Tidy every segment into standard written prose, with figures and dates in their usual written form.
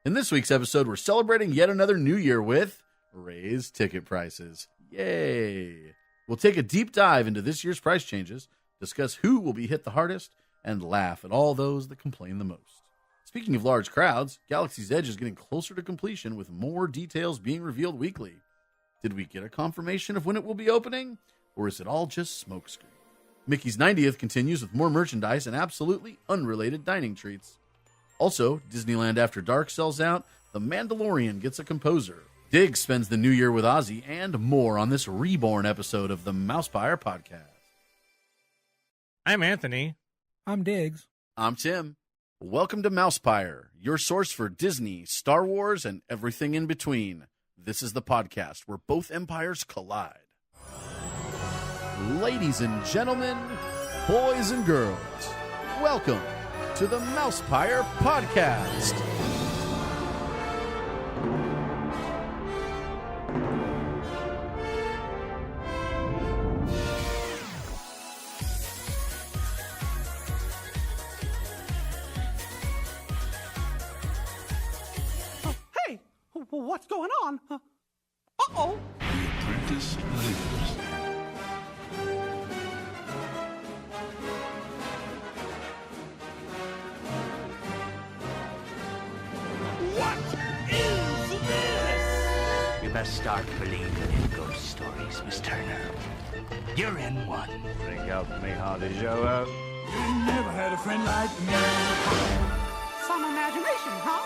In this week's episode, we're celebrating yet another new year with raised ticket prices. Yay! We'll take a deep dive into this year's price changes, discuss who will be hit the hardest, and laugh at all those that complain the most. Speaking of large crowds, Galaxy's Edge is getting closer to completion with more details being revealed weekly. Did we get a confirmation of when it will be opening? Or is it all just smokescreen? Mickey's 90th continues with more merchandise and absolutely unrelated dining treats. Also, Disneyland After Dark sells out, The Mandalorian gets a composer, Diggs spends the new year with Ozzy, and more on this reborn episode of the MousePIRE podcast. I'm Anthony. I'm Diggs. I'm Tim. Welcome to MousePIRE, your source for Disney, Star Wars, and everything in between. This is the podcast where both empires collide. Ladies and gentlemen, boys and girls, welcome to the MousePIRE podcast. Hey, what's going on? Uh-oh. The apprentice lives. What is this? You best start believing in ghost stories, Miss Turner. You're in one. Think of me, how did you up? You never had a friend like me. Some imagination, huh?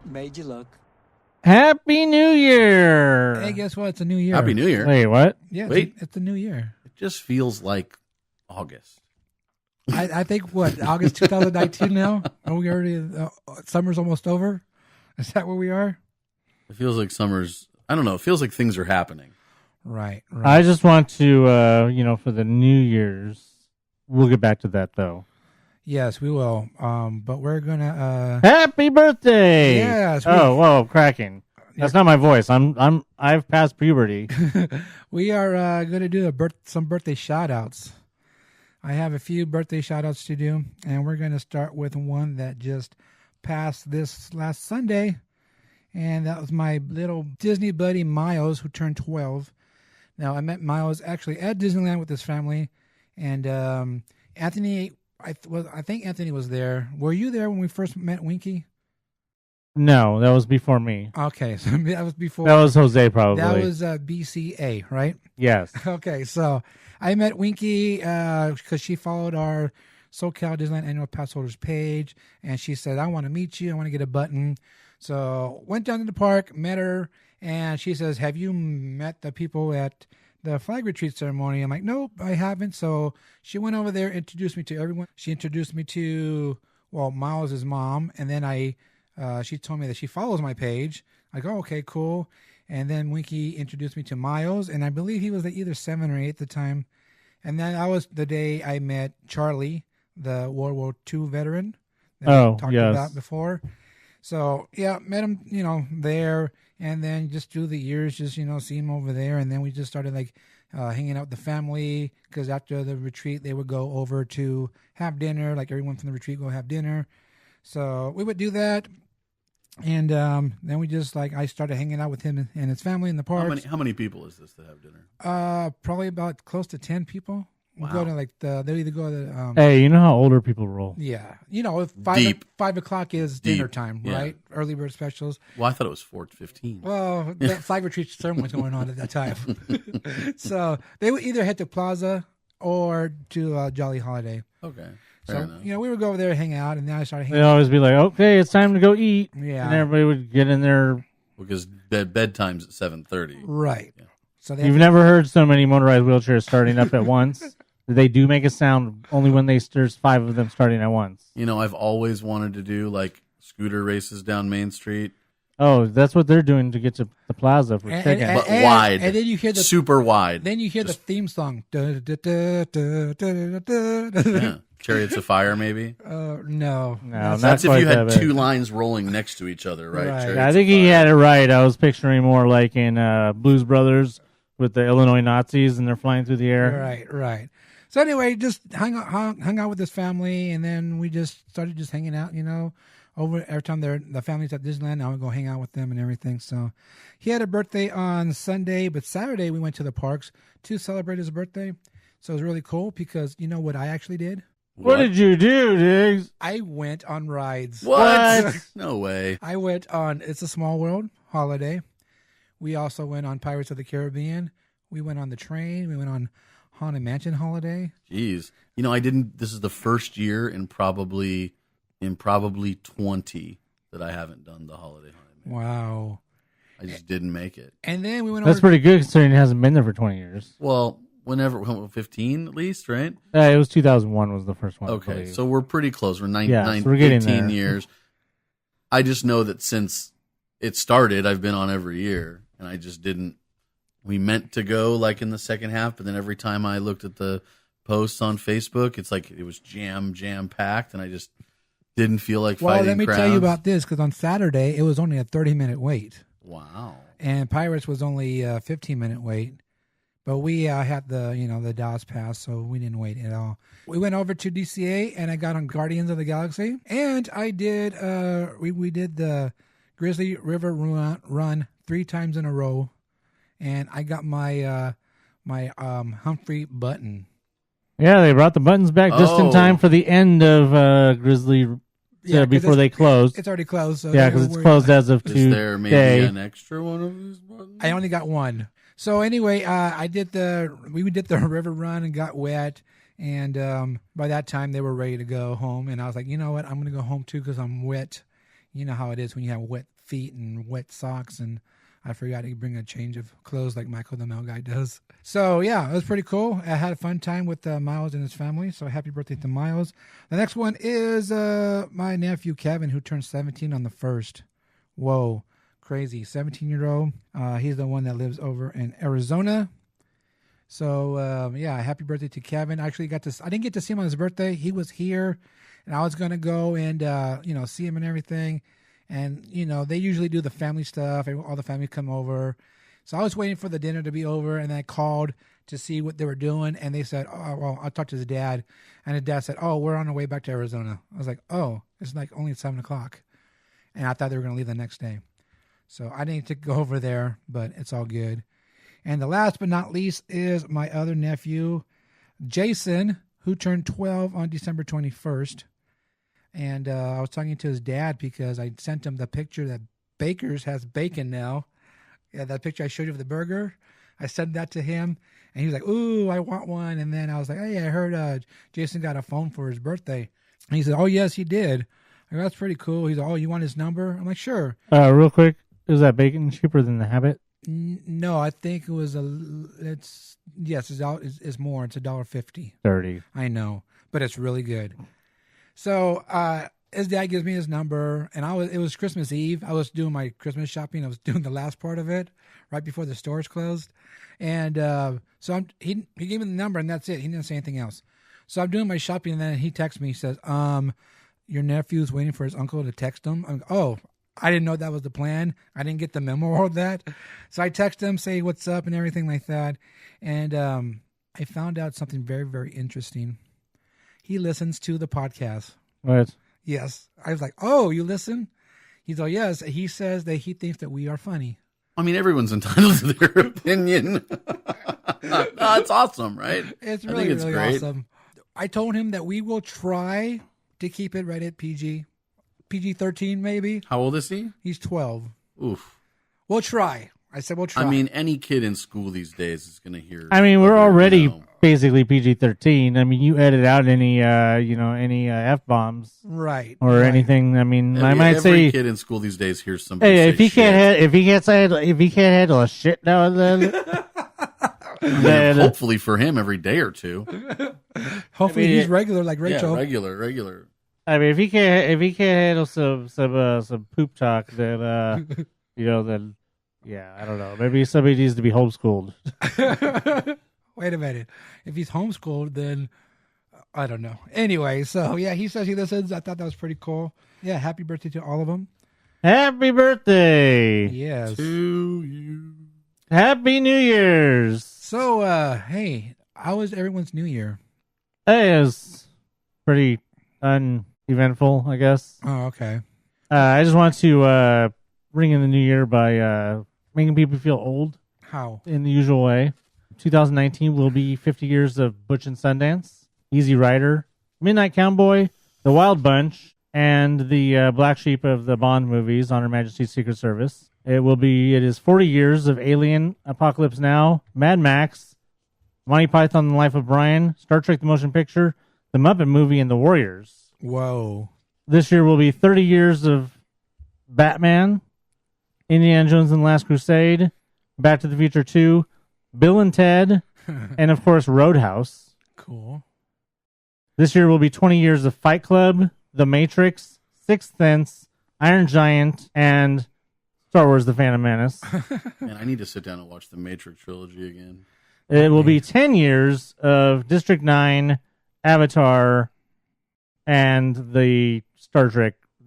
Made you look. Happy New Year! Hey, guess what? It's a new year. Happy New Year. Wait, what? Yeah, Wait. it's a new year. It just feels like August. I think, what, August 2019 now? Are we already, summer's almost over? Is that where we are? It feels like summer's, I don't know, it feels like things are happening. Right. I just want to, for the New Year's, we'll get back to that, though. Yes, we will. But we're gonna. Happy birthday! Yes. Oh, whoa, cracking. That's not my voice. I've passed puberty. We are gonna do some birthday shout-outs. I have a few birthday shout-outs to do, and we're gonna start with one that just passed this last Sunday, and that was my little Disney buddy Miles, who turned 12. Now, I met Miles actually at Disneyland with his family, and Anthony. I think Anthony was there. Were you there when we first met Winky? No, that was before me. Okay, so that was before. That was Jose, probably. That was BCA, right? Yes. Okay, so I met Winky because she followed our SoCal Disneyland Annual Pass Holders page, and she said, I want to meet you. I want to get a button. So went down to the park, met her, and she says, have you met the people at the flag retreat ceremony? I'm like, nope, I haven't. So she went over there, introduced me to everyone. She introduced me to, Miles' mom, and then she told me that she follows my page. I go, okay, cool. And then Winky introduced me to Miles, and I believe he was either 7 or 8 at the time. And then that was the day I met Charlie, the World War II veteran that we talked about before. So, yeah, met him, there. And then just through the years, just, see him over there. And then we just started, hanging out with the family. Because after the retreat, they would go over to have dinner. Like, everyone from the retreat go have dinner. So we would do that. And then we just, I started hanging out with him and his family in the park. How many people is this to have dinner? Probably about close to 10 people. Wow. We go to, they'll either go to hey, you know how older people roll. Yeah. 5 o'clock is dinner time, yeah. right? Early bird specials. Well, I thought it was 4:15. Well, the flag retreat ceremony was going on at that time. So they would either head to Plaza or to Jolly Holiday. Okay. So, Fair enough. we would go over there and hang out, and then I started hanging They'd out. always be like, okay, it's time to go eat. Yeah. And everybody would get in there. Because bedtime's at 7:30. Right. Yeah. So You've never heard so many motorized wheelchairs starting up at once. They do make a sound only when there's 5 of them starting at once. I've always wanted to do scooter races down Main Street. Oh, that's what they're doing to get to the plaza for chicken. But wide. And then you hear the super wide. Then you hear the theme song. Yeah. Chariots of Fire, maybe. No, That's if you had 2 lines rolling next to each other, right? Right. Chariots Yeah, I think of he Fire. had it right. I was picturing more like in Blues Brothers with the Illinois Nazis and they're flying through the air. Right. So anyway, just hung out with his family, and then we just started just hanging out, over every time the family's at Disneyland, I would go hang out with them and everything. So he had a birthday on Sunday, but Saturday we went to the parks to celebrate his birthday. So it was really cool because you know what I actually did? What did you do, Diggs? I went on rides. What? No way. I went on It's a Small World holiday. We also went on Pirates of the Caribbean. We went on the train. We went on Haunted Mansion holiday. Jeez. I didn't. This is the first year in probably 20 that I haven't done the holiday Haunted Mansion. Wow. I just didn't make it. And then we went That's over. pretty good considering it hasn't been there for 20 years. Well, 15 at least, right? It was 2001 was the first one. I Okay, believe. so we're pretty close. We're so we're getting 18 there. years. I just know that since it started, I've been on every year, and I just didn't. We meant to go like in the second half, but then every time I looked at the posts on Facebook, it's like it was jam packed, and I just didn't feel like fighting. Well, let me crowds. tell you about this because on Saturday it was only a 30-minute wait, Wow. and Pirates was only a 15-minute wait. But we had the DOS pass, so we didn't wait at all. We went over to DCA, and I got on Guardians of the Galaxy, and I did. We did the Grizzly River run 3 times in a row, and I got my Humphrey button. Yeah, they brought the buttons back just in Oh. time for the end of Grizzly before they closed. It's already closed. So Yeah, because it's closed as of Is today. there maybe an extra one of these buttons? I only got one. So anyway, we did the river run and got wet, and by that time they were ready to go home. And I was like, you know what, I'm gonna go home too because I'm wet. You know how it is when you have wet feet and wet socks, and I forgot to bring a change of clothes like Michael the Mail Guy does. So yeah, it was pretty cool. I had a fun time with Miles and his family. So happy birthday to Miles. The next one is my nephew Kevin, who turned 17 on the 1st. Whoa. Crazy 17-year-old. He's the one that lives over in Arizona. So happy birthday to Kevin. I didn't get to see him on his birthday. He was here, and I was gonna go and see him and everything. And they usually do the family stuff. All the family come over. So I was waiting for the dinner to be over, and then I called to see what they were doing, and they said, "Oh, well, I'll talk to his dad." And his dad said, "Oh, we're on our way back to Arizona." I was like, "Oh, it's like only 7:00," and I thought they were gonna leave the next day. So I didn't get to go over there, but it's all good. And the last but not least is my other nephew, Jason, who turned 12 on December 21st. And I was talking to his dad because I sent him the picture that Baker's has bacon now. Yeah, that picture I showed you of the burger. I sent that to him, and he was like, "Ooh, I want one." And then I was like, "Hey, I heard Jason got a phone for his birthday." And he said, "Oh, yes, he did." I go, "That's pretty cool." He's like, "Oh, you want his number?" I'm like, "Sure." Real quick, is that bacon cheaper than the Habit? No, I think it was it's more. It's $1.50. 30. I know, but it's really good. So his dad gives me his number, and it was Christmas Eve. I was doing my Christmas shopping. I was doing the last part of it right before the stores closed, and so he gave me the number, and that's it. He didn't say anything else. So I'm doing my shopping, and then he texts me. He says, "Your nephew's waiting for his uncle to text him." I'm like, "Oh." I didn't know that was the plan. I didn't get the memo of that. So I text him, say what's up and everything like that. And I found out something very, very interesting. He listens to the podcast. What? Yes. I was like, "Oh, you listen?" He's like, "Yes." He says that he thinks that we are funny. I mean, everyone's entitled to their opinion. No, it's awesome, right? It's I really, think it's really great. awesome. I told him that we will try to keep it right at PG-13 maybe. How old is he? He's 12. Oof. We'll try. I said we'll try. I mean, any kid in school these days is going to hear. I mean, we're other, already basically PG-13. I mean, you edit out any F-bombs right. or right. anything. I mean, I might every say, kid in school these days hears somebody. hey, say if he can't, shit. if he can't handle a shit now and then, then Hopefully for him, every day or two. Hopefully I mean, he's regular like Rachel. Yeah, regular. I mean, if he can't handle some poop talk, then then yeah, I don't know. Maybe somebody needs to be homeschooled. Wait a minute. If he's homeschooled, then I don't know. Anyway, so yeah, he says he listens. I thought that was pretty cool. Yeah, happy birthday to all of them. Happy birthday! Yes. To you. Happy New Year's. So, hey, how was everyone's New Year? Hey, it was pretty uneventful, I guess. Oh, okay. I just want to ring in the new year by making people feel old How? in the usual way. 2019 will be 50 years of Butch and Sundance, Easy Rider, Midnight Cowboy, The Wild Bunch, and the black sheep of the Bond movies on Her Majesty's Secret Service. It is 40 years of Alien, Apocalypse Now, Mad Max, Monty Python and the Life of Brian, Star Trek the Motion Picture, The Muppet Movie, and The Warriors. Whoa. This year will be 30 years of Batman, Indiana Jones and the Last Crusade, Back to the Future 2, Bill and Ted, and of course Roadhouse. Cool. This year will be 20 years of Fight Club, The Matrix, Sixth Sense, Iron Giant, and Star Wars The Phantom Menace. Man, I need to sit down and watch the Matrix trilogy again. It will be 10 years of District 9, Avatar, and the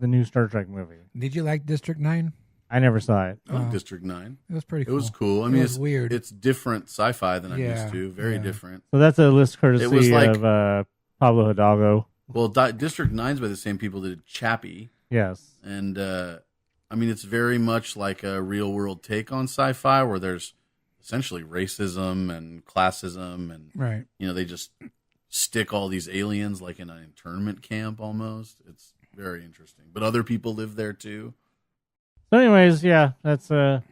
new Star Trek movie. Did you like District 9? I never saw it. I like District 9. It was pretty It cool. was cool. I mean, was weird. It's different sci-fi than I'm used to. Very yeah. different. So that's a list It courtesy was like- of Pablo Hidalgo. Well, District 9's by the same people that did Chappie. Yes. And, I mean, it's very much like a real-world take on sci-fi where there's essentially racism and classism and, Right. you know, they just stick all these aliens like in an internment camp almost. It's very interesting. But other people live there too. So anyways, yeah, that's it's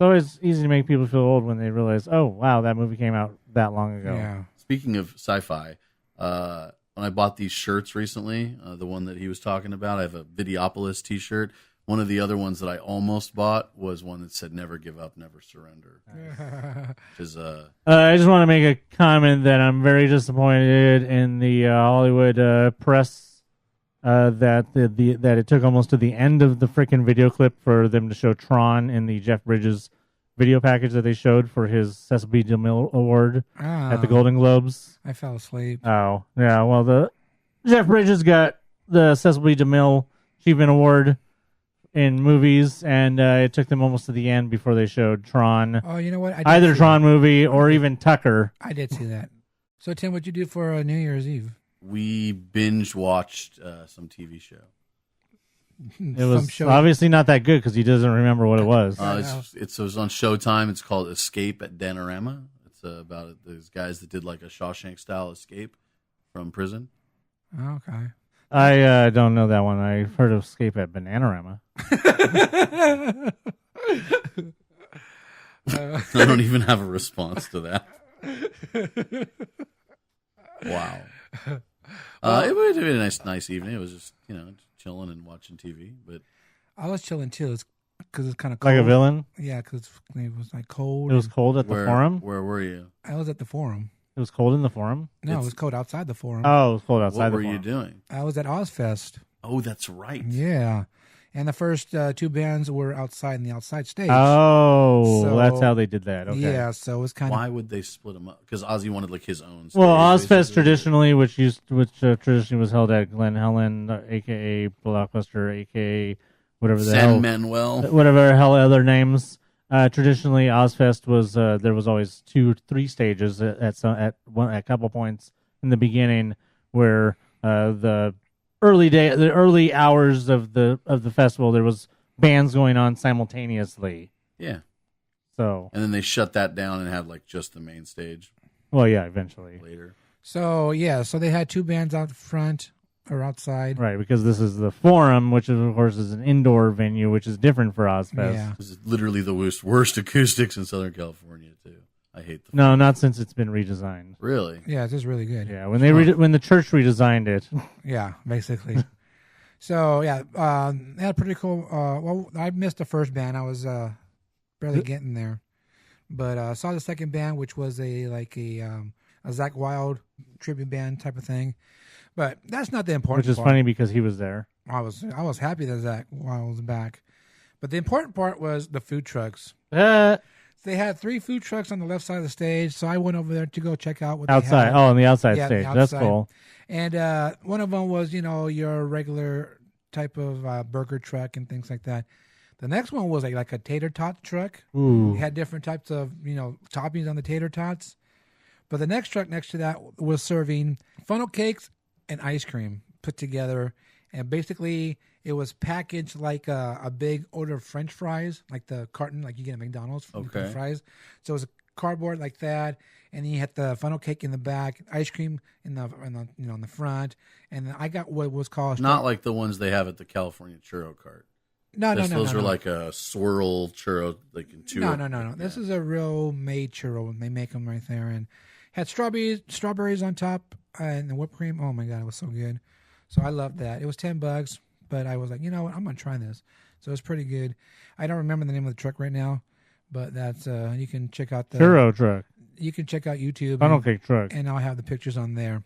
always easy to make people feel old when they realize, oh, wow, that movie came out that long ago. Yeah. Speaking of sci-fi, when I bought these shirts recently, the one that he was talking about, I have a Videopolis t-shirt. One of the other ones that I almost bought was one that said "Never give up, never surrender." Which is I just want to make a comment that I'm very disappointed in the Hollywood press that that it took almost to the end of the freaking video clip for them to show Tron in the Jeff Bridges video package that they showed for his Cecil B. DeMille Award at the Golden Globes. I fell asleep. Oh, yeah. Well, the Jeff Bridges got the Cecil B. DeMille Achievement Award in movies, and it took them almost to the end before they showed Tron. Oh, you know what? Either Tron movie or even Tucker. I did see that. So, Tim, what'd you do for New Year's Eve? we binge watched some TV show. It was obviously not that good because he doesn't remember what it was. It was on Showtime. It's called Escape at Danorama. It's about those guys that did like a Shawshank style escape from prison. Okay. I don't know that one. I've heard of Escape at Bananarama. I don't even have a response to that. Wow. It was a nice evening. It was just, chilling and watching TV. But I was chilling too because it's kind of cold. Like a villain? Yeah, because it was like cold. It was cold at the forum? Where were you? I was at the forum. It was cold in the forum? No, it was cold outside the forum. Oh, it was cold outside the forum. What were you doing? I was at Ozfest. Oh, that's right. Yeah. And the first two bands were outside in the outside stage. Oh, So- that's how they did that. Okay. Yeah, so it was kind Why of... would they split them up? Because Ozzy wanted like his own stage. Well, Ozfest basically. traditionally, which traditionally was held at Glen Helen, aka Blockbuster, aka whatever the San hell, Manuel. whatever the hell other names. Traditionally, Ozfest was there was always 2-3 stages at a couple points in the beginning where the early hours of the festival there was bands going on simultaneously. Yeah. So And then they shut that down and had like just the main stage well, yeah, eventually, later. So, yeah, so they had two bands out front or outside. right? Because this is the Forum, which of course is an indoor venue, which is different for Ozfest. Yeah. This is literally the worst acoustics in Southern California too. I hate the No, not since it's been redesigned. Really. Yeah, it's just really good. Yeah, when when the church redesigned it. Yeah, basically. So, yeah, they had a pretty cool... well, I missed the first band. I was barely getting there. But I saw the second band, which was a Zakk Wylde tribute band type of thing. But that's not the important Which is part. funny because he was there. I was happy that Zakk Wylde was back. But the important part was the food trucks. They had 3 food trucks on the left side of the stage, so I went over there to go check out what outside. they had. Oh, on the outside Yeah, stage. the That's outside. cool. And one of them was, your regular type of burger truck and things like that. The next one was like a tater tot truck. Ooh. It had different types of, toppings on the tater tots. But the next truck next to that was serving funnel cakes and ice cream put together. And basically, it was packaged like a big order of French fries, like the carton, like you get at McDonald's for the fries. So it was a cardboard like that. And then you had the funnel cake in the back, ice cream in the front. And then I got what was called... Not like the ones they have at the California Churro Cart. No. Those are like a swirl churro, like in two. No. Yeah. This is a real made churro. They make them right there, and had strawberries on top, and the whipped cream. Oh my god, it was so good. So I loved that. It was $10, but I was like, you know what, I'm gonna try this. So it's pretty good. I don't remember the name of the truck right now, but that's you can check out the Churro truck. You can check out YouTube. Funnel cake truck. And I'll have the pictures on there.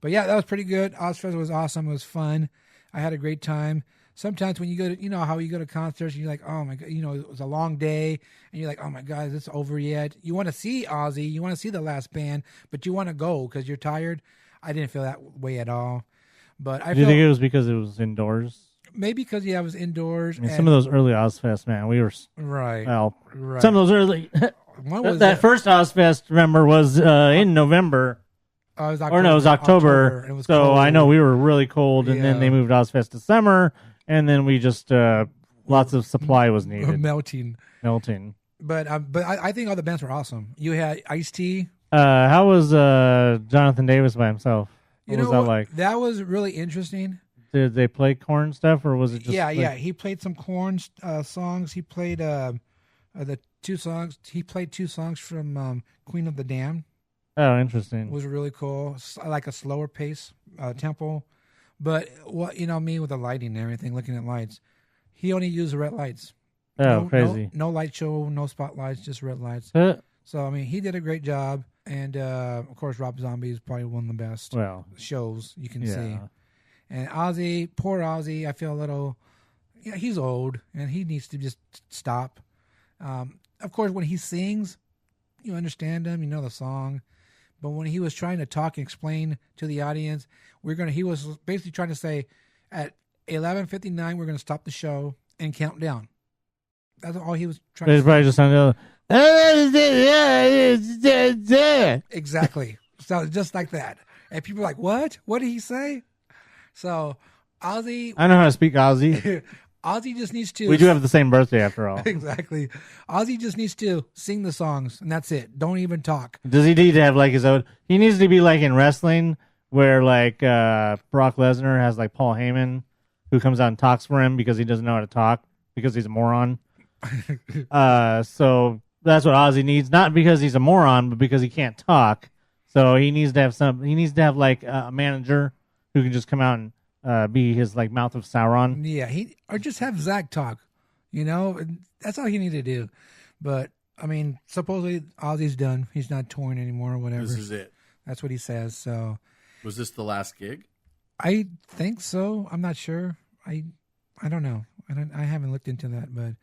But yeah, that was pretty good. Ozfest was awesome. It was fun. I had a great time. Sometimes when you go to, how you go to concerts, you're like, oh my God, it was a long day. And you're like, oh my God, is this over yet? You want to see Ozzy. You want to see the last band, but you want to go because you're tired. I didn't feel that way at all. But Do you think it was because it was indoors? Maybe because, I was indoors. I mean, some of those early Ozfest, man, we were... Right. Well, right. Some of those early... When was that first Ozfest, remember, was in November. It was October. Or no, it was October. It was so cold. I know we were really cold, and then they moved Ozfest to summer, and then we just lots of supply was needed. Melting. But I think all the bands were awesome. You had Ice-T. How was Jonathan Davis by himself? What was that like? That was really interesting. Did they play Korn stuff, or was it just? Yeah. He played some Korn songs. He played the 2 songs. He played 2 songs from Queen of the Damned. Oh, interesting. It was really cool. Like a slower pace tempo. But me with the lighting and everything, looking at lights, he only used red lights. Oh, crazy. No light show, no spotlights, just red lights. So, he did a great job. And, of course, Rob Zombie is probably one of the best shows you can see. And Ozzy, poor Ozzy, I feel a little... he's old, and he needs to just stop. Of course, when he sings, you understand him, you know the song. But when he was trying to talk and explain to the audience, he was basically trying to say, at 11:59, we're going to stop the show and count down. That's all he was trying to say. Probably just sounded... Exactly. So just like that. And people are like, what? What did he say? So Ozzy... I know how to speak Ozzy. Ozzy just needs to... We do have the same birthday, after all. Exactly. Ozzy just needs to sing the songs, and that's it. Don't even talk. Does he need to have like his own... He needs to be like in wrestling, where like Brock Lesnar has like Paul Heyman, who comes out and talks for him because he doesn't know how to talk, because he's a moron. So that's what Ozzy needs. Not because he's a moron, but because he can't talk. So he needs to have He needs to have like a manager who can just come out and be his like mouth of Sauron. Yeah, or just have Zach talk. That's all he need to do. But supposedly Ozzy's done. He's not touring anymore or whatever. This is it. That's what he says. So, was this the last gig? I think so. I'm not sure. I don't know. I haven't looked into that, but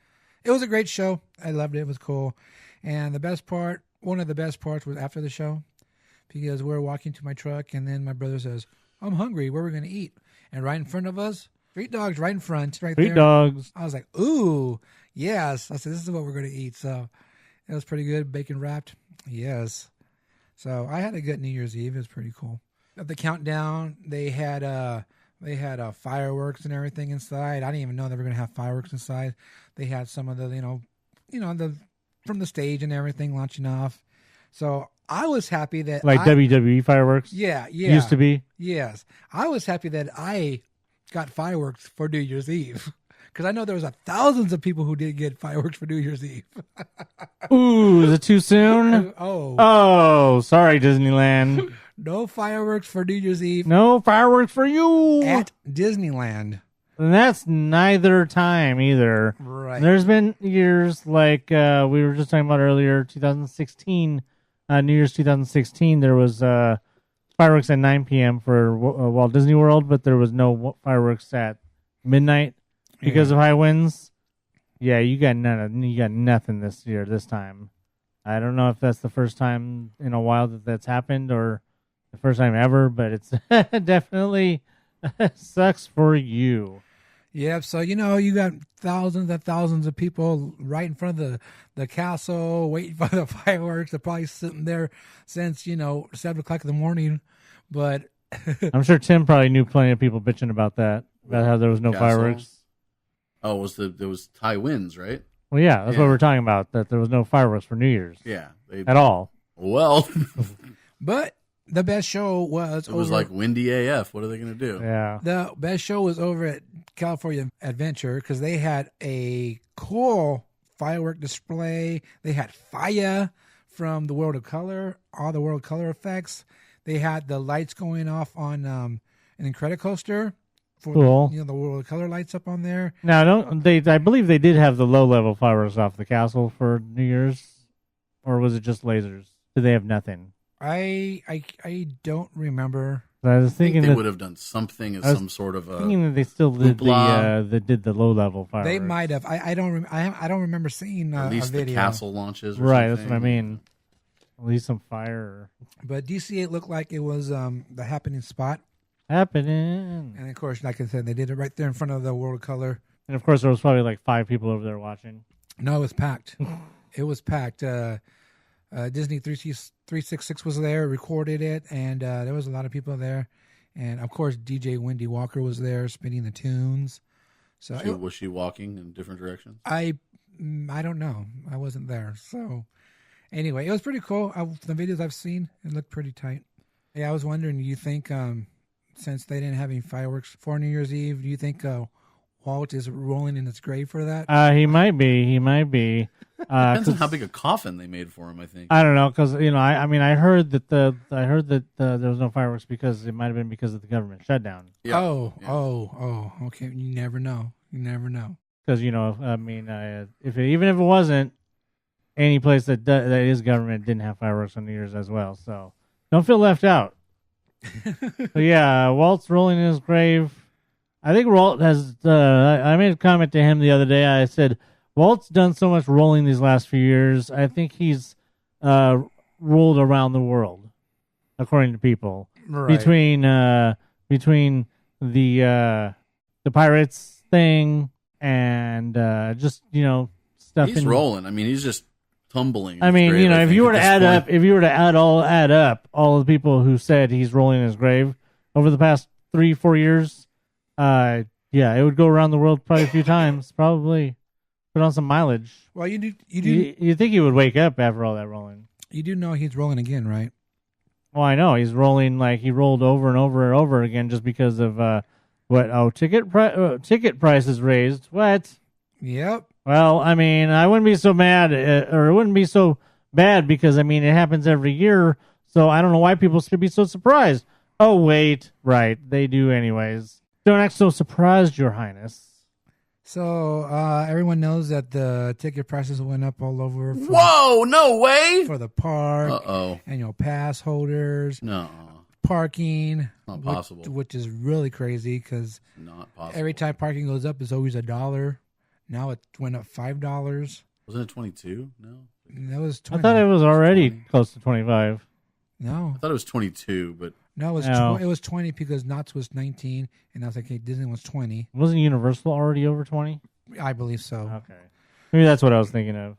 it was a great show. I loved it. It was cool. And one of the best parts was after the show, because we were walking to my truck, and then my brother says, I'm hungry. Where are we going to eat? And right in front of us, Street Dogs right in front. Right there. Street Dogs. I was like, ooh, yes. I said, this is what we're going to eat. So it was pretty good. Bacon wrapped. Yes. So I had a good New Year's Eve. It was pretty cool. At the countdown, they had fireworks and everything inside. I didn't even know they were going to have fireworks inside. They had some of the, from the stage and everything launching off. So I was happy that WWE fireworks. Yeah. Used to be. Yes, I was happy that I got fireworks for New Year's Eve, because I know there was thousands of people who did get fireworks for New Year's Eve. Ooh, is it too soon? Oh, sorry, Disneyland. No fireworks for New Year's Eve. No fireworks for you at Disneyland. And that's neither time either. Right. There's been years like we were just talking about earlier, 2016, New Year's 2016. There was fireworks at 9 p.m. for Walt Disney World, but there was no fireworks at midnight because of high winds. Yeah, you got nothing this time. I don't know if that's the first time in a while that's happened, or the first time ever, but it's definitely sucks for you. Yeah, so you got thousands and thousands of people right in front of the castle waiting for the fireworks. They're probably sitting there since 7:00 in the morning. But I'm sure Tim probably knew plenty of people bitching about that, about how there was no Castle. fireworks. Oh, there was high winds, right? Well, yeah, that's what we're talking about. That there was no fireworks for New Year's. Yeah, at all. Well, but the best show was it was like windy AF. What are they going to do? Yeah, the best show was over at California Adventure because they had a cool firework display. They had fire from the World of Color, all the World of Color effects. They had the lights going off on an Incredicoaster for cool. the World of Color lights up on there. Now, I believe they did have the low-level fireworks off the castle for New Year's, or was it just lasers? Did they have nothing? I don't remember. I was thinking they that would have done something as some sort of thinking that they still did the low-level fireworks. They might have. I don't remember seeing at least a video. the castle launches. Or right, something. that's what I mean. At least some fire. But DC8 looked like it was the happening spot. Happening. And of course, like I said, they did it right there in front of the World of Color. And of course, there was probably like 5 people over there watching. No, it was packed. It was packed. Disney 366 was there, recorded it, and there was a lot of people there. And of course, DJ Wendy Walker was there spinning the tunes. So was she walking in different directions? I don't know. I wasn't there. So anyway, it was pretty cool. The videos I've seen, it looked pretty tight. Yeah, I was wondering, do you think since they didn't have any fireworks for New Year's Eve, do you think Walt is rolling in his grave for that? He might be. Depends on how big a coffin they made for him. I think. I don't know because I heard that there was no fireworks because it might have been because of the government shutdown. Yeah. Oh. Okay, you never know. Because if it wasn't any place that is government didn't have fireworks on New Year's as well, so don't feel left out. But yeah, Walt's rolling in his grave. I think Walt has. I made a comment to him the other day. I said, Walt's done so much rolling these last few years. I think he's rolled around the world, according to people. Right. Between the Pirates thing and just stuff. He's rolling. I mean, he's just tumbling. I mean, grave, if you were to add up all the people who said he's rolling in his grave over the past 3-4 years. Yeah, it would go around the world probably a few times. Probably put on some mileage. Well, you think he would wake up after all that rolling? You do know he's rolling again, right? Well, I know he's rolling like he rolled over and over and over again just because of what? Oh, ticket prices raised. What? Yep. Well, I mean, I wouldn't be so mad, or it wouldn't be so bad because I mean it happens every year. So I don't know why people should be so surprised. Oh wait, right, they do anyways. Don't act so surprised, Your Highness. So everyone knows that the ticket prices went up all over. Whoa! No way! For the park. Uh-oh. Annual pass holders. No. Parking. Not possible. Which is really crazy because not possible. Every time parking goes up, it's always $1. Now it went up $5. Wasn't it 22? No. That was 20. I thought it was already close to 25. No. I thought it was 22, but no, it was 20 because Knott's was 19, and I was like, hey, Disney was 20. Wasn't Universal already over 20? I believe so. Okay. Maybe that's what I was thinking of.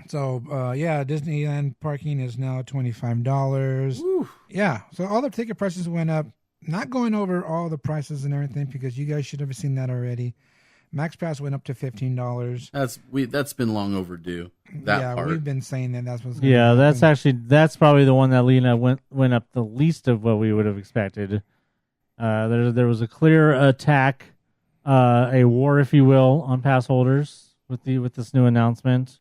So, Disneyland parking is now $25. Woo. Yeah, so all the ticket prices went up. Not going over all the prices and everything because you guys should have seen that already. Max Pass went up to $15. That's been long overdue. That part. We've been saying that that's what's. That's probably the one that Lena went up the least of what we would have expected. There was a clear attack, a war, if you will, on pass holders with this new announcement.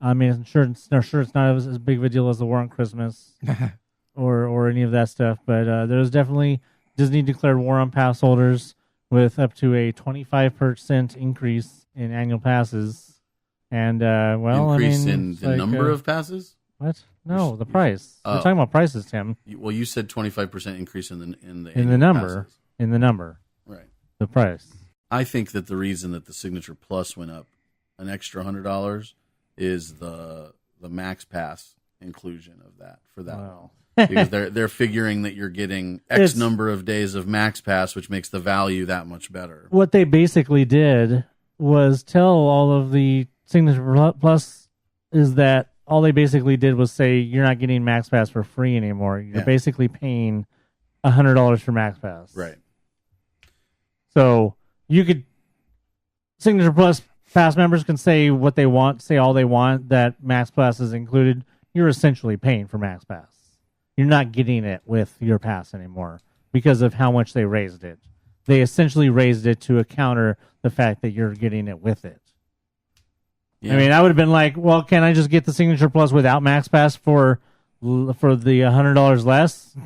I mean, I'm sure it's not as big of a deal as the war on Christmas or any of that stuff, but there's definitely Disney declared war on pass holders with up to a 25% increase in annual passes. And, increase in the number of passes? What? No, the price. We're talking about prices, Tim. Well, you said 25% increase in the number. Passes. In the number. Right. The price. I think that the reason that the Signature Plus went up an extra $100 is the Max Pass inclusion of that for that. Wow. because they're figuring that you're getting X number of days of Max Pass, which makes the value that much better. What they basically did was tell all of the Signature Plus is that all they basically did was say you're not getting Max Pass for free anymore. You're basically paying $100 for Max Pass. Right. So you could Signature Plus Pass members can say what they want, say all they want that Max Pass is included. You're essentially paying for Max Pass. You're not getting it with your pass anymore because of how much they raised it. They essentially raised it to counter the fact that you're getting it with it. Yeah. I mean, I would have been like, well, can I just get the Signature Plus without Max Pass for the $100 less?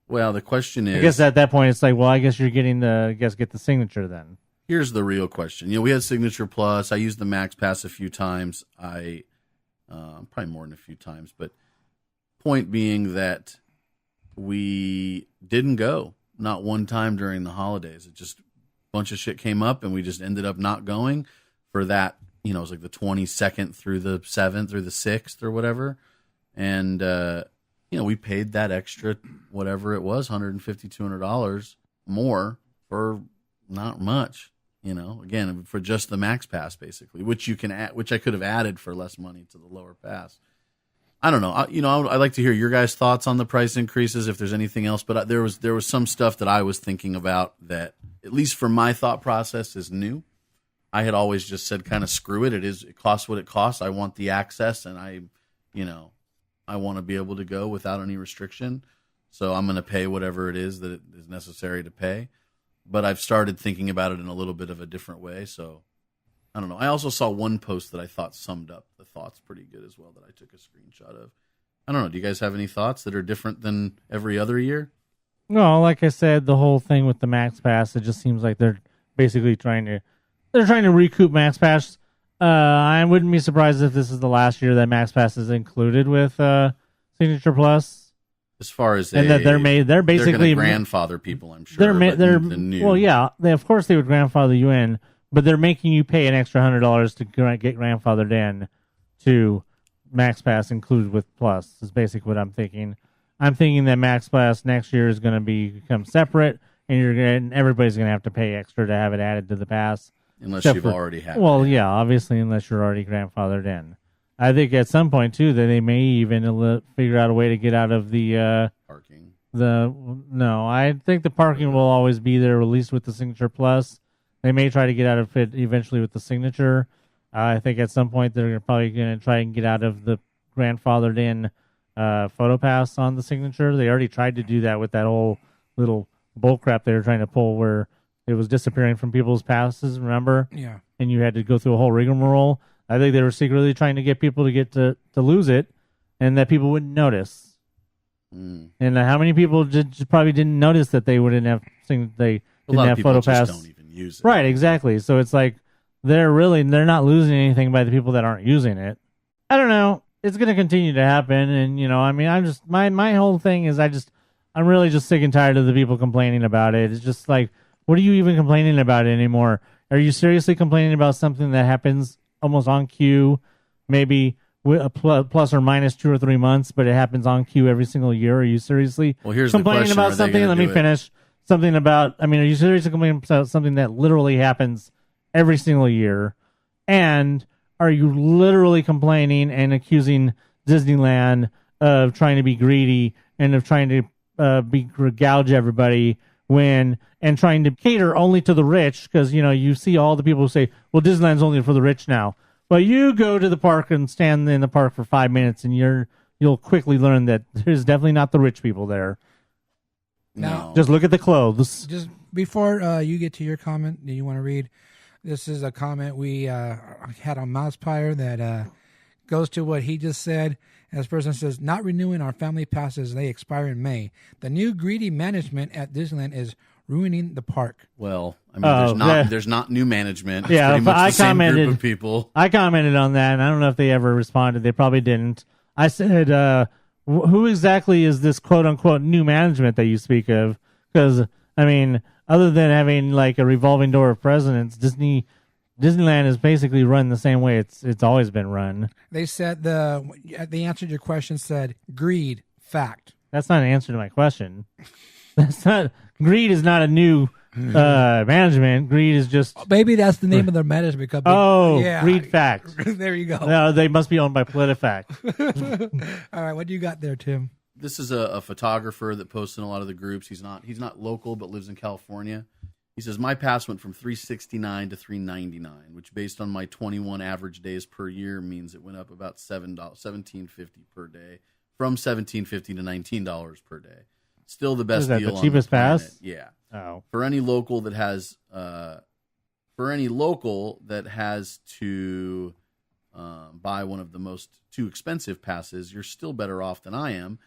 Well, the question is, I guess at that point it's like, well, I guess you're getting get the Signature then. Here's the real question. We had Signature Plus. I used the Max Pass a few times. Probably more than a few times, but point being that we didn't go, not one time during the holidays. It just a bunch of shit came up and we just ended up not going for that. It was like the 22nd through the 7th or the 6th or whatever. And, we paid that extra, whatever it was, $150, $200 more for not much, again, for just the Max Pass, basically, which you can add, which I could have added for less money to the lower pass. I don't know. I'd like to hear your guys' thoughts on the price increases, if there's anything else. But there was some stuff that I was thinking about that, at least for my thought process, is new. I had always just said, kind of screw it. It costs what it costs. I want the access, and I want to be able to go without any restriction. So I'm going to pay whatever it is that it is necessary to pay. But I've started thinking about it in a little bit of a different way. So I don't know. I also saw one post that I thought summed up the thoughts pretty good as well that I took a screenshot of. I don't know. Do you guys have any thoughts that are different than every other year? No, like I said, the whole thing with the Max Pass, it just seems like they're basically trying to recoup Max Pass. I wouldn't be surprised if this is the last year that Max Pass is included with Signature Plus. As far as and that they're basically grandfather people, I'm sure. They're new. Well, yeah, of course they would grandfather you in, but they're making you pay an extra $100 to get grandfathered in to Max Pass included with Plus. Is basically what I'm thinking. I'm thinking that Max Pass next year is going to become separate, and everybody's going to have to pay extra to have it added to the pass. Unless you've already had it. Well, yeah, obviously, unless you're already grandfathered in. I think at some point, too, that they may even figure out a way to get out of the parking. No, I think the parking will always be there, at least with the Signature Plus. They may try to get out of it eventually with the Signature. I think at some point they're probably going to try and get out of the grandfathered in photo pass on the Signature. They already tried to do that with that whole little bullcrap they were trying to pull where it was disappearing from people's passes, remember? Yeah. And you had to go through a whole rigmarole. I think they were secretly trying to get people to get to lose it and that people wouldn't notice. And how many people probably didn't notice that they wouldn't have photo pass? Don't even use it. Right, exactly. So it's like they're not losing anything by the people that aren't using it. I don't know. It's going to continue to happen, and I'm just my whole thing is I'm really just sick and tired of the people complaining about it. It's just like, what are you even complaining about anymore? Are you seriously complaining about something that happens almost on cue, maybe with a plus or minus 2 or 3 months, but it happens on cue every single year? Are you seriously complaining about something? Let me finish. Something about, are you seriously complaining about something that literally happens every single year? And are you literally complaining and accusing Disneyland of trying to be greedy and of trying to gouge everybody and trying to cater only to the rich? Because, you see all the people who say, well, Disneyland's only for the rich now. But you go to the park and stand in the park for 5 minutes and you'll quickly learn that there's definitely not the rich people there. Now, just look at the clothes. Just before you get to your comment that you want to read, this is a comment we had on MousePIRE that goes to what he just said. And this person says, not renewing our family passes, they expire in May. The new greedy management at Disneyland is ruining the park. Well, there's not new management. It's pretty much the same group of people. I commented on that, and I don't know if they ever responded. They probably didn't. I said, who exactly is this quote-unquote new management that you speak of? Because, other than having like a revolving door of presidents, Disneyland is basically run the same way it's always been run. They said they answered your question, said greed, fact. That's not an answer to my question. That's not greed. Is not a new management. Greed is just Maybe that's the name of their management company. oh, yeah. Greed Fact. There you go. No, they must be owned by PolitiFact. All right, what do you got there, Tim? This is a photographer that posts in a lot of the groups. He's not local, but lives in California. He says, my pass went from $369 to $399, which based on my 21 average days per year means it went up about $17.50 per day, from $17.50 to $19 per day. Still the best Is that deal the on cheapest the planet. pass? Yeah. Oh, For any local that has to buy one of the most too expensive passes, you're still better off than I am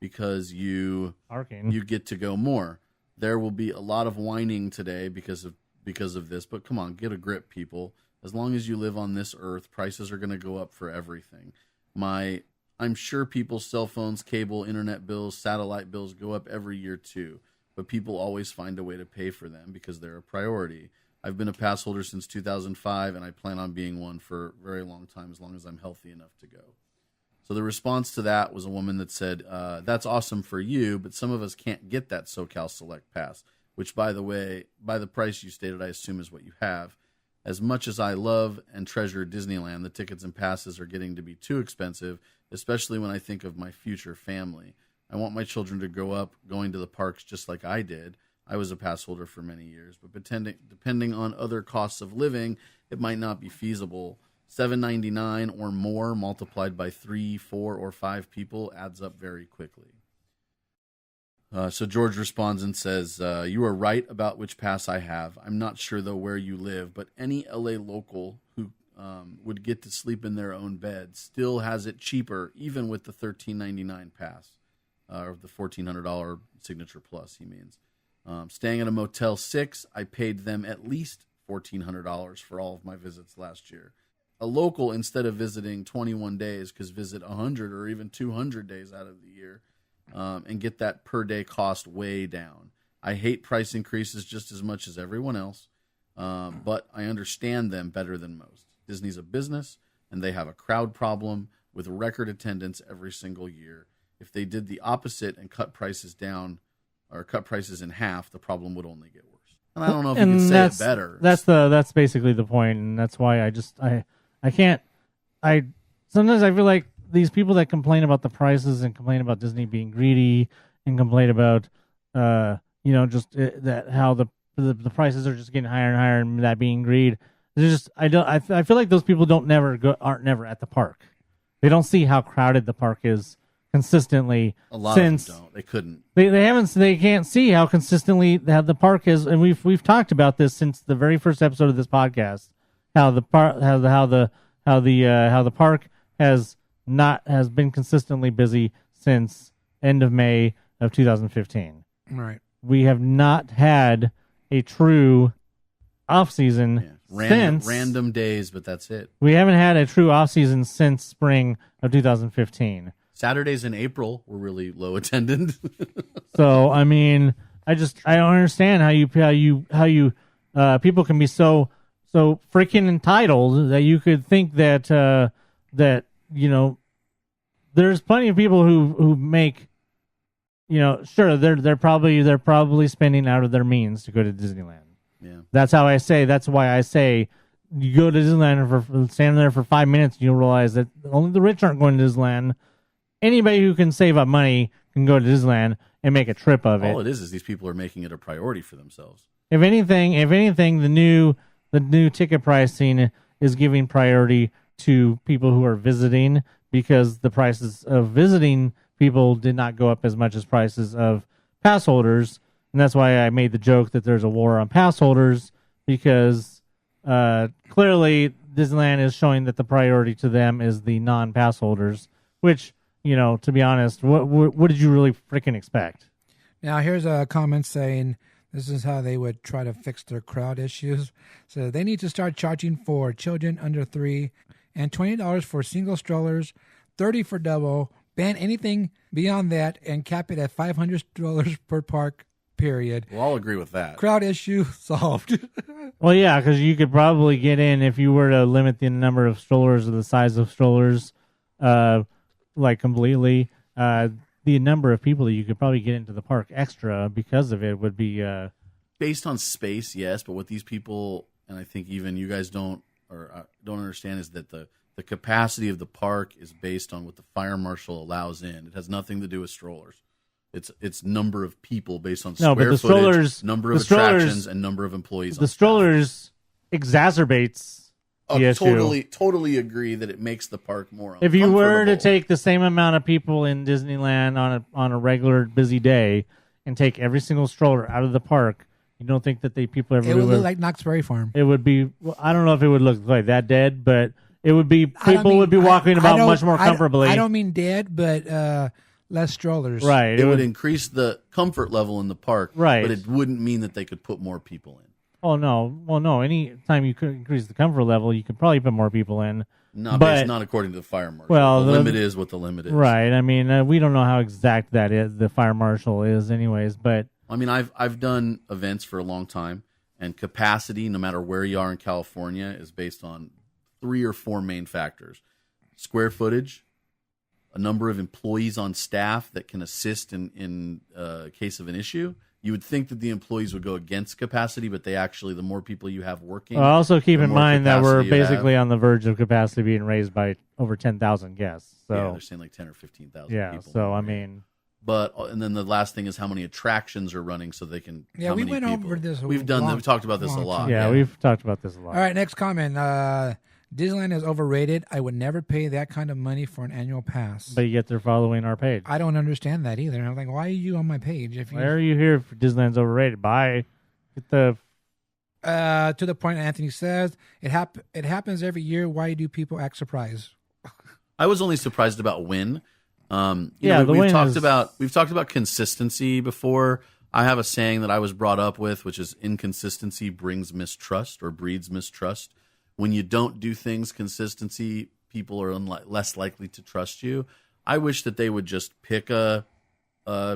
because you Arcane. get to go more. There will be a lot of whining today because of this, but come on, get a grip, people. As long as you live on this earth, prices are going to go up for everything. I'm sure people's cell phones, cable, internet bills, satellite bills go up every year too, but people always find a way to pay for them because they're a priority. I've been a pass holder since 2005, and I plan on being one for a very long time, as long as I'm healthy enough to go. So the response to that was a woman that said, that's awesome for you, but some of us can't get that SoCal Select Pass, which, by the way, by the price you stated, I assume is what you have. As much as I love and treasure Disneyland, the tickets and passes are getting to be too expensive, especially when I think of my future family. I want my children to grow up going to the parks just like I did. I was a pass holder for many years, but depending on other costs of living, it might not be feasible. $7.99 or more multiplied by 3, 4, or 5 people adds up very quickly. So George responds and says, you are right about which pass I have. I'm not sure, though, where you live, but any LA local who would get to sleep in their own bed still has it cheaper, even with the $13.99 pass, or the $1,400 Signature Plus, he means. Staying at a Motel 6, I paid them at least $1,400 for all of my visits last year. A local, instead of visiting 21 days, could visit 100 or even 200 days out of the year and get that per day cost way down. I hate price increases just as much as everyone else, but I understand them better than most. Disney's a business, and they have a crowd problem with record attendance every single year. If they did the opposite and cut prices down or cut prices in half, the problem would only get worse. And I don't know if you can say it better. That's basically the point, and that's why I can't. Sometimes I feel like these people that complain about the prices and complain about Disney being greedy and complain about, that how the prices are just getting higher and higher and that being greed. I feel like those people aren't never at the park. They don't see how crowded the park is consistently. A lot of them don't. They couldn't. They can't see how consistently the park is, and we've talked about this since the very first episode of this podcast. How the park has been consistently busy since end of May of 2015. Right. We have not had a true off season since random days, but that's it. We haven't had a true off season since spring of 2015. Saturdays in April were really low attendance. So I mean, I don't understand how you people can be so freaking entitled that you could think that there's plenty of people who make, sure, they're probably spending out of their means to go to Disneyland. Yeah. That's why I say you go to Disneyland for stand there for 5 minutes and you'll realize that only the rich aren't going to Disneyland. Anybody who can save up money can go to Disneyland and make a trip of it. All it is these people are making it a priority for themselves. If anything, the new ticket pricing is giving priority to people who are visiting, because the prices of visiting people did not go up as much as prices of pass holders. And that's why I made the joke that there's a war on pass holders, because clearly Disneyland is showing that the priority to them is the non-pass holders, which, to be honest, what did you really freaking expect? Now, here's a comment saying this is how they would try to fix their crowd issues. So they need to start charging for children under 3 and $20 for single strollers, $30 for double, ban anything beyond that, and cap it at $500 per park, period. We'll all agree with that. Crowd issue solved. Well, yeah, because you could probably get in if you were to limit the number of strollers or the size of strollers, completely. the number of people that you could probably get into the park extra because of it would be based on space, yes, but what these people, and I think even you guys don't understand, is that the capacity of the park is based on what the fire marshal allows in. It has nothing to do with strollers. It's number of people based on square footage, strollers, number of attractions, and number of employees. The strollers exacerbates the issue. Totally agree that it makes the park more If you were to take the same amount of people in Disneyland on a regular busy day and take every single stroller out of the park, you don't think that people ever it would look like Knott's Berry Farm. It would be. Well, I don't know if it would look like that dead, but it would be. People would be walking about much more comfortably. I don't mean dead, but less strollers. Right. It would increase the comfort level in the park. Right. But it wouldn't mean that they could put more people in. Oh no! Well, no. Any time you could increase the comfort level, you could probably put more people in. No, but it's not according to the fire marshal. Well, the limit is what the limit is. Right. I mean, we don't know how exact that is. The fire marshal is, anyways. But I mean, I've done events for a long time, and capacity, no matter where you are in California, is based on 3 or 4 main factors: square footage, a number of employees on staff that can assist in case of an issue. You would think that the employees would go against capacity, but the more people you have working. Also keep in mind that we're basically on the verge of capacity being raised by over 10,000 guests. So yeah, they're saying like 10 or 15,000 yeah, people. So I mean, and then the last thing is how many attractions are running, so they can. Yeah, we went over this. We've talked about this a lot. Yeah, we've talked about this a lot. All right, next comment. Disneyland is overrated. I would never pay that kind of money for an annual pass. But yet they're following our page. I don't understand that either. I'm like, why are you on my page? Why are you here if Disneyland's overrated? Get the. To the point Anthony says, it happens every year. Why do people act surprised? I was only surprised about when. We've talked about consistency before. I have a saying that I was brought up with, which is inconsistency brings mistrust or breeds mistrust. When you don't do things consistency, people are less likely to trust you. I wish that they would just pick a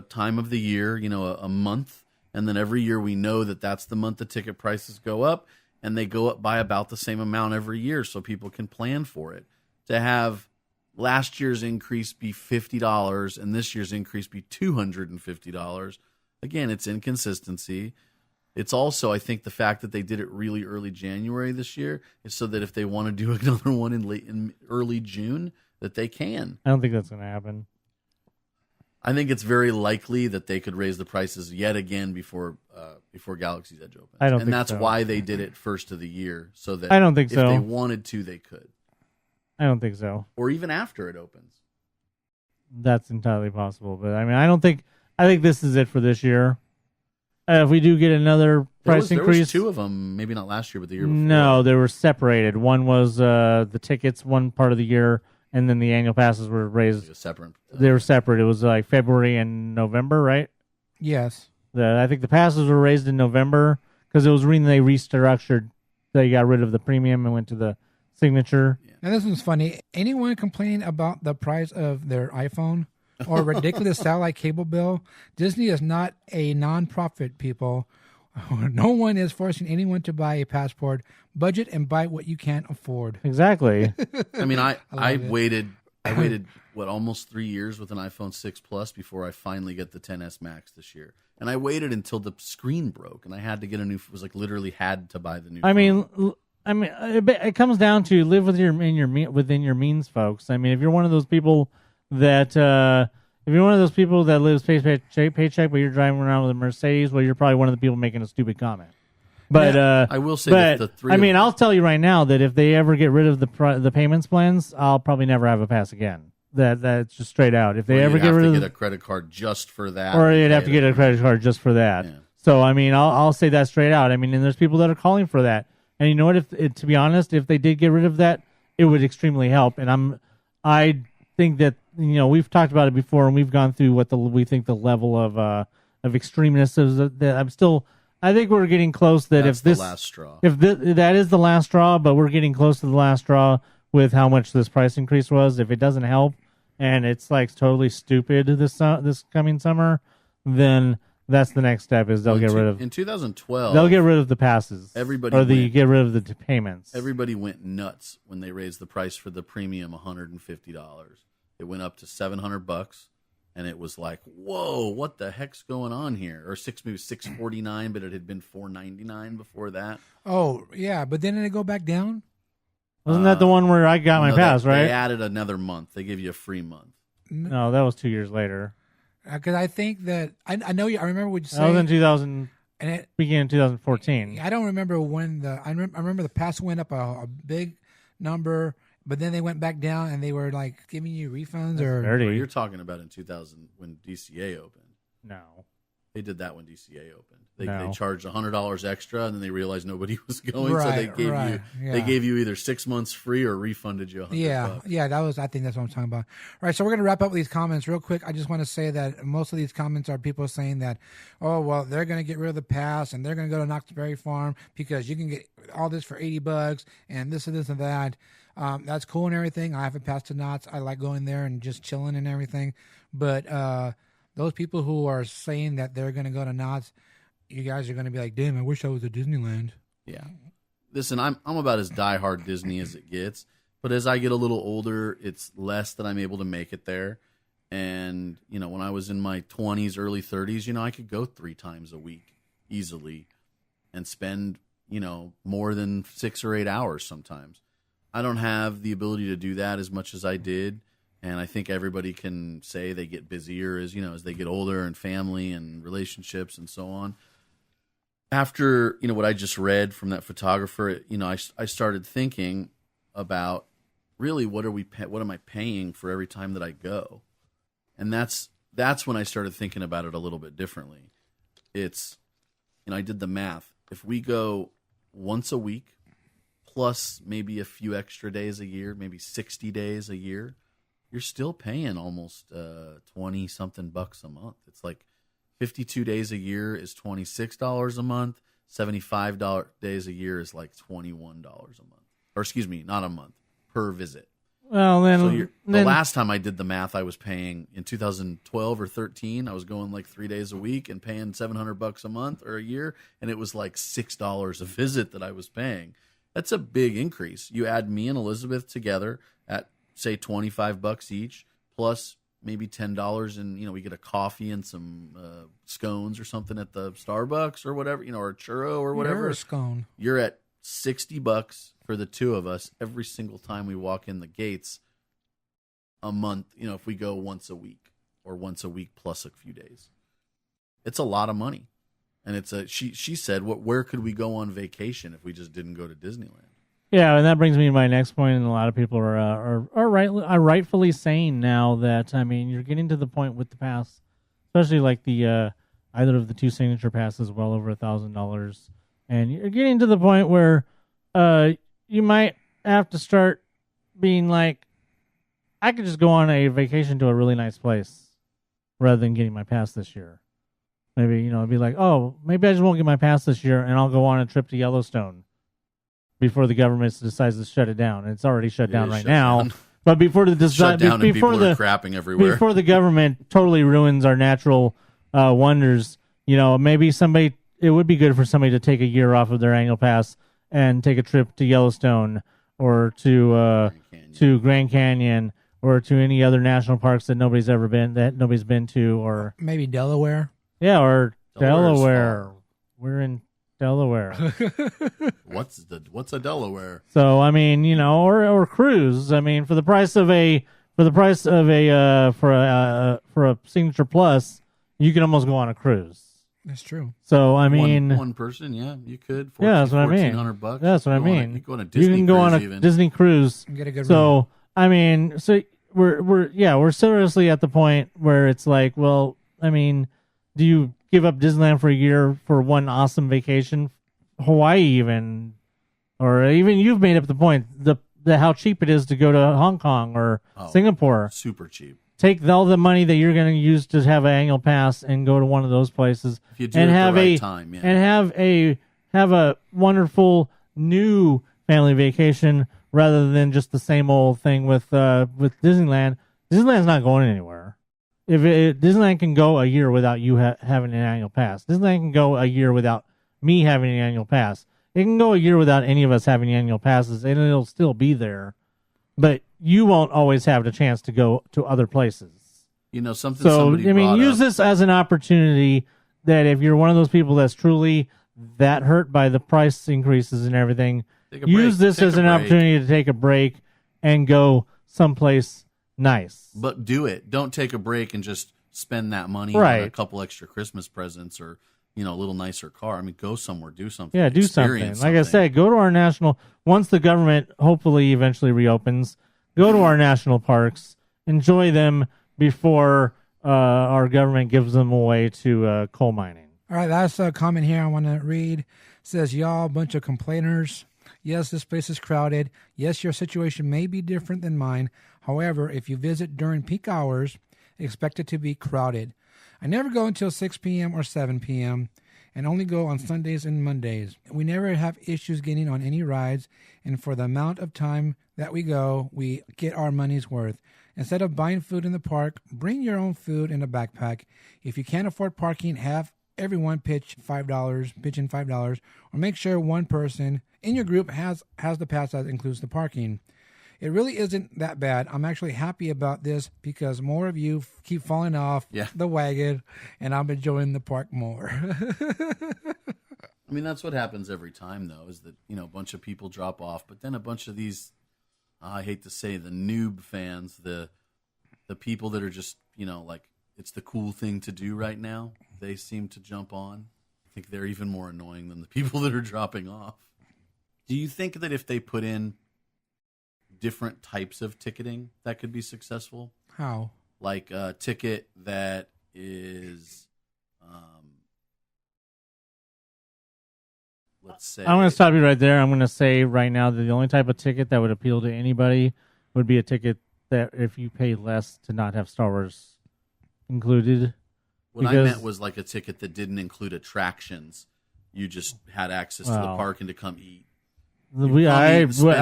time of the year, a month, and then every year we know that that's the month the ticket prices go up, and they go up by about the same amount every year so people can plan for it. To have last year's increase be $50 and this year's increase be $250, again, it's inconsistency. It's also, I think, the fact that they did it really early January this year is so that if they want to do another one in early June, that they can. I don't think that's going to happen. I think it's very likely that they could raise the prices yet again before Galaxy's Edge opens. And that's why they did it first of the year, so that I don't think if they wanted to, they could. I don't think so. Or even after it opens. That's entirely possible. But I mean, I think this is it for this year. If we do get another price increase, there was 2 of them, maybe not last year, but the year before. No, they were separated. One was the tickets, one part of the year, and then the annual passes were raised. Like separate. They were separate. It was like February and November, right? Yes. I think the passes were raised in November because it was when they restructured. They got rid of the premium and went to the signature. Yeah. Now this one's funny. Anyone complaining about the price of their iPhone or ridiculous satellite cable bill? Disney is not a non-profit, people. No one is forcing anyone to buy a passport. Budget and buy what you can't afford. Exactly. I mean, I waited almost 3 years with an iPhone 6 Plus before I finally get the XS Max this year. And I waited until the screen broke, and I had to get a new. It was like literally had to buy the new. I mean, it comes down to live within your means, folks. I mean, if you're one of those people that lives paycheck, but you're driving around with a Mercedes, well, you're probably one of the people making a stupid comment. But I will say that the three. I mean, I'll tell you right now that if they ever get rid of the payments plans, I'll probably never have a pass again. That's just straight out. If they ever get rid of a credit card just for that, or you'd have to get a credit card just for that. Yeah. So I mean, I'll say that straight out. I mean, and there's people that are calling for that. And you know what? To be honest, if they did get rid of that, it would extremely help. And I think that we've talked about it before, and we've gone through what we think the level of extremeness is. That I think we're getting close. That's the last straw. That is the last straw, but we're getting close to the last straw with how much this price increase was. If it doesn't help, and it's like totally stupid this coming summer, then that's the next step. Is they'll get rid of in 2012. They'll get rid of the passes. Get rid of the payments. Everybody went nuts when they raised the price for the premium $150. It went up to $700, and it was like, whoa, what the heck's going on here? Or maybe $6.49, but it had been $4.99 before that. Oh yeah, but then did it go back down? Wasn't that the one where I got my pass, right? They added another month. They gave you a free month. No, that was 2 years later. Because I think that I know you. I remember what you said. That was in 2000, and it, beginning of 2014. I don't remember when I remember the pass went up a big number, but then they went back down and they were like giving you refunds or. Dirty. You're talking about in 2000 when DCA opened. No. They did that when DCA opened. They charged $100 extra, and then they realized nobody was going, so they gave you either 6 months free or refunded you $100. I think that's what I'm talking about. All right, so we're gonna wrap up with these comments real quick. I just want to say that most of these comments are people saying that, oh well, they're gonna get rid of the pass and they're gonna go to Knott's Berry Farm because you can get all this for $80 and this and this and that. That's cool and everything. I haven't passed to Knott's. I like going there and just chilling and everything, but those people who are saying that they're going to go to Knott's, you guys are going to be like, damn, I wish I was at Disneyland. Yeah. Listen, I'm about as diehard Disney as it gets, but as I get a little older, it's less that I'm able to make it there. And, when I was in my 20s, early 30s, I could go 3 times a week easily and spend, more than 6 or 8 hours sometimes. I don't have the ability to do that as much as I did. And I think everybody can say they get busier as they get older and family and relationships and so on. After, what I just read from that photographer, I started thinking about really what am I paying for every time that I go? And that's when I started thinking about it a little bit differently. It's, I did the math. If we go once a week plus maybe a few extra days a year, maybe 60 days a year, you're still paying almost 20 something bucks a month. It's like 52 days a year is $26 a month. 75 days a year is like $21 a month. Or excuse me, not a month, per visit. Well, then, the last time I did the math, I was paying in 2012 or 13. I was going like 3 days a week and paying $700 a month or a year, and it was like $6 a visit that I was paying. That's a big increase. You add me and Elizabeth together at say $25 each, plus maybe $10, and we get a coffee and some scones or something at the Starbucks or whatever, or a churro or whatever. You're a scone. You're at $60 for the two of us every single time we walk in the gates a month. If we go once a week or once a week plus a few days, it's a lot of money. And she said, where could we go on vacation if we just didn't go to Disneyland? Yeah, and that brings me to my next point, and a lot of people are rightfully saying now that, you're getting to the point with the pass, especially like the either of the 2 signature passes well over $1,000, and you're getting to the point where you might have to start being like, I could just go on a vacation to a really nice place rather than getting my pass this year. Maybe, it'd be like, oh, maybe I just won't get my pass this year, and I'll go on a trip to Yellowstone before the government decides to shut it down. And it's already shut down right now. But before the crapping everywhere. Before the government totally ruins our natural wonders, maybe it would be good for somebody to take a year off of their annual pass and take a trip to Yellowstone or to Grand Canyon or to any other national parks that nobody's been to, or maybe Delaware. Yeah, or Delaware. We're in Delaware. What's a Delaware? So or cruise. For the price of a signature plus, you can almost go on a cruise. That's true. So one person, yeah, you could. That's what I mean. $1,400. That's what I mean. You go on a Disney. You can go on a even. Disney cruise and get a good. So room. We're seriously at the point where it's like, well, do you give up Disneyland for a year for one awesome vacation? Hawaii even, or even you've made up the point, the how cheap it is to go to Hong Kong or Singapore. Super cheap. Take all the money that you're going to use to have an annual pass and go to one of those places. If you do it at the right time, yeah. And have a wonderful new family vacation rather than just the same old thing with Disneyland. Disneyland's not going anywhere. Disneyland can go a year without you having an annual pass. Disneyland can go a year without me having an annual pass. It can go a year without any of us having annual passes, and it'll still be there. But you won't always have the chance to go to other places. Something. So, somebody I mean, brought use up. this as an opportunity that if you're one of those people that's truly that hurt by the price increases and everything, Take a use break. this Take as a an break. opportunity to take a break and go someplace nice. But do it. Don't take a break and just spend that money Right. on a couple extra Christmas presents or, a little nicer car. I mean, go somewhere, do something. Yeah, do something. Experience Like I said, go to our national, once the government hopefully eventually reopens, go to our national parks, enjoy them before our government gives them away to coal mining. All right, last comment here I want to read. It says, y'all, bunch of complainers. Yes, this place is crowded. Yes, your situation may be different than mine. However, if you visit during peak hours, expect it to be crowded. I never go until 6 p.m. or 7 p.m. and only go on Sundays and Mondays. We never have issues getting on any rides, and for the amount of time that we go, we get our money's worth. Instead of buying food in the park, bring your own food in a backpack. If you can't afford parking, have everyone pitch in $5, or make sure one person in your group has the pass that includes the parking. It really isn't that bad. I'm actually happy about this because more of you keep falling off the wagon, and I'm enjoying the park more. I mean, that's what happens every time, though, is that, a bunch of people drop off, but then a bunch of these, I hate to say, the noob fans, the people that are just, like, it's the cool thing to do right now, they seem to jump on. I think they're even more annoying than the people that are dropping off. Do you think that if they put in different types of ticketing that could be successful? How? Like a ticket that is, let's say... I'm going to stop you right there. I'm going to say right now that the only type of ticket that would appeal to anybody would be a ticket that if you pay less to not have Star Wars included. What I meant was like a ticket that didn't include attractions. You just had access to the park and to come eat. You know what?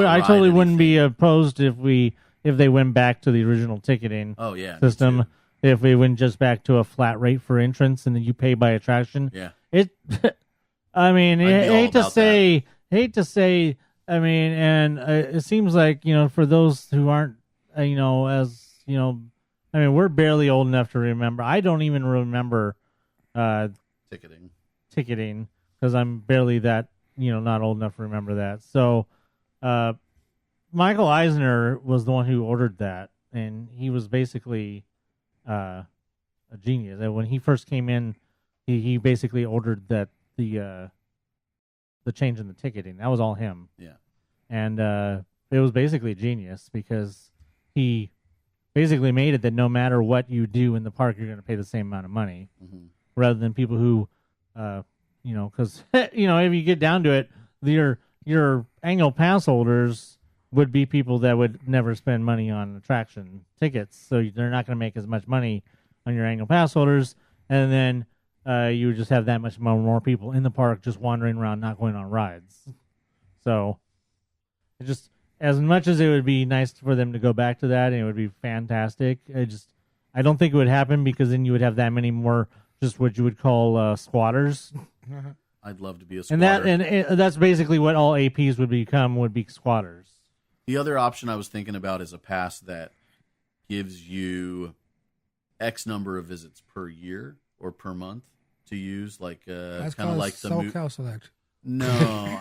I totally wouldn't be opposed if they went back to the original ticketing system. If we went just back to a flat rate for entrance and then you pay by attraction. Yeah. I mean, hate to say. I mean, and it seems like for those who aren't, I mean, we're barely old enough to remember. I don't even remember ticketing because I'm barely that. Not old enough to remember that. So, Michael Eisner was the one who ordered that, and he was basically a genius. And when he first came in, he basically ordered that the change in the ticketing. That was all him. Yeah, and it was basically genius because he basically made it that no matter what you do in the park, you're going to pay the same amount of money, rather than people who. Because if you get down to it, your annual pass holders would be people that would never spend money on attraction tickets, so they're not going to make as much money on your annual pass holders, and then you would just have that much more people in the park just wandering around, not going on rides. So, it just as much as it would be nice for them to go back to that, and it would be fantastic. I don't think it would happen because then you would have that many more. Just what you would call squatters. I'd love to be a squatter. And that's basically what all APs would be squatters. The other option I was thinking about is a pass that gives you X number of visits per year or per month to use, like kind of like the SoCal Select. No,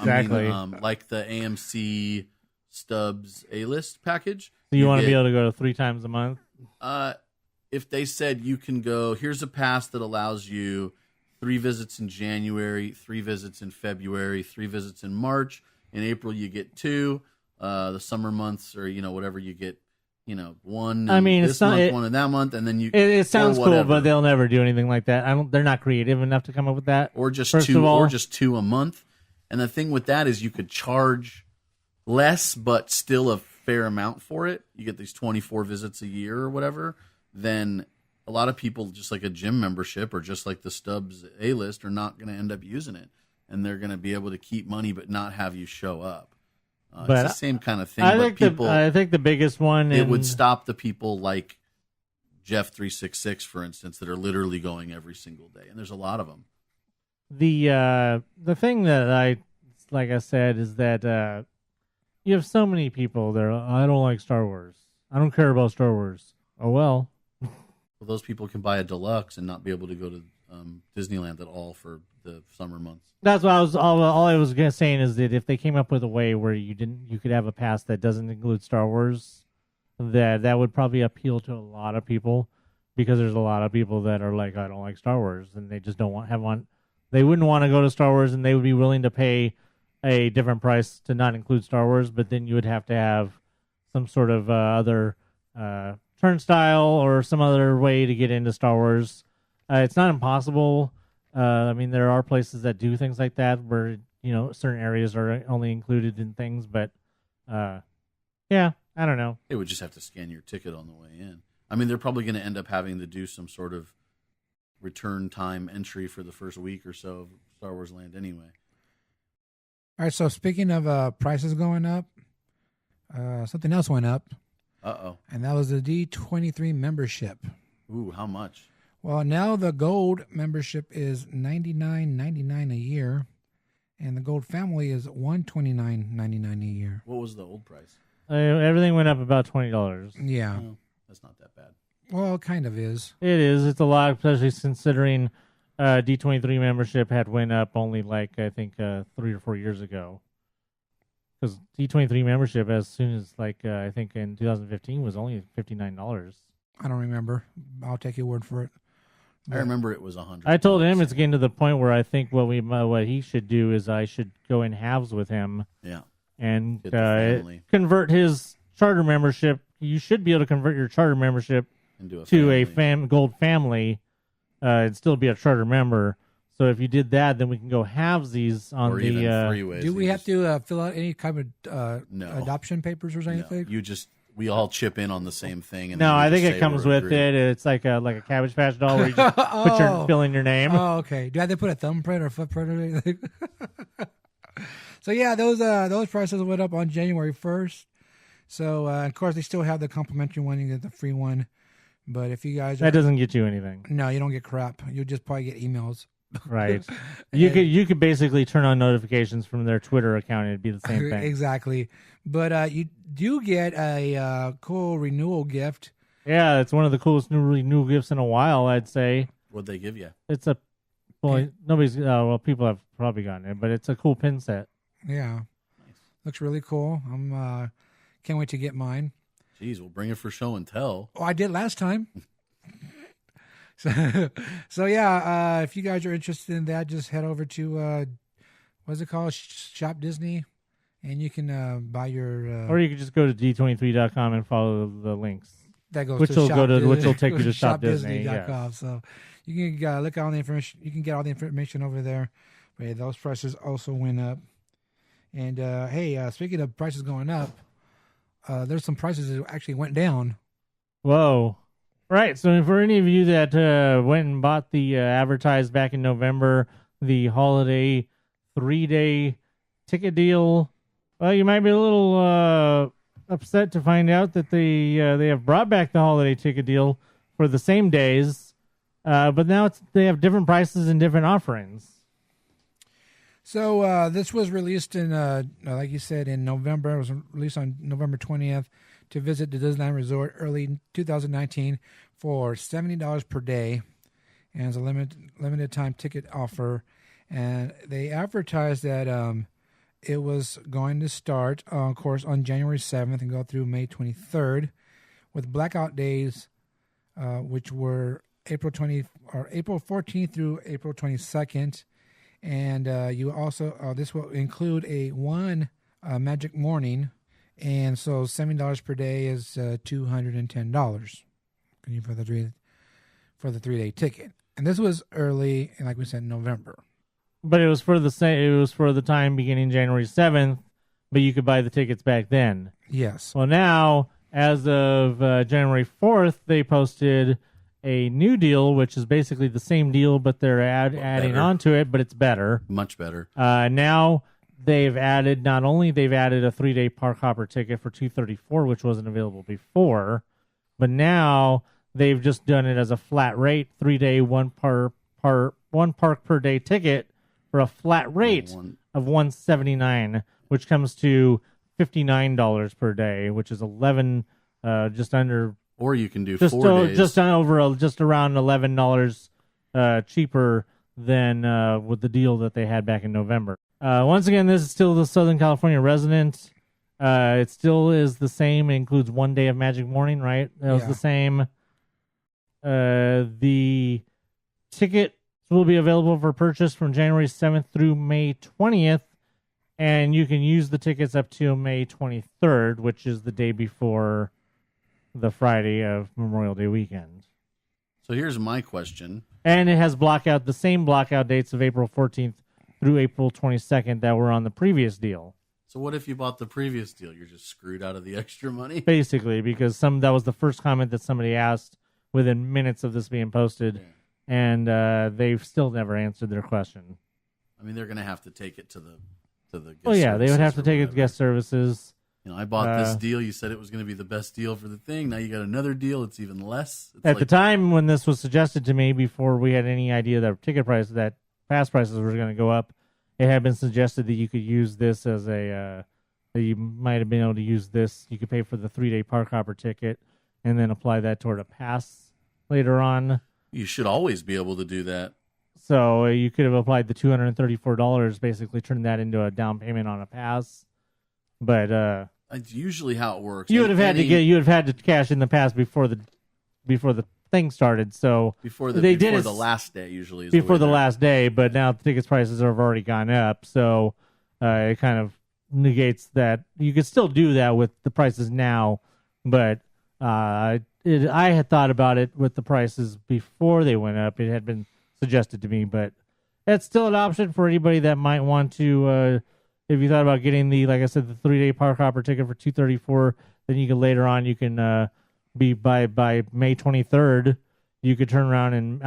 exactly. I mean, like the AMC Stubbs A-list package. So you want to be able to go 3 times a month? If they said you can go, here's a pass that allows you 3 visits in January, 3 visits in February, 3 visits in March. In April, you get 2. The summer months or, whatever you get, 1 I mean, this month, 1 in that month, and then you... It sounds cool, but they'll never do anything like that. They're not creative enough to come up with that. Or just 2 a month. And the thing with that is you could charge less, but still a fair amount for it. You get these 24 visits a year or whatever. Then a lot of people, just like a gym membership or just like the Stubbs A-list, are not going to end up using it. And they're going to be able to keep money but not have you show up. It's the same kind of thing. I think the biggest one... It would stop the people like Jeff366, for instance, that are literally going every single day. And there's a lot of them. The thing that like I said, is that you have so many people that are, I don't like Star Wars. I don't care about Star Wars. Oh, well. Well, those people can buy a deluxe and not be able to go to Disneyland at all for the summer months. That's what I was all I was gonna saying is that if they came up with a way where you could have a pass that doesn't include Star Wars, that would probably appeal to a lot of people, because there's a lot of people that are like, I don't like Star Wars, and they just don't they wouldn't want to go to Star Wars, and they would be willing to pay a different price to not include Star Wars, but then you would have to have some sort of other turnstile or some other way to get into Star Wars. It's not impossible. I mean, there are places that do things like that where, certain areas are only included in things, but yeah, I don't know. They would just have to scan your ticket on the way in. I mean, they're probably going to end up having to do some sort of return time entry for the first week or so of Star Wars Land anyway. All right, so speaking of prices going up, something else went up. Uh-oh. And that was the D23 membership. Ooh, how much? Well, now the gold membership is $99.99 a year, and the gold family is $129.99 a year. What was the old price? Everything went up about $20. Yeah. Oh, that's not that bad. Well, it kind of is. It is. It's a lot, especially considering D23 membership had went up only I think 3 or 4 years ago. Because D23 membership, as soon as I think in 2015, was only $59. I don't remember. I'll take your word for it. I remember it was $100. I told him it's getting to the point where I think what he should do is I should go in halves with him. Yeah. And Get the family. convert his charter membership. You should be able to convert your charter membership to a gold family and still be a charter member. So if you did that, then we can go halvesies on or the. Even three-ways. Do we have to fill out any kind of No. adoption papers or anything? No. We all chip in on the same thing. And No, then we I think just it say comes we're with agreed. it. It's like a Cabbage Patch doll where you just fill in your name. Oh, okay. Do I have to put a thumbprint or footprint or anything? So yeah, those prices went up on January 1st. So of course they still have the complimentary one. You get the free one, but if you guys That doesn't get you anything, no, you don't get crap. You'll just probably get emails. right? You could basically turn on notifications from their Twitter account. It'd be the same thing. Exactly. But you do get a cool renewal gift. Yeah, it's one of the coolest new gifts in a while, I'd say. What'd they give you? It's a people have probably gotten it, but it's a cool pin set. Yeah, looks really cool. I'm can't wait to get mine. Jeez, we'll bring it for show and tell. Oh, I did last time. So yeah, if you guys are interested in that, just head over to what's it called, Shop Disney, and you can buy your. Or you could just go to d23.com and follow the links. That goes which to will Shop go to Disney- which will take you to Shop Disney. shopdisney.com. Yes. So you can look at all the information. You can get all the information over there. But yeah, those prices also went up. And hey, speaking of prices going up, there's some prices that actually went down. Whoa. Right. So for any of you that went and bought the advertised back in November, the holiday 3-day ticket deal, well, you might be a little upset to find out that they have brought back the holiday ticket deal for the same days, but now they have different prices and different offerings. So this was released in, like you said, in November. It was released on November 20th to visit the Disneyland Resort early 2019 for $70 per day, and it's a limited time ticket offer. And they advertised that it was going to start, of course, on January 7th and go through May 23rd, with blackout days, which were April 14th through April 22nd. And you also this will include one magic morning, and so $70 per day is $210 for the 3-day ticket. And this was early, and like we said, in November. But it was for the time beginning January 7th, but you could buy the tickets back then. Yes. Well, now, as of January 4th, they posted a new deal, which is basically the same deal, but they're adding on to it, but it's better. Much better. Now they've added a 3-day park hopper ticket for $234, which wasn't available before, but now they've just done it as a flat rate, 3-day, one park per day ticket for a flat rate of $179, which comes to $59 per day, which is just under Or you can do just 4 days. just around $11 cheaper than with the deal that they had back in November. Once again, this is still the Southern California resident. It still is the same. It includes 1 day of Magic Morning, right? That was the same. The tickets will be available for purchase from January 7th through May 20th, and you can use the tickets up to May 23rd, which is the day before the Friday of Memorial Day weekend. So here's my question. And it has the same blockout dates of April 14th through April 22nd that were on the previous deal. So what if you bought the previous deal? You're just screwed out of the extra money? Basically, because that was the first comment that somebody asked within minutes of this being posted, and they've still never answered their question. I mean, they're going to have to take it to the guest they would have to take it to whatever. guest services. I bought this deal. You said it was going to be the best deal for the thing. Now you got another deal. It's even less. It's At the time when this was suggested to me, before we had any idea that pass prices were going to go up, it had been suggested that you could use this as that you might have been able to use this. You could pay for the 3-day park hopper ticket and then apply that toward a pass later on. You should always be able to do that. So you could have applied the $234, basically turn that into a down payment on a pass. But It's usually how it works. you would have had to cash in the pass before the thing started. So before they did the last day usually is before the way last day. But now the tickets prices have already gone up, so it kind of negates that. You could still do that with the prices now, but I had thought about it with the prices before they went up. It had been suggested to me, but that's still an option for anybody that might want to. If you thought about getting like I said, the 3-day park hopper ticket for $234, then you can later on be by May 23rd. You could turn around and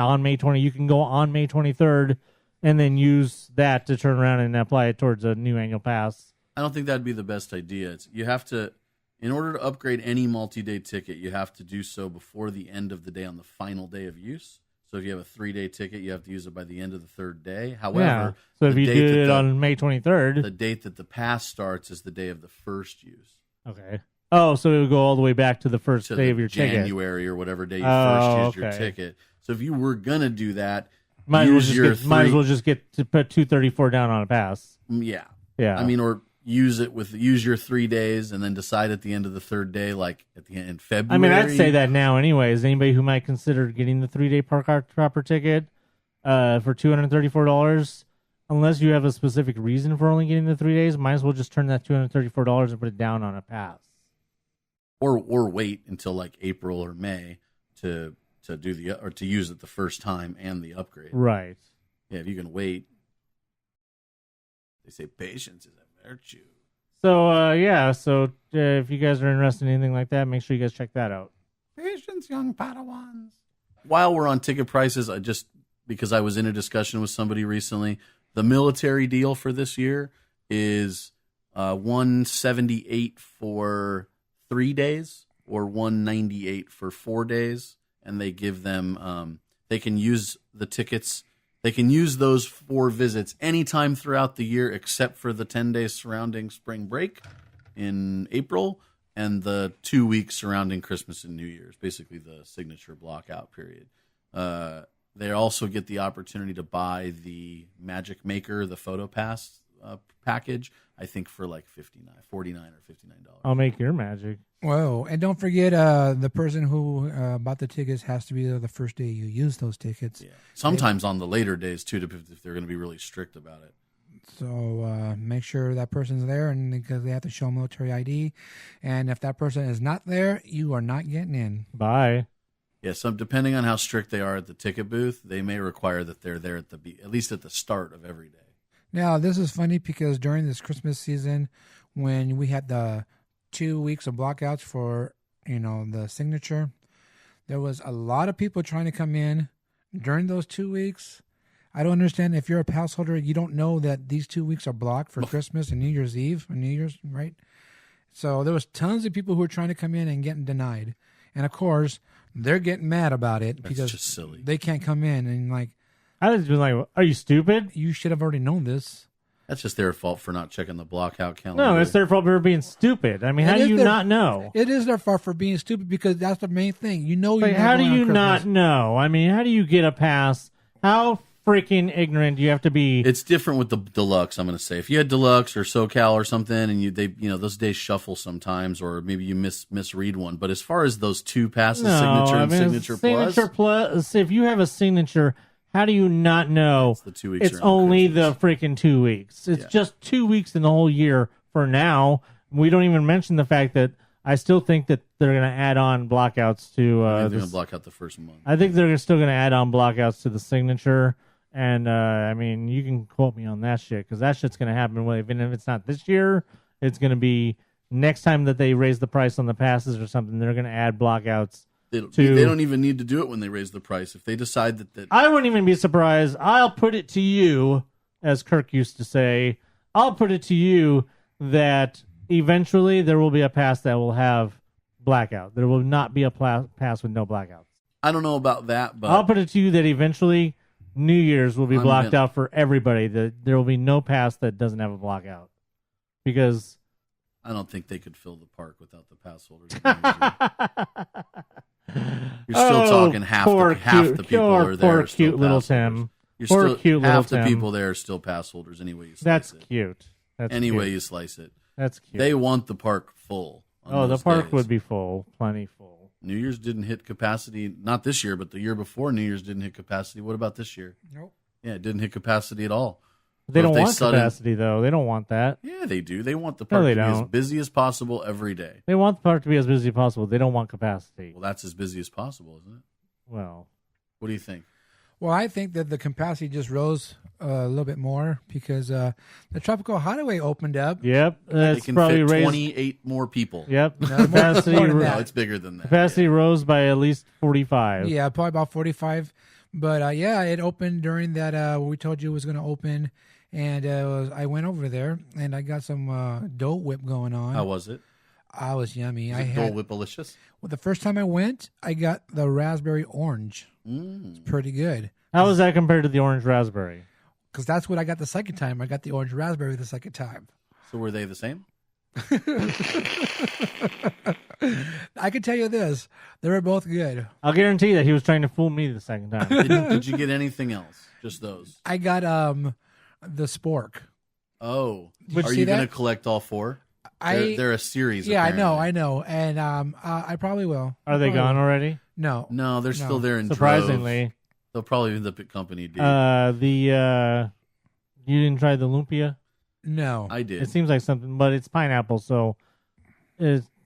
you can go on May 23rd and then use that to turn around and apply it towards a new annual pass. I don't think that'd be the best idea. You have to, in order to upgrade any multi-day ticket, you have to do so before the end of the day on the final day of use. So if you have a 3-day ticket, you have to use it by the end of the 3rd day. However, so if you do it on May 23rd, the date that the pass starts is the day of the first use. Okay. Oh, so it would go all the way back to the first day of your January ticket. or whatever day you first used your ticket. So if you were gonna do that, might as well just get to put $234 down on a pass. Yeah. Yeah. I mean, or use your 3 days and then decide at the end of the 3rd day, like at the end in February. I mean, I'd say that now anyways. Anybody who might consider getting the 3-day park hopper ticket for $234, unless you have a specific reason for only getting the 3 days, might as well just turn that $234 and put it down on a pass. Or wait until like April or May to use it the first time and the upgrade. Right. Yeah, if you can wait. They say patience is a virtue. So, so if you guys are interested in anything like that, make sure you guys check that out. Patience, young Padawans. While we're on ticket prices, because I was in a discussion with somebody recently, the military deal for this year is $178 for 3 days or $198 for 4 days, and they give them they can use the tickets. They can use those 4 visits anytime throughout the year except for the 10 days surrounding spring break in April and the 2 weeks surrounding Christmas and New Year's, basically the signature blockout period. They also get the opportunity to buy the Magic Maker, the Photo Pass package, I think for like $49 or $59. I'll make your magic. Whoa. And don't forget, the person who bought the tickets has to be there the first day you use those tickets. Yeah. Sometimes on the later days, too, if they're going to be really strict about it. So make sure that person's there, and because they have to show military ID. And if that person is not there, you are not getting in. Bye. Yeah, so depending on how strict they are at the ticket booth, they may require that they're there at least at the start of every day. Now, this is funny because during this Christmas season, when we had the 2 weeks of blockouts for, the signature, there was a lot of people trying to come in during those 2 weeks. I don't understand. If you're a pass holder, you don't know that these 2 weeks are blocked for Christmas and New Year's Eve and New Year's, right? So there was tons of people who were trying to come in and getting denied. And of course, they're getting mad about it because just silly. They can't come in and I was just like, are you stupid? You should have already known this. That's just their fault for not checking the blockout calendar. No, it's their fault for being stupid. I mean, how do you not know? It is their fault for being stupid because that's the main thing. You know, How do you not know? I mean, how do you get a pass? How freaking ignorant do you have to be? It's different with the deluxe. I'm going to say, if you had deluxe or SoCal or something, and those days shuffle sometimes, or maybe you misread one. But as far as those 2 passes, signature and signature plus, if you have a signature. How do you not know? It's the 2 weeks. It's only the freaking 2 weeks. It's just 2 weeks in the whole year for now. We don't even mention the fact that I still think that they're going to add on blockouts to. They're going to block out the first month. I think they're still going to add on blockouts to the signature. And, I mean, you can quote me on that shit because that shit's going to happen. Even if it's not this year, it's going to be next time that they raise the price on the passes or something, they're going to add blockouts. They don't even need to do it when they raise the price. If they decide that I wouldn't even be surprised. I'll put it to you, as Kirk used to say, I'll put it to you that eventually there will be a pass that will have blackout. There will not be a pass with no blackouts. I don't know about that, but I'll put it to you that eventually New Year's will be blocked out for everybody. That there will be no pass that doesn't have a blackout. Because I don't think they could fill the park without the pass holders. You're still talking half the people are there. Poor cute little Tim. Half the people there are still pass holders anyway. That's cute. You slice it. That's cute. They want the park full. The park would be full, plenty full. New Year's didn't hit capacity, not this year, but the year before New Year's didn't hit capacity. What about this year? Nope. Yeah, it didn't hit capacity at all. They don't want capacity, though. They don't want that. Yeah, they do. They want the park to be as busy as possible every day. They want the park to be as busy as possible. They don't want capacity. Well, that's as busy as possible, isn't it? Well, what do you think? Well, I think that the capacity just rose a little bit more because the Tropical Hideaway opened up. Yep. They can fit 28 more people. Yep. Capacity, no, it's bigger than that. Capacity rose by at least 45. Yeah, probably about 45. But, it opened during that, we told you it was going to open. And I went over there, and I got some Dole Whip going on. How was it? I was yummy. Was it Dole Whip-alicious? Well, the first time I went, I got the raspberry orange. It's pretty good. How was that compared to the orange raspberry? Because that's what I got the second time. I got the orange raspberry the second time. So were they the same? I can tell you this. They were both good. I'll guarantee that he was trying to fool me the second time. Did you get anything else? Just those? I got the spork. Oh. Are you going to collect all 4? They're a series. Yeah, apparently. I know. And I probably will. Are they gone already? No. No, they're still there in surprisingly. Droves. They'll probably end up at Company D. You didn't try the lumpia? No. I did. It seems like something, but it's pineapple, so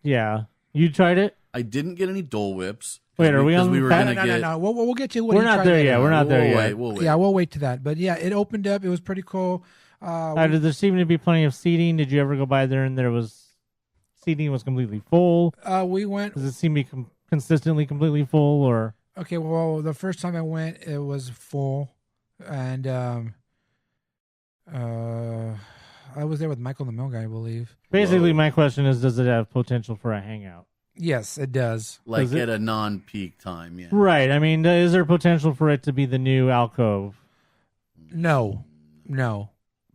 yeah. You tried it? I didn't get any Dole Whips. Wait, are we on? No. We'll get you. We're not there yet. We're not there yet. We'll wait. Yeah, we'll wait to that. But yeah, it opened up. It was pretty cool. Did there seem to be plenty of seating? Did you ever go by there and there was seating was completely full? We went. Does it seem to be consistently completely full or? Okay, well, the first time I went, it was full, and I was there with Michael the Mill guy, I believe. Basically, my question is, does it have potential for a hangout? Yes, it does. Like at a non-peak time, yeah. Right. I mean, is there potential for it to be the new alcove? No.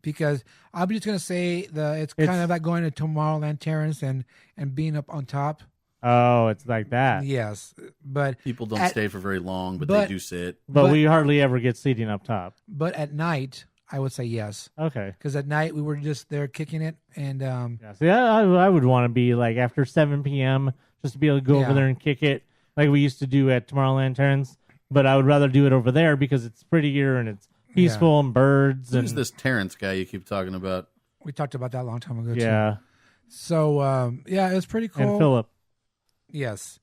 Because I'm just going to say it's kind of like going to Tomorrowland Terrace and being up on top. Oh, it's like that. Yes, but people don't stay for very long, but they do sit. But we hardly ever get seating up top. But at night, I would say yes. Okay. Because at night we were just there kicking it, and I would want to be like after 7 p.m. just to be able to go over there and kick it like we used to do at Tomorrowland Terrace. But I would rather do it over there because it's prettier and it's peaceful and birds. Who's this Terrence guy you keep talking about? We talked about that a long time ago. Yeah. Too. So it was pretty cool. And Philip. Yes.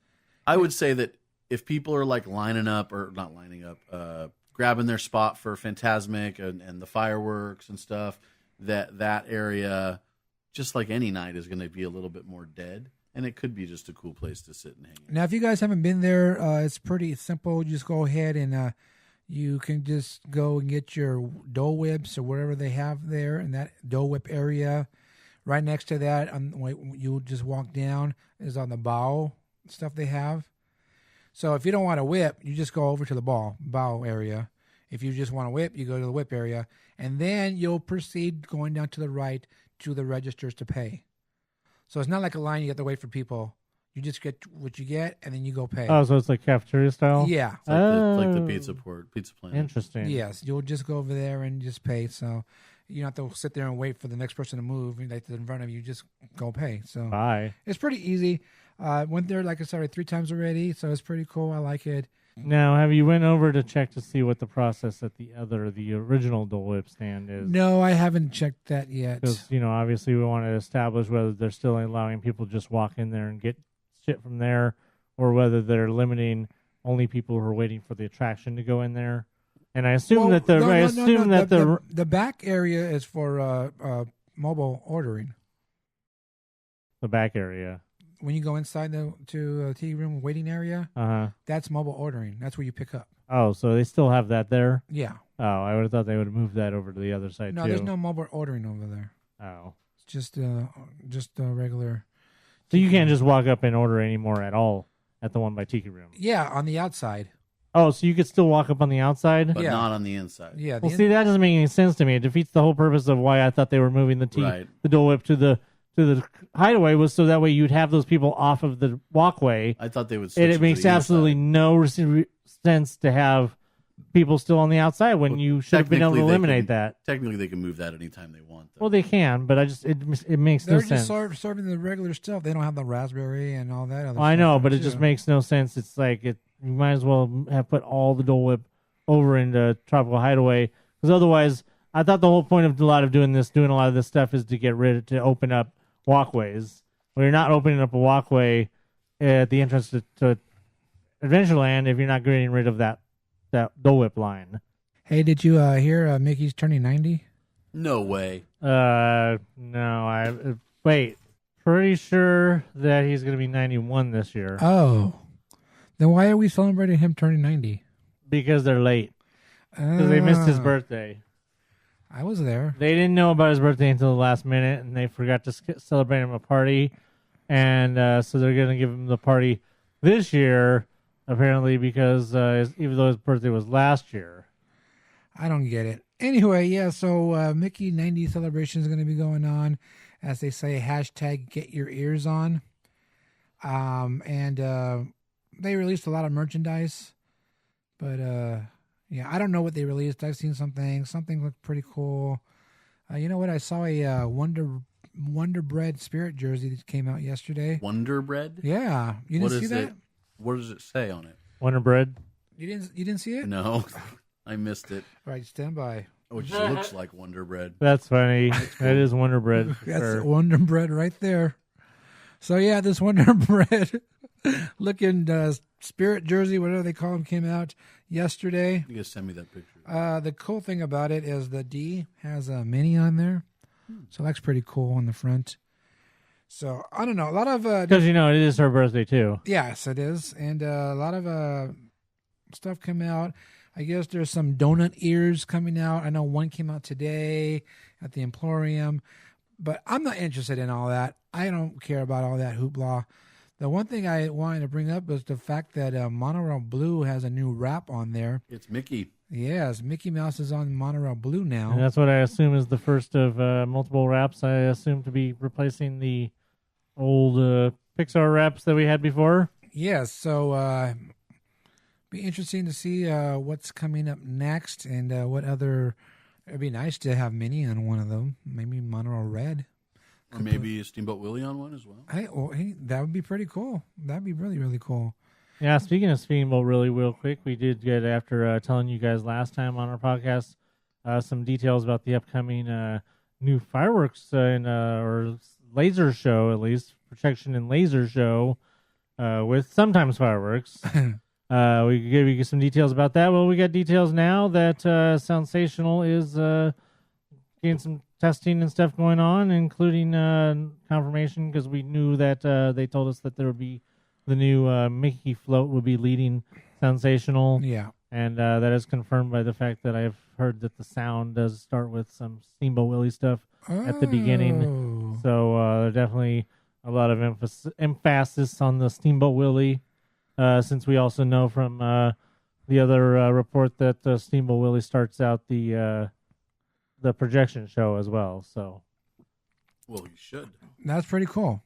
I would say that if people are like lining up or not lining up, grabbing their spot for Fantasmic and the fireworks and stuff, that area, just like any night, is going to be a little bit more dead. And it could be just a cool place to sit and hang out. Now, if you guys haven't been there, it's pretty simple. You just go ahead and you can just go and get your Dole Whips or whatever they have there in that Dole Whip area. Right next to that, you just walk down, is on the bow stuff they have. So if you don't want a whip, you just go over to the bow area, If you just want to whip, you go to the whip area, and then you'll proceed going down to the right to the registers to pay. So it's not like a line you have to wait for people. You just get what you get, and then you go pay. Oh, so it's like cafeteria style? Yeah. It's like the pizza plant. Interesting. Yes, you'll just go over there and just pay. So you don't have to sit there and wait for the next person to move. Like in front of you, just go pay. So Bye. it's pretty easy. Went there, like I said, 3 times already, so it's pretty cool. I like it. Now, have you went over to check to see what the process at the original Dole Whip stand is? No, I haven't checked that yet. Because, obviously we want to establish whether they're still allowing people to just walk in there and get shit from there, or whether they're limiting only people who are waiting for the attraction to go in there. And I assume the back area is for mobile ordering. The back area. When you go inside to tea room waiting area, that's mobile ordering. That's where you pick up. Oh, so they still have that there? Yeah. Oh, I would have thought they would have moved that over to the other side No, too. there's no mobile ordering over there. Oh. It's just regular. So you can't just walk up and order anymore at all at the one by Tiki Room? Yeah, on the outside. Oh, so you could still walk up on the outside? But not on the inside. Yeah. Well, see, that doesn't make any sense to me. It defeats the whole purpose of why I thought they were moving the Dole Whip to the hideaway, was so that way you'd have those people off of the walkway. I thought they would. And it makes absolutely no sense to have people still on the outside when you should have been able to eliminate that. Technically, they can move that anytime they want. Well, they can, but it makes no sense. They're just serving the regular stuff. They don't have the raspberry and all that other stuff. I know, but it just makes no sense. It's like you might as well have put all the Dole Whip over into Tropical Hideaway, because otherwise, I thought the whole point of doing a lot of this stuff is to open up walkways. Well, you're not opening up a walkway at the entrance to Adventureland if you're not getting rid of that Dole Whip line. Hey, did you hear Mickey's turning 90? No way. No. Wait. Pretty sure that he's going to be 91 this year. Oh. Then why are we celebrating him turning 90? Because they're late. Because they missed his birthday. I was there. They didn't know about his birthday until the last minute, and they forgot to celebrate him a party. And so they're going to give him the party this year, apparently, because even though his birthday was last year. I don't get it. Anyway, yeah, so Mickey 90 celebration is going to be going on. As they say, hashtag get your ears on. And they released a lot of merchandise. But, yeah, I don't know what they released. I've seen something. Something looked pretty cool. You know what? I saw a Wonder Bread Spirit jersey that came out yesterday. Wonder Bread? Yeah. You didn't see that? What does it say on it? Wonder Bread? You didn't see it? No. I missed it. All right, stand by. Which looks like Wonder Bread. That's funny. That is Wonder Bread. That's Wonder Bread right there. So, yeah, this Wonder Bread looking Spirit jersey, whatever they call them, came out yesterday. You guys send me that picture. The cool thing about it is the D has a mini on there. So that's pretty cool on the front. So, I don't know. A lot of... Because, it is her birthday, too. Yes, it is. And a lot of stuff come out. I guess there's some donut ears coming out. I know one came out today at the Emporium. But I'm not interested in all that. I don't care about all that hoopla. The one thing I wanted to bring up is the fact that Monorail Blue has a new wrap on there. It's Mickey. Yes, Mickey Mouse is on Monorail Blue now. And that's what I assume is the first of multiple wraps. I assume to be replacing the old Pixar wraps that we had before. Yes, so be interesting to see what's coming up next and what other... It'd be nice to have Minnie on one of them. Maybe Monorail Red. Or maybe Steamboat Willie on one as well. Hey, that would be pretty cool. That'd be really, really cool. Yeah, speaking of Steamboat really real quick, we did get, after telling you guys last time on our podcast, some details about the upcoming new fireworks or laser show, at least, projection and laser show with sometimes fireworks. We could give you some details about that. Well, we got details now that Soundsational is getting some testing and stuff going on, including confirmation, because we knew that they told us that there would be the new Mickey float would be leading Soundsational. Yeah. And that is confirmed by the fact that I've heard that the sound does start with some Steamboat Willie stuff at the beginning. So there's definitely a lot of emphasis on the Steamboat Willie. Since we also know from the other report that Steamboat Willie starts out the projection show as well. So, Well, you should. That's pretty cool.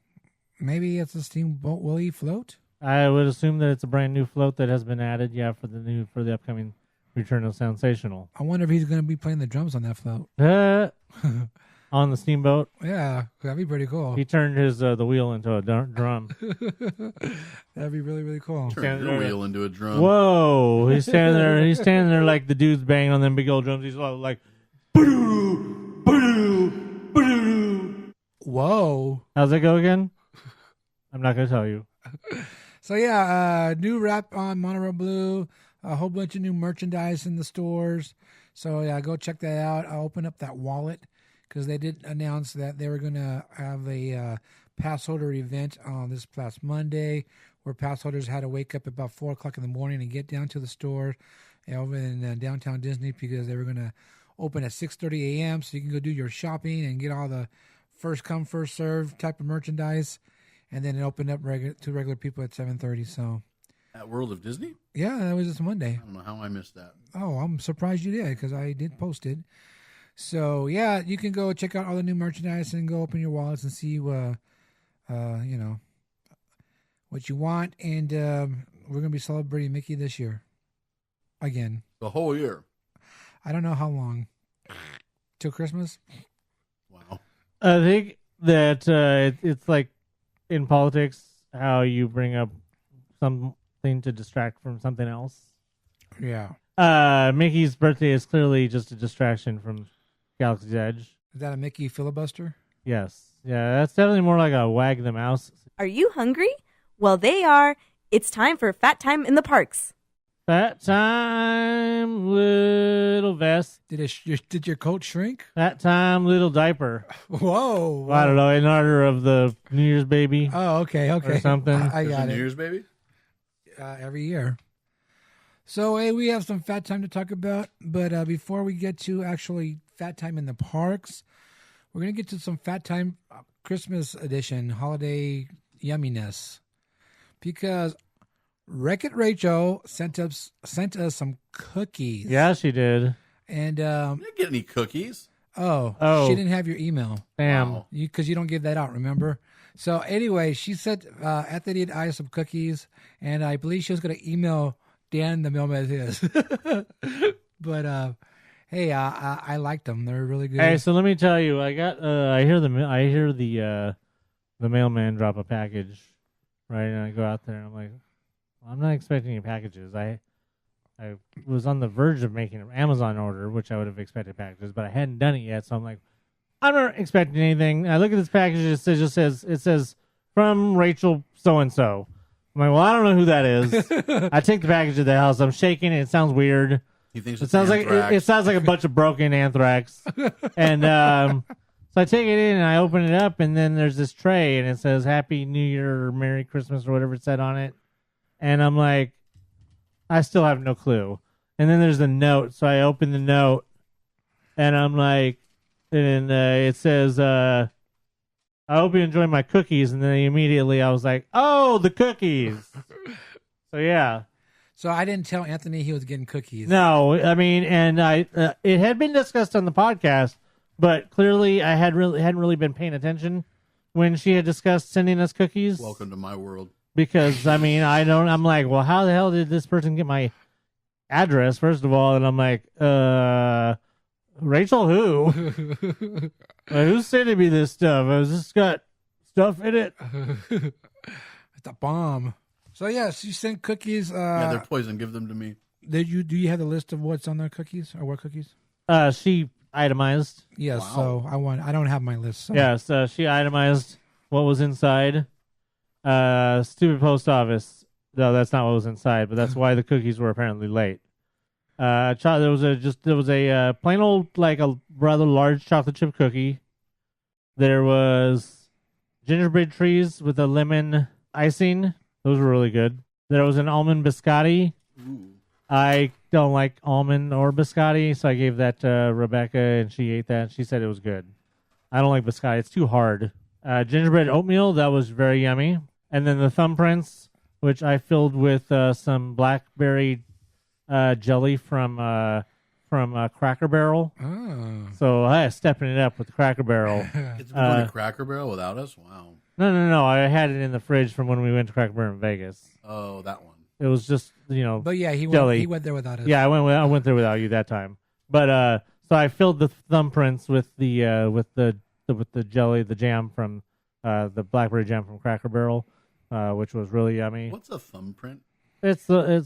Maybe it's a Steamboat Willie float. I would assume that it's a brand new float that has been added. Yeah, for the upcoming Return of Sensational. I wonder if he's going to be playing the drums on that float. On the Steamboat. Yeah, that'd be pretty cool. He turned his the wheel into a drum. That'd be really, really cool. Turn your wheel into a drum. Whoa! He's standing there. He's standing there like the dude's banging on them big old drums. He's all like, "Boo, boo, boo." Whoa! How's that go again? I'm not gonna tell you. So yeah, new wrap on Monterey Blue. A whole bunch of new merchandise in the stores. So yeah, go check that out. I'll open up that wallet because they did announce that they were going to have a pass holder event on this past Monday where pass holders had to wake up about 4 o'clock in the morning and get down to the store over in downtown Disney because they were going to open at 6:30 a.m. so you can go do your shopping and get all the first come, first serve type of merchandise. And then it opened up to regular people at 7:30. So At World of Disney? yeah, that was this Monday. I don't know how I missed that. Oh, I'm surprised you did because I did post it. So yeah, you can go check out all the new merchandise and go open your wallets and see what you want. And we're gonna be celebrating Mickey this year again. The whole year. I don't know how long. Till Christmas. Wow. I think that it's like in politics how you bring up something to distract from something else. Yeah. Mickey's birthday is clearly just a distraction from Galaxy's Edge. Is that a Mickey filibuster? Yes. Yeah, that's definitely more like a wag the mouse. Are you hungry? Well, they are. It's time for Fat Time in the Parks. Fat time, little vest. Did your coat shrink? Fat time, little diaper. Whoa. I don't know, in honor of the New Year's baby. Oh, okay. Or something. I There's got a New it. Year's baby? Every year. So, hey, we have some fat time to talk about, but before we get to actually fat time in the parks, we're going to get to some fat time Christmas edition holiday yumminess because Wreck-It Rachel sent us some cookies. Yeah, she did. And I didn't get any cookies. she didn't have your email. Damn. Wow. Because you don't give that out, remember? So anyway, she sent Anthony and I some cookies, and I believe she was going to email Dan the mailman his. But hey, I liked them. They're really good. Hey, so let me tell you, I got I hear the mailman drop a package, right? And I go out there and I'm like, well, I'm not expecting any packages. I was on the verge of making an Amazon order, which I would have expected packages, but I hadn't done it yet. So I'm like, I'm not expecting anything. I look at this package. It says from Rachel so and so. I'm like, well, I don't know who that is. I take the package to the house. I'm shaking it. It sounds weird. He thinks It it's sounds like anthrax. it sounds like a bunch of broken anthrax. And so I take it in and I open it up, and then there's this tray, and it says Happy New Year or Merry Christmas or whatever it said on it. And I'm like, I still have no clue. And then there's a note, so I open the note, and I'm like, and it says, I hope you enjoy my cookies. And then immediately I was like, oh, the cookies. So yeah. So I didn't tell Anthony he was getting cookies. No, I mean, and it had been discussed on the podcast, but clearly I hadn't really been paying attention when she had discussed sending us cookies. Welcome to my world. Because I mean, I'm like, well, how the hell did this person get my address, first of all? And I'm like, Rachel who? Who's sending me this stuff? Has this got stuff in it? It's a bomb. So yeah, she sent cookies. Yeah, they're poison. Give them to me. Do you have the list of what's on the cookies or what cookies? She itemized. Yes. Wow. So I don't have my list. So. Yes, she itemized what was inside. Stupid post office. No, that's not what was inside, but that's why the cookies were apparently late. There was a plain old, like a rather large chocolate chip cookie. There was gingerbread trees with a lemon icing. Those were really good. There was an almond biscotti. Ooh. I don't like almond or biscotti, so I gave that to Rebecca, and she ate that. She said it was good. I don't like biscotti. It's too hard. Gingerbread oatmeal, that was very yummy. And then the thumbprints, which I filled with some blackberry jelly from Cracker Barrel. Oh. So stepping it up with the Cracker Barrel. It's been going to Cracker Barrel without us? Wow. No. I had it in the fridge from when we went to Cracker Barrel in Vegas. Oh, that one. It was just But yeah, he jelly. went there without us. Yeah, I went there without you that time. But so I filled the thumbprints with the jelly, the jam from the blackberry jam from Cracker Barrel, which was really yummy. What's a thumbprint? It's a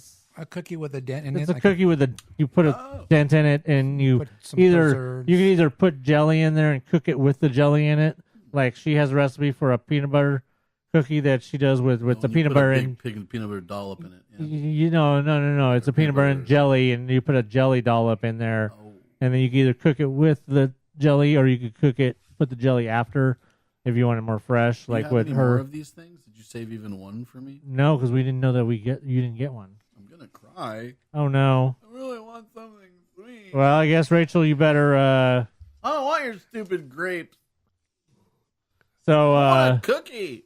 cookie with a dent in it. It's a cookie with you put a dent in it, and you Put some you preserves. can either put jelly in there and cook it with the jelly in it. Like she has a recipe for a peanut butter cookie that she does with the You peanut put butter a and big peanut butter dollop in it. Yeah. no. It's a peanut butter and jelly, and you put a jelly dollop in there, and then you can either cook it with the jelly or you could put the jelly after if you want it more fresh. Do you Like have with any her. more of these things? Did you save even one for me? No, because we didn't know that you didn't get one. I'm gonna cry. Oh no. I really want something sweet. Well, I guess Rachel, you better. I don't want your stupid grapes. So I want a cookie.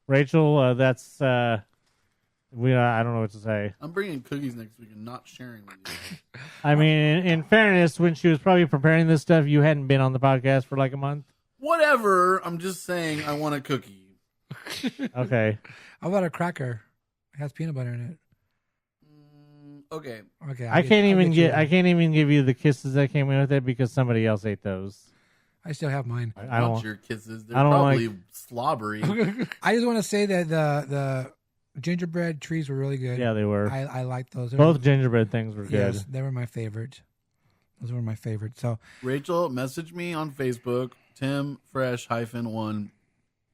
Rachel, that's I don't know what to say. I'm bringing cookies next week and not sharing with you. I mean, in fairness, when she was probably preparing this stuff, you hadn't been on the podcast for like a month. Whatever. I'm just saying I want a cookie. Okay. How about a cracker? It has peanut butter in it. Okay. Okay. I can't even give you the kisses that came in with it because somebody else ate those. I still have mine. I don't. Your kisses. They're I don't probably slobbery. I just want to say that the gingerbread trees were really good. Yeah, they were. I liked those. Both gingerbread things were good. Yes, they were my favorite. Those were my favorite. So Rachel, message me on Facebook, TimFresh-1.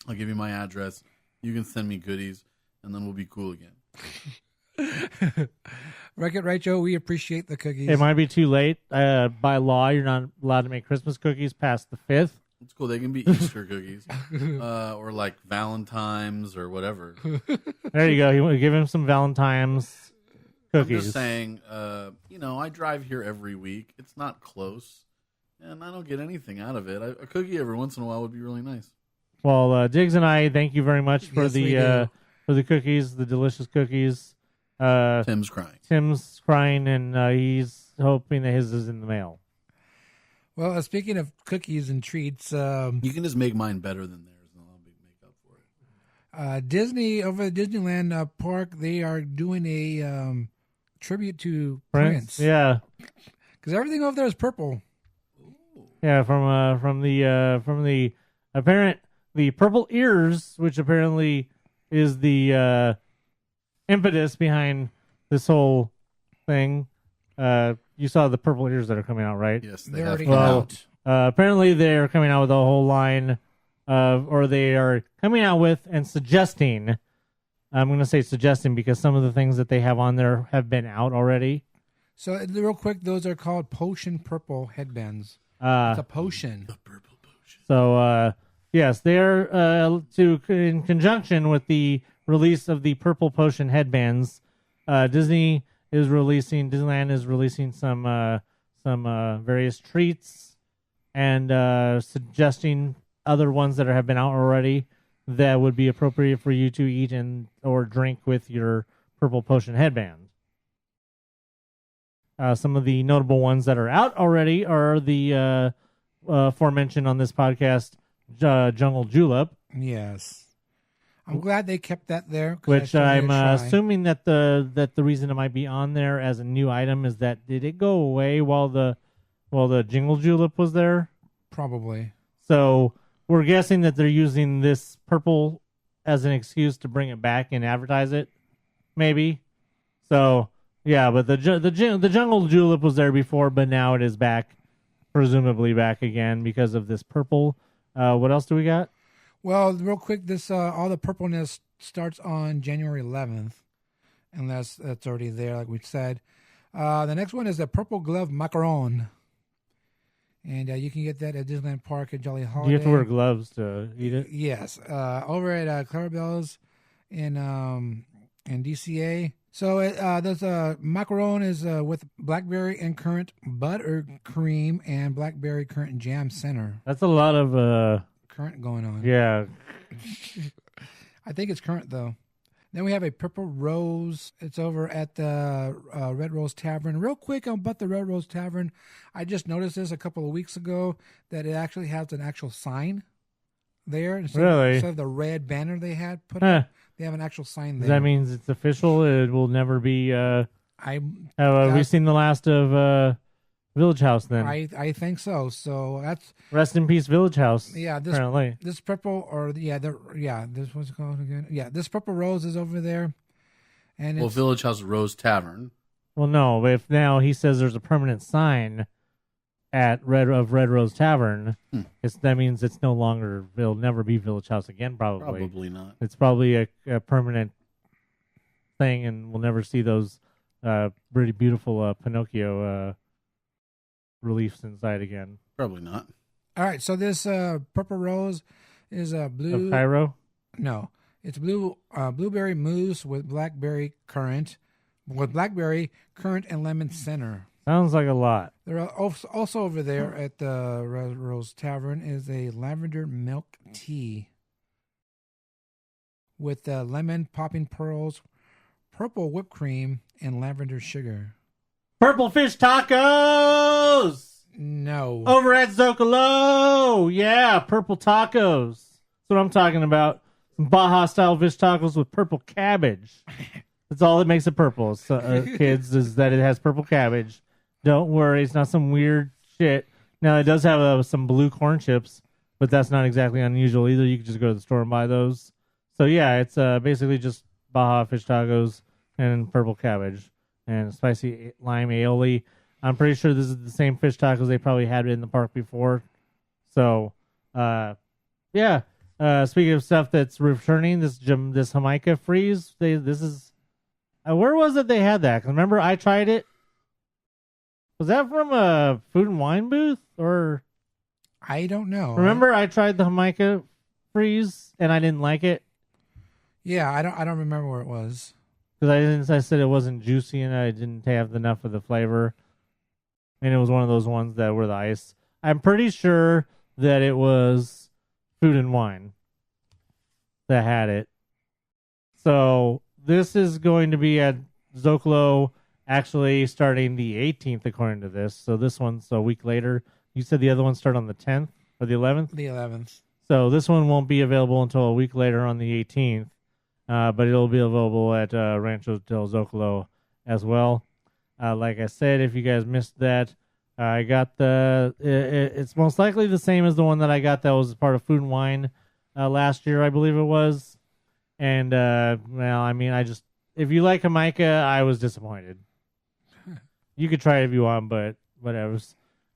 I'll give you my address. You can send me goodies, and then we'll be cool again. Wreck-It Rachel, we appreciate the cookies. It might be too late. By law, you're not allowed to make Christmas cookies past the 5th. It's cool. They can be Easter cookies, or like Valentine's or whatever. There you go. You want to give him some Valentine's cookies. I'm just saying, I drive here every week. It's not close, and I don't get anything out of it. A cookie every once in a while would be really nice. Well, Diggs and I thank you very much for Yes, we do. for the cookies, the delicious cookies. Tim's crying. Tim's crying, and he's hoping that his is in the mail. Well, speaking of cookies and treats, You can just make mine better than theirs, and I'll make up for it. Disney over at Disneyland Park, they are doing a tribute to Prince. Yeah, Because everything over there is purple. yeah. From the purple ears, which apparently is the impetus behind this whole thing. You saw the purple ears that are coming out, right? Yes, They're they have already come out. out. Apparently, they're coming out with a whole line or they are coming out with and suggesting. I'm going to say suggesting because some of the things that they have on there have been out already. So, real quick, those are called Potion Purple headbands. It's a potion. The purple potion. So, yes, they're in conjunction with the release of the Purple Potion headbands. Disneyland is releasing some various treats and suggesting other ones that have been out already that would be appropriate for you to eat and or drink with your Purple Potion headband. Some of the notable ones that are out already are the aforementioned on this podcast, Jungle Julep. Yes. I'm glad they kept that there. 'cause Which I still need I'm to try. assuming that the reason it might be on there as a new item is that did it go away while the Jingle Julep was there? Probably. So we're guessing that they're using this purple as an excuse to bring it back and advertise it, maybe. So yeah, but the Jungle Julep was there before, but now it is back, presumably back again because of this purple. What else do we got? Well, real quick, this all the purpleness starts on January 11th, and that's already there, like we said. The next one is the Purple Glove Macaron, and you can get that at Disneyland Park at Jolly Holiday. Do you have to wear gloves to eat it? Yes, over at Clarabelle's in DCA. So there's a macaron is with blackberry and currant buttercream and blackberry currant jam center. That's a lot of Currant going on. yeah. I think it's currant though. Then we have a Purple Rose. It's over at the Red Rose Tavern. Real quick about the Red Rose Tavern, I just noticed this a couple of weeks ago that it actually has an actual sign there. Instead of the red banner they had put up, they have an actual sign there. That means it's official. It will never be. Have we seen the last of Village House then? I think so. So that's rest in peace, Village House. Yeah, apparently this purple this what's it called again? Yeah, this Purple Rose is over there, and Village House Rose Tavern. Well, no, but if now he says there's a permanent sign at Red Rose Tavern, that means it's no longer. It'll never be Village House again. Probably not. It's probably a permanent thing, and we'll never see those pretty beautiful Pinocchio reliefs inside again. Probably not. All right, so this Purple Rose is a blue. Of Cairo? No, it's blueberry mousse with blackberry currant, and lemon center. Sounds like a lot. There are also over there at the Red Rose Tavern is a lavender milk tea with lemon popping pearls, purple whipped cream, and lavender sugar. Purple fish tacos! No. Over at Zocalo! Yeah, purple tacos. That's what I'm talking about. Some Baja-style fish tacos with purple cabbage. That's all that makes it purple, kids, is that it has purple cabbage. Don't worry, it's not some weird shit. Now, it does have some blue corn chips, but that's not exactly unusual either. You can just go to the store and buy those. So, yeah, it's basically just Baja fish tacos and purple cabbage and spicy lime aioli. I'm pretty sure this is the same fish tacos they probably had in the park before. So, yeah. Speaking of stuff that's returning, this Jamaica freeze, this is... where was it they had that? 'Cause remember, I tried it. Was that from a food and wine booth? Or I don't know. Remember, I tried the Jamaica freeze, and I didn't like it? Yeah, I don't remember where it was. Because I said it wasn't juicy and I didn't have enough of the flavor. And it was one of those ones that were the ice. I'm pretty sure that it was Food and Wine that had it. So this is going to be at Zocalo actually starting the 18th according to this. So this one's a week later. You said the other one started on the 10th or the 11th? The 11th. So this one won't be available until a week later on the 18th. But it'll be available at Rancho del Zocalo as well. Like I said, if you guys missed that, I got it's most likely the same as the one that I got that was part of Food and Wine last year, I believe it was. And, if you like Jamaica, I was disappointed. You could try it if you want, but whatever.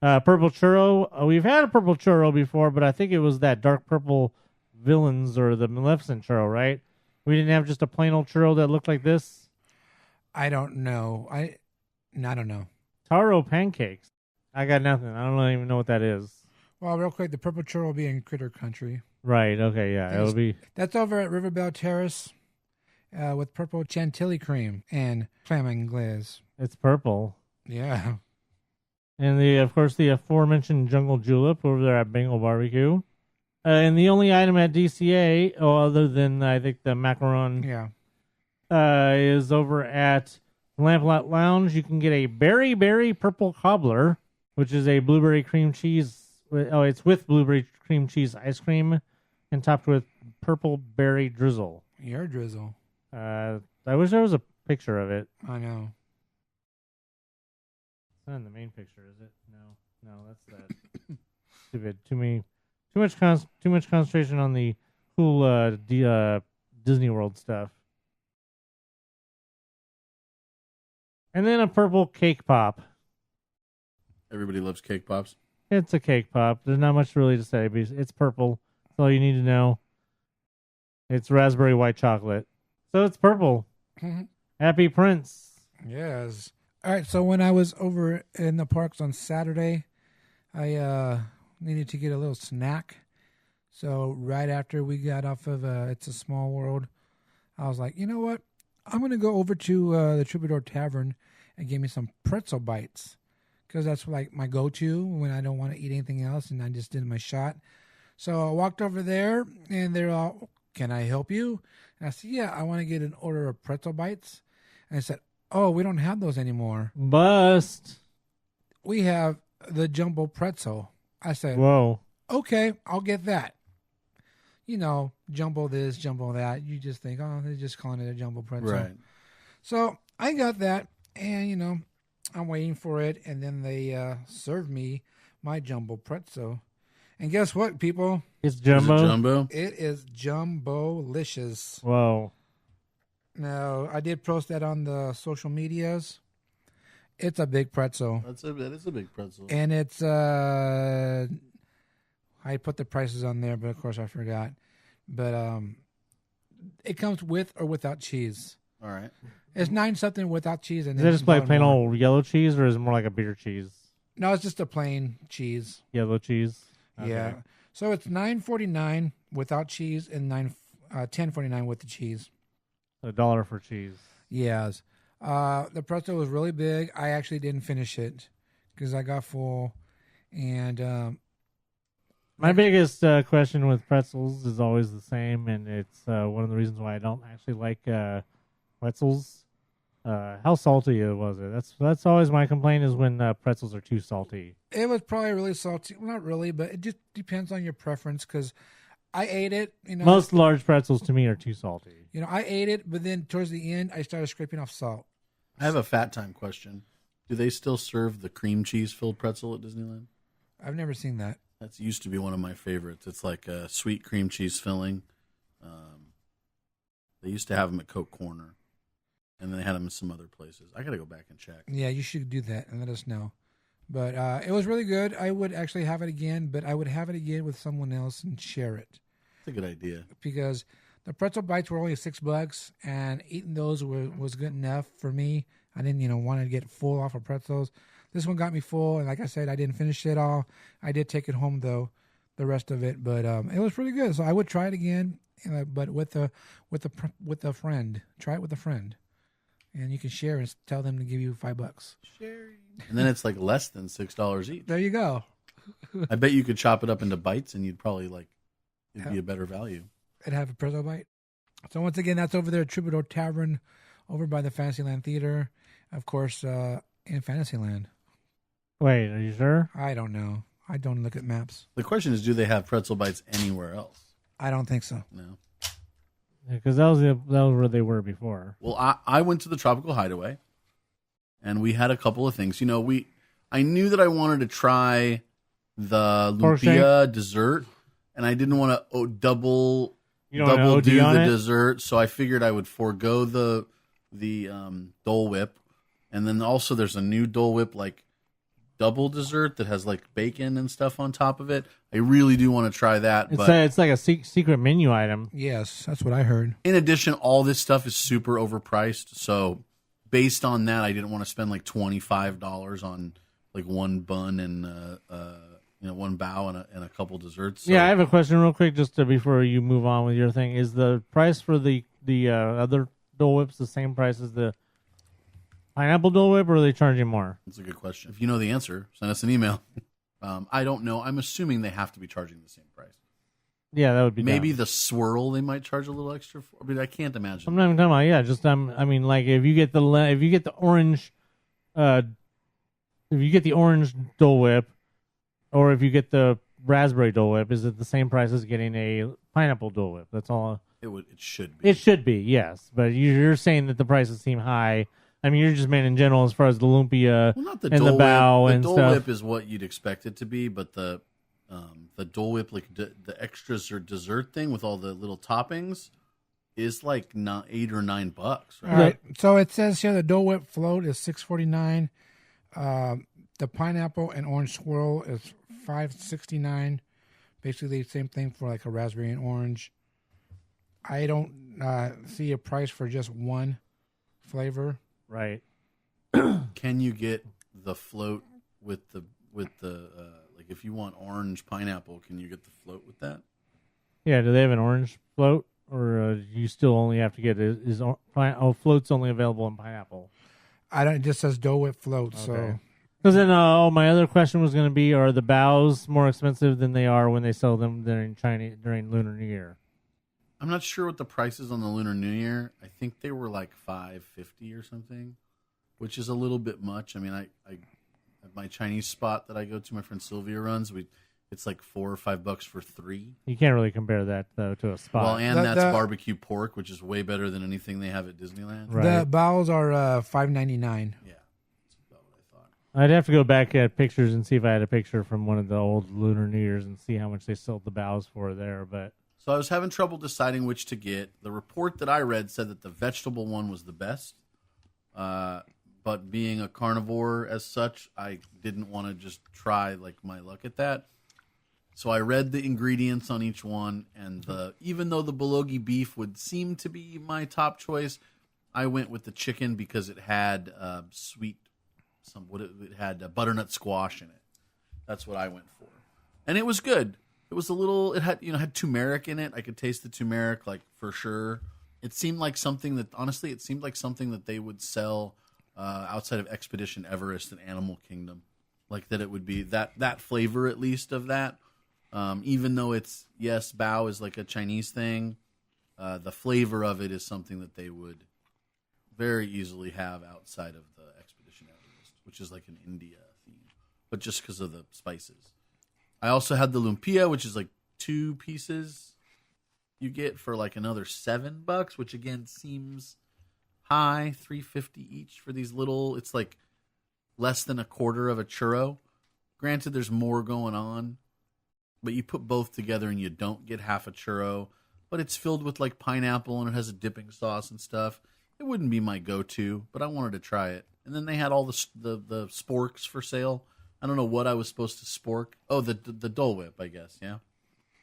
Purple churro. We've had a purple churro before, but I think it was that dark purple Villains or the Maleficent churro, right? We didn't have just a plain old churro that looked like this? I don't know. I don't know. Taro pancakes. I got nothing. I don't even know what that is. Well, real quick, the purple churro will be in Critter Country. Right. Okay. Yeah. It'll be. That's over at Riverbell Terrace with purple chantilly cream and clam anglaise. It's purple. Yeah. And of course, the aforementioned Jungle Julep over there at Bengal Barbecue. And the only item at DCA, other than I think the macaron, is over at Lamplight Lounge. You can get a berry purple cobbler, which is a blueberry cream cheese. Oh, it's with blueberry cream cheese ice cream, and topped with purple berry drizzle. Your drizzle. I wish there was a picture of it. I know. It's not in the main picture, is it? No, that's that. Stupid. Too much concentration on the cool Disney World stuff. And then a purple cake pop. Everybody loves cake pops. It's a cake pop. There's not much really to say. But it's purple. That's all you need to know. It's raspberry white chocolate. So it's purple. Happy Prince. Yes. All right. So when I was over in the parks on Saturday, I needed to get a little snack. So right after we got off of It's a Small World, I was like, you know what? I'm going to go over to the Troubadour Tavern and get me some pretzel bites. Because that's like my go-to when I don't want to eat anything else and I just did my shot. So I walked over there and they're all can I help you? And I said, yeah, I want to get an order of pretzel bites. And I said, oh, we don't have those anymore. Bust. We have the jumbo pretzel. I said, Whoa. okay, I'll get that. You know, jumbo this, jumbo that. You just think, oh, they're just calling it a jumbo pretzel. Right. So I got that, and, you know, I'm waiting for it, and then they served me my jumbo pretzel. And guess what, people? It's jumbo. Is it jumbo? It is jumbo-licious. Whoa. Now, I did post that on the social medias. It's a big pretzel. That is a big pretzel. And it's, I put the prices on there, but of course I forgot. But it comes with or without cheese. All right. It's 9 something without cheese. And Is then it just like plain more. old yellow cheese, or is it more like a beer cheese? No, it's just a plain cheese. Yellow cheese. Okay. Yeah. So it's $9.49 without cheese and $10.49 with the cheese. $1 for cheese. Yes. The pretzel was really big. I actually didn't finish it because I got full. And My biggest question with pretzels is always the same, and it's one of the reasons why I don't actually like pretzels. How salty was it? That's always my complaint, is when pretzels are too salty. it was probably really salty. Well, not really, but it just depends on your preference because I ate it. You know, Most large pretzels to me are too salty. You know, I ate it, but then towards the end, I started scraping off salt. I have a fat time question. Do they still serve the cream cheese filled pretzel at Disneyland? I've never seen that. That used to be one of my favorites. It's like a sweet cream cheese filling. They used to have them at Coke Corner, and then they had them in some other places. I got to go back and check. Yeah, you should do that and let us know. But it was really good. I would actually have it again, but I would have it again with someone else and share it. That's a good idea. Because the pretzel bites were only $6, and eating those was good enough for me. I didn't, want to get full off of pretzels. This one got me full, and like I said, I didn't finish it all. I did take it home though, the rest of it, but it was pretty good. So I would try it again, but with a friend. Try it with a friend, and you can share and tell them to give you $5. Sharing. And then it's like less than $6 each. There you go. I bet you could chop it up into bites, and you'd probably it'd be a better value. And have a pretzel bite. So once again, that's over there at Troubadour Tavern, over by the Fantasyland Theater, of course, in Fantasyland. Wait, are you sure? I don't know. I don't look at maps. The question is, do they have pretzel bites anywhere else? I don't think so. No. Because that was where they were before. Well, I went to the Tropical Hideaway, and we had a couple of things. I knew that I wanted to try the Pork lumpia dessert, and I didn't want to double You don't do OD the on it? dessert, so I figured I would forego the Dole Whip, and then also there's a new Dole Whip double dessert that has bacon and stuff on top of it. I really do want to try that. It's like a secret menu item. Yes, that's what I heard. In addition, all this stuff is super overpriced. So based on that, I didn't want to spend $25 on one bun and one bao and a couple desserts. So, Yeah, I have a question real quick just before you move on with your thing. Is the price for the other Dole Whips the same price as the pineapple Dole Whip, or are they charging more? That's a good question. If you know the answer, send us an email. I don't know. I'm assuming they have to be charging the same price. Yeah, that would be Maybe dumb. the swirl they might charge a little extra for, but I can't imagine. I'm not even talking about. Yeah, just if you get the orange, if you get the orange Dole Whip, or if you get the raspberry Dole Whip, is it the same price as getting a pineapple Dole Whip? That's all. It should be. It should be, yes. But you're saying that the prices seem high. I mean, you're just meant in general as far as the lumpia Not the and Dole the bao Whip. and The Dole stuff. Whip is what you'd expect it to be, but the Dole Whip, the extras or dessert thing with all the little toppings, is $8 or $9. Right? All right. So it says here the Dole Whip float is $6.49. The pineapple and orange swirl is $5.69. Basically the same thing for a raspberry and orange. I don't see a price for just one flavor. Right. Can you get the float with the if you want orange pineapple, can you get the float with that? Yeah, do they have an orange float, or you still only have to get float's only available in pineapple? It just says Dole Whip float. Okay. So Because then, my other question was going to be: are the baos more expensive than they are when they sell them during Lunar New Year? I'm not sure what the price is on the Lunar New Year. I think they were like $5.50 or something, which is a little bit much. I mean, I at my Chinese spot that I go to, my friend Sylvia runs, it's like $4 or $5 for 3. You can't really compare that though to a spot. Well, and that's barbecue pork, which is way better than anything they have at Disneyland. Right. The bows are $5.99. Yeah, that's about what I thought. I'd have to go back at pictures and see if I had a picture from one of the old Lunar New Years and see how much they sold the bows for there. But So I was having trouble deciding which to get. The report that I read said that the vegetable one was the best. But being a carnivore as such, I didn't want to just try like my luck at that. So I read the ingredients on each one, and even though the bulgogi beef would seem to be my top choice, I went with the chicken because it had it had butternut squash in it. That's what I went for, and it was good. It was had turmeric in it. I could taste the turmeric, like, for sure. It seemed like something that they would sell outside of Expedition Everest and Animal Kingdom. Like that it would be that flavor, at least, of that. Even though bao is like a Chinese thing, the flavor of it is something that they would very easily have outside of the Expedition Everest, which is like an India theme, but just because of the spices. I also had the lumpia, which is like 2 pieces you get for like another $7, which again seems high. $3.50 each for these little. It's like less than a quarter of a churro. Granted, there's more going on, but you put both together and you don't get half a churro. But it's filled with like pineapple and it has a dipping sauce and stuff. It wouldn't be my go-to, but I wanted to try it. And then they had all the sporks for sale. I don't know what I was supposed to spork. Oh, the Dole Whip, I guess. Yeah.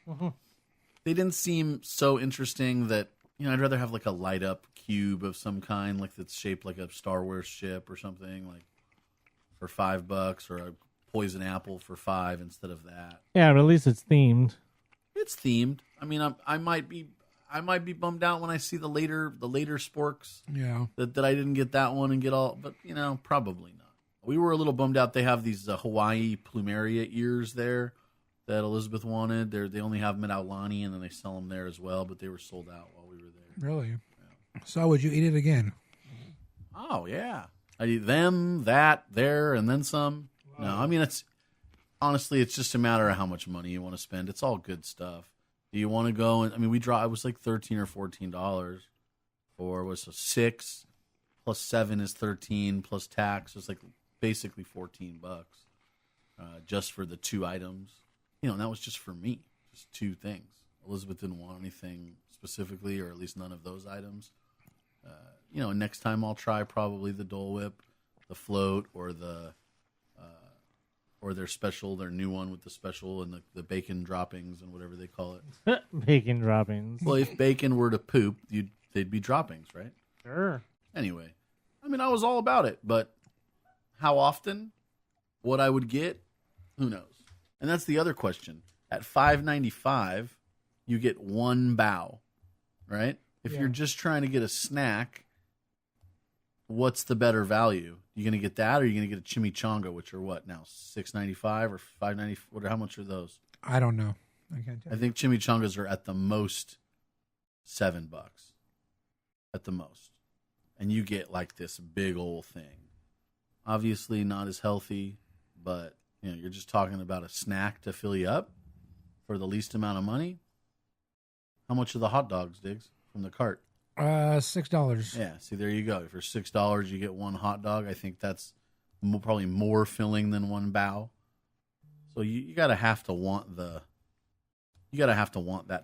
Mm-hmm. They didn't seem so interesting that, I'd rather have like a light up cube of some kind, like that's shaped like a Star Wars ship or something, like for $5, or a poison apple for $5 instead of that. yeah, but at least it's themed. It's themed. I mean, I might be bummed out when I see the later sporks. Yeah. That I didn't get that one and get all, but probably not. We were a little bummed out. They have these Hawaii plumeria ears there that Elizabeth wanted. They only have them at Aulani, and then they sell them there as well, but they were sold out while we were there. Really? Yeah. So would you eat it again? Oh, yeah. I'd eat them, that, there, and then some. Wow. No, I mean, it's just a matter of how much money you want to spend. It's all good stuff. Do you want to go? And I mean, it was like $13 or $14 for 6 plus 7 is 13 plus tax. It's like basically $14 just for the 2 items. And that was just for me, just 2 things. Elizabeth didn't want anything specifically, or at least none of those items. Next time I'll try probably the Dole Whip, the float, or their new one with the special and the bacon droppings and whatever they call it. Bacon droppings. Well, if bacon were to poop, they'd be droppings, right? Sure. Anyway, I mean, I was all about it, but how often, what I would get, who knows? And that's the other question. At $5.95, you get 1 bao, right? If you're just trying to get a snack, what's the better value? You going to get that, or are you going to get a chimichanga, which are what now, $6.95 or $5.90? How much are those? I don't know. I can't tell. I think chimichangas are at the most $7, at the most, and you get like this big old thing. Obviously, not as healthy, but you're just talking about a snack to fill you up for the least amount of money. How much are the hot dogs, Diggs, from the cart? $6. Yeah, see, there you go. For $6, you get 1 hot dog. I think that's probably more filling than 1 bao. So you gotta have to want that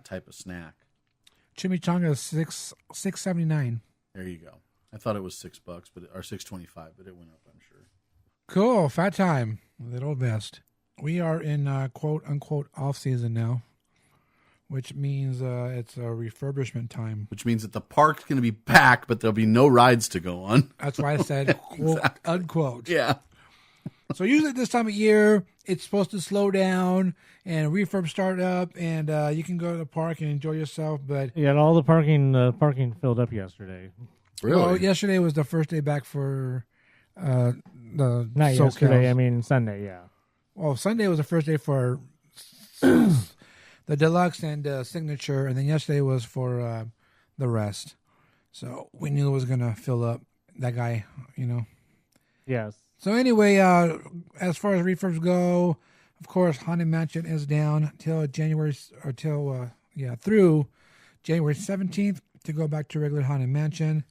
type of snack. Chimichanga is $6.79. There you go. I thought it was $6, or $6.25, but it went up, I'm sure. Cool. Fat time with Old Best. We are in quote unquote off season now, which means it's a refurbishment time. Which means that the park's going to be packed, but there'll be no rides to go on. That's why I said quote unquote. Yeah. So usually at this time of year, it's supposed to slow down and refurb start up, and you can go to the park and enjoy yourself. But Yeah, all the parking filled up yesterday. Really? Well, yesterday was the first day back for the Not SoCals. yesterday, I mean Sunday, yeah. Well, Sunday was the first day for the deluxe and signature, and then yesterday was for the rest. So we knew it was gonna fill up. That guy, Yes. So anyway, as far as refurbs go, of course, Haunted Mansion is down till through January 17th to go back to regular Haunted Mansion.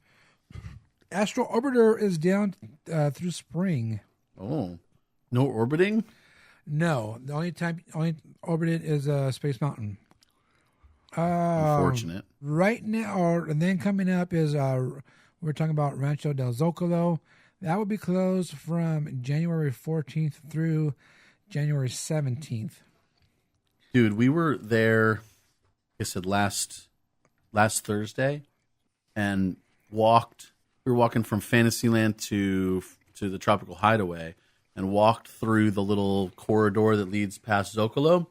Astro Orbiter is down through spring. Oh, no orbiting? No, the only orbited is Space Mountain. Unfortunate. Right now, and then coming up is we're talking about Rancho del Zocalo. That will be closed from January 14th through January 17th. Dude, we were there, like I said, last Thursday, and we were walking from Fantasyland to the Tropical Hideaway, and walked through the little corridor that leads past Zocalo.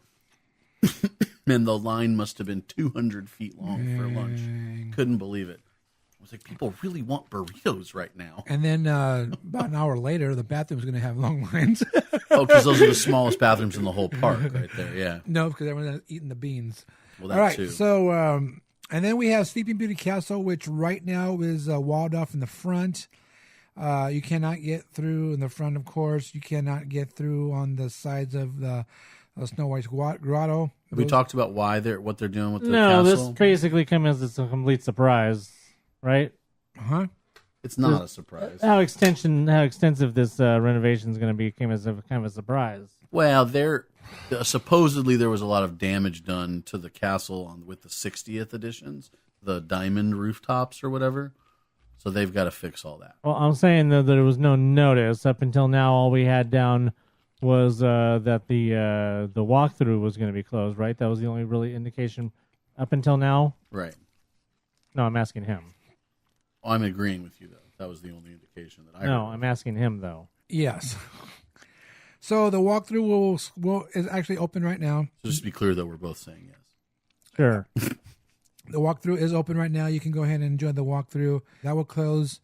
And the line must have been 200 feet long for lunch. Couldn't believe it. I was like, people really want burritos right now. And then about an hour later, the bathroom's going to have long lines. Oh, because those are the smallest bathrooms in the whole park right there, yeah. No, because everyone's eating the beans. Well, that All right, too. so, and then we have Sleeping Beauty Castle, which right now is walled off in the front. You cannot get through in the front, of course. You cannot get through on the sides of the Snow White's grotto. We talked about what they're doing with the No, castle. this basically came as a complete surprise, right? Huh? It's not a surprise. How extensive this renovation is going to be came as a kind of a surprise. Well, supposedly there was a lot of damage done to the castle with the 60th editions, the diamond rooftops or whatever. So they've got to fix all that. Well, I'm saying though that there was no notice up until now. All we had down was that the walkthrough was going to be closed, right? That was the only really indication up until now. Right. No, I'm asking him. I'm agreeing with you, though. That was the only indication that I No, heard. I'm asking him though. Yes. So the walkthrough is actually open right now. So just to be clear, though, we're both saying yes. Sure. The walkthrough is open right now. You can go ahead and enjoy the walkthrough. That will close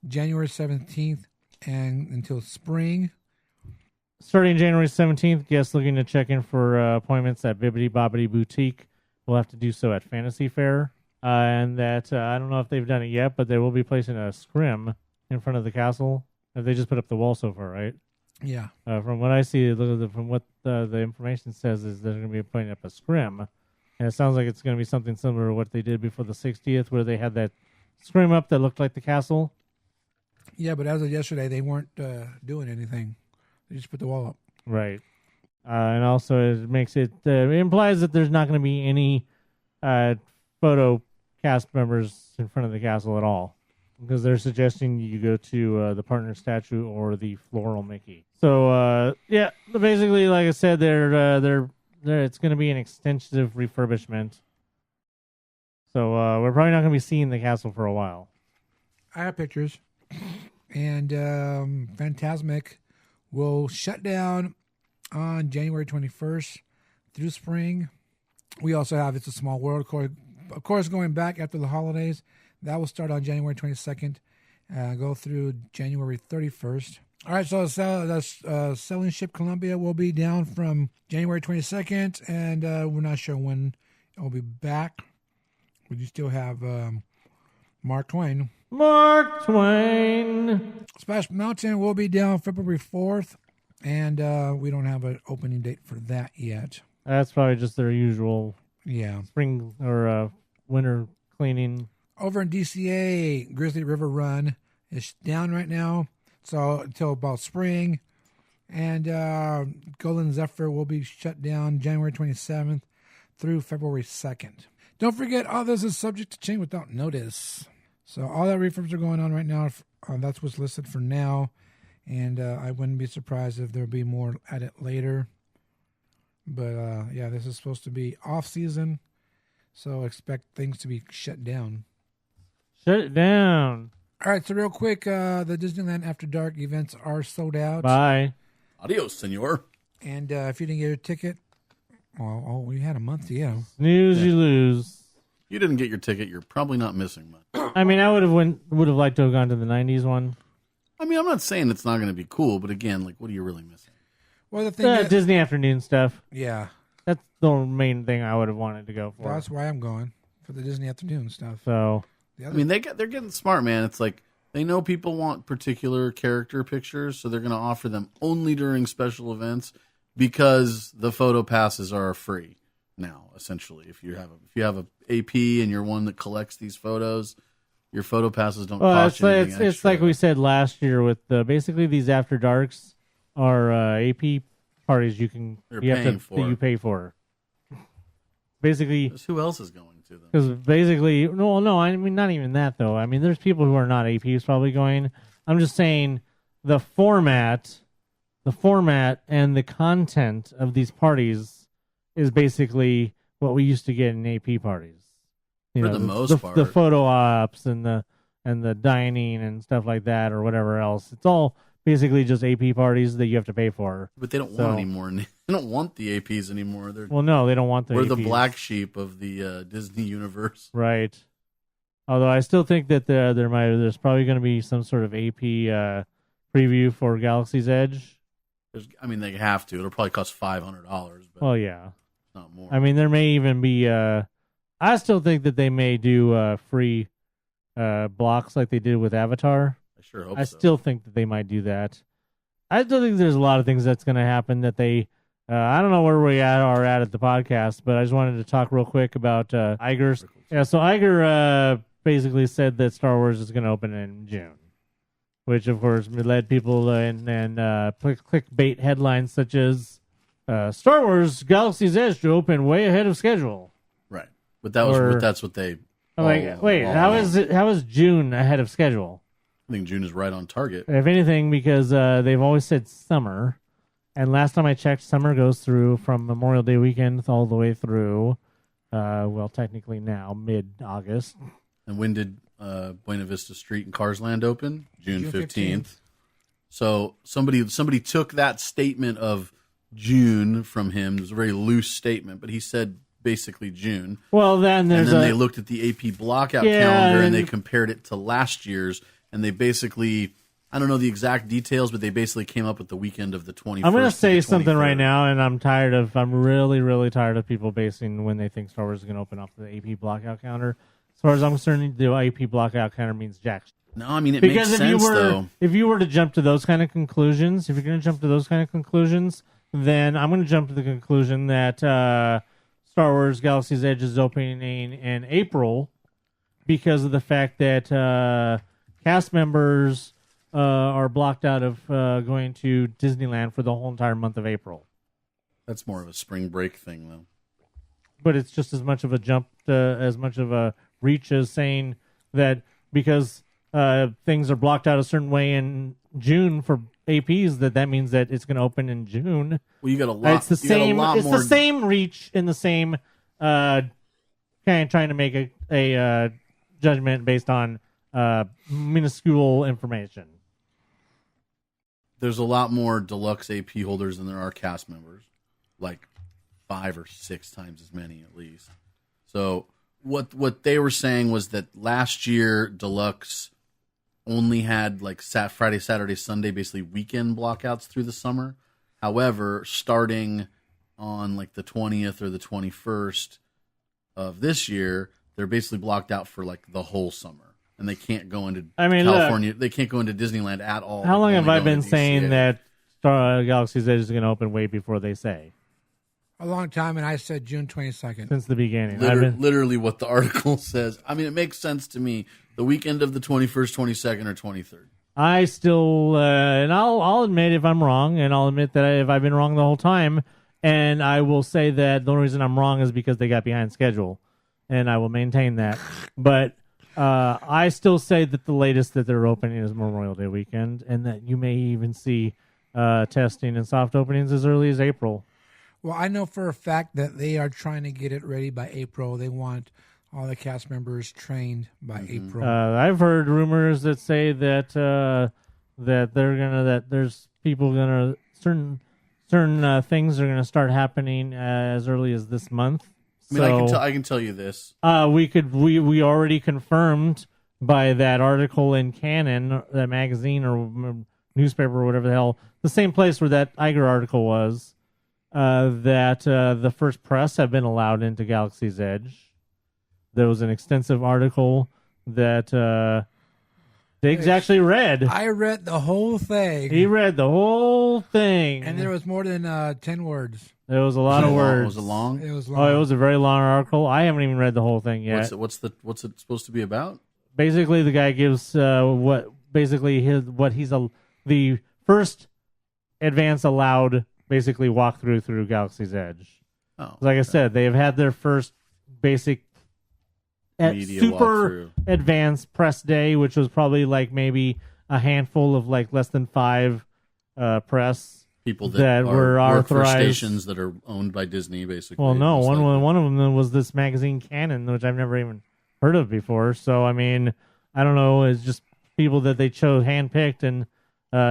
January 17th and until spring. Starting January 17th, guests looking to check in for appointments at Bibbidi Bobbidi Boutique will have to do so at Fantasy Fair. And that, I don't know if they've done it yet, but they will be placing a scrim in front of the castle. They just put up the wall so far, right? Yeah. From what I see, from what the information says, is they're going to be putting up a scrim. And it sounds like it's going to be something similar to what they did before the 60th, where they had that scrim up that looked like the castle. Yeah, but as of yesterday, they weren't doing anything. They just put the wall up. Right. And also it makes it implies that there's not going to be any photo cast members in front of the castle at all, because they're suggesting you go to the partner statue or the floral Mickey. So yeah, basically, like I said, they're it's going to be an extensive refurbishment. So we're probably not going to be seeing the castle for a while. I have pictures. And Phantasmic will shut down on January 21st through spring. We also have It's a Small World, of course, going back after the holidays. That will start on January 22nd, go through January 31st. All right, so Selling Ship Columbia will be down from January 22nd, and we're not sure when it will be back. We do still have Mark Twain. Mark Twain. Splash Mountain will be down February 4th, and we don't have an opening date for that yet. That's probably just their usual spring or winter cleaning. Over in DCA, Grizzly River Run is down right now, so until about spring. And Golden Zephyr will be shut down January 27th through February 2nd. Don't forget, all this is subject to change without notice. So all that refurbs are going on right now. That's what's listed for now. And I wouldn't be surprised if there'll be more at it later. But yeah, this is supposed to be off season. So expect things to be shut down. Shut it down. All right, so real quick, the Disneyland After Dark events are sold out. Bye. Adios, senor. And if you didn't get your ticket, well, we had a month to get them. Snooze, you lose. You didn't get your ticket. You're probably not missing much. I mean, I would have liked to have gone to the 90s one. I mean, I'm not saying it's not going to be cool, but again, like, what are you really missing? Well, the thing is, Disney afternoon stuff. yeah. That's the main thing I would have wanted to go for. That's why I'm going for the Disney Afternoon stuff. So The I other, mean, they're getting smart, man. It's like they know people want particular character pictures, so they're going to offer them only during special events because the photo passes are free now. Essentially, if you have a AP and you're one that collects these photos, your photo passes don't cost you anything it's extra. like we said last year with basically these After Darks are AP parties you pay for. Basically, Who else is going to them? because basically, no, I mean not even that though. I mean, there's people who are not APs probably going. I'm just saying the format and the content of these parties is basically what we used to get in AP parties. For the most part. The photo ops and the dining and stuff like that or whatever else. It's all basically just AP parties that you have to pay for. But they don't want anymore. They don't want the APs anymore. Well, no, they don't want the We're APs. the black sheep of the Disney universe. Right. Although I still think that there's probably going to be some sort of AP preview for Galaxy's Edge. They have to. It'll probably cost $500. But Well, yeah. not more. I mean, there may even be. I still think that they may do free blocks like they did with Avatar. I sure hope I so. still think that they might do that. I still think there's a lot of things that's going to happen that they. I don't know where we are at the podcast, but I just wanted to talk real quick about Iger's. Yeah, so Iger basically said that Star Wars is going to open in June, which of course led people in and clickbait headlines such as Star Wars Galaxy's Edge to open way ahead of schedule. Right. But that's what they. I'm like, wait, how is June ahead of schedule? I think June is right on target. If anything, because they've always said summer, and last time I checked, summer goes through from Memorial Day weekend all the way through. Well, technically now mid-August. And when did Buena Vista Street and Cars Land open? June 15th. So somebody took that statement of June from him. It was a very loose statement, but he said basically June. Well, then they looked at the AP blockout calendar and they compared it to last year's, and they basically, I don't know the exact details, but they basically came up with the weekend of the 21st. I'm going to say something 23rd. right now, and I'm really, really tired of people basing when they think Star Wars is going to open off the AP blockout calendar. As far as I'm concerned, the AP blockout calendar means jack. No, I mean, it Because makes sense, though. If you were to jump to those kind of conclusions, then I'm going to jump to the conclusion that Star Wars Galaxy's Edge is opening in April because of the fact that cast members are blocked out of going to Disneyland for the whole entire month of April. That's more of a spring break thing, though. But it's just as much of a jump, as much of a reach as saying that because things are blocked out a certain way in June for APs, that means that it's going to open in June. Well, you got a lot. It's the same. It's the same reach in the same kind of trying to make a judgment based on minuscule information. There's a lot more deluxe AP holders than there are cast members, like 5 or 6 times as many at least. So what they were saying was that last year deluxe only had like Friday, Saturday, Sunday, basically weekend blockouts through the summer. However, starting on like the 20th or the 21st of this year, they're basically blocked out for like the whole summer. And they can't go into California. They can't go into Disneyland at all. How long have I been DCA. saying that Galaxy's Edge is going to open way before they say? a long time, and I said June 22nd. Since the beginning. Literally what the article says. I mean, it makes sense to me. The weekend of the 21st, 22nd, or 23rd. I still, and I'll admit if I'm wrong, and I'll admit that if I've been wrong the whole time, and I will say that the only reason I'm wrong is because they got behind schedule, and I will maintain that. But I still say that the latest that they're opening is Memorial Day weekend, and that you may even see testing and soft openings as early as April. Well, I know for a fact that they are trying to get it ready by April. They want all the cast members trained by April. I've heard rumors that say that there's people certain things are gonna start happening as early as this month. I mean, I can tell you this. We already confirmed by that article in Canon, that magazine or newspaper or whatever the hell, the same place where that Iger article was. that the first press have been allowed into Galaxy's Edge. There was an extensive article that Diggs actually read. I read the whole thing. He read the whole thing. And there was more than 10 words. There was a lot of words. Was it long? It was long. Oh, it was a very long article. I haven't even read the whole thing yet. What's it supposed to be about? Basically, the guy gives the first advance allowed basically walkthrough through Galaxy's Edge. Oh, Like I said, they have had their first basic Media super walkthrough. advanced press day, which was probably like maybe a handful of like less than 5 press People that were work for authorized. stations that are owned by Disney, basically. Well, no, Most likely. one of them was this magazine Canon, which I've never even heard of before. So I mean, I don't know. It's just people that they chose, handpicked, and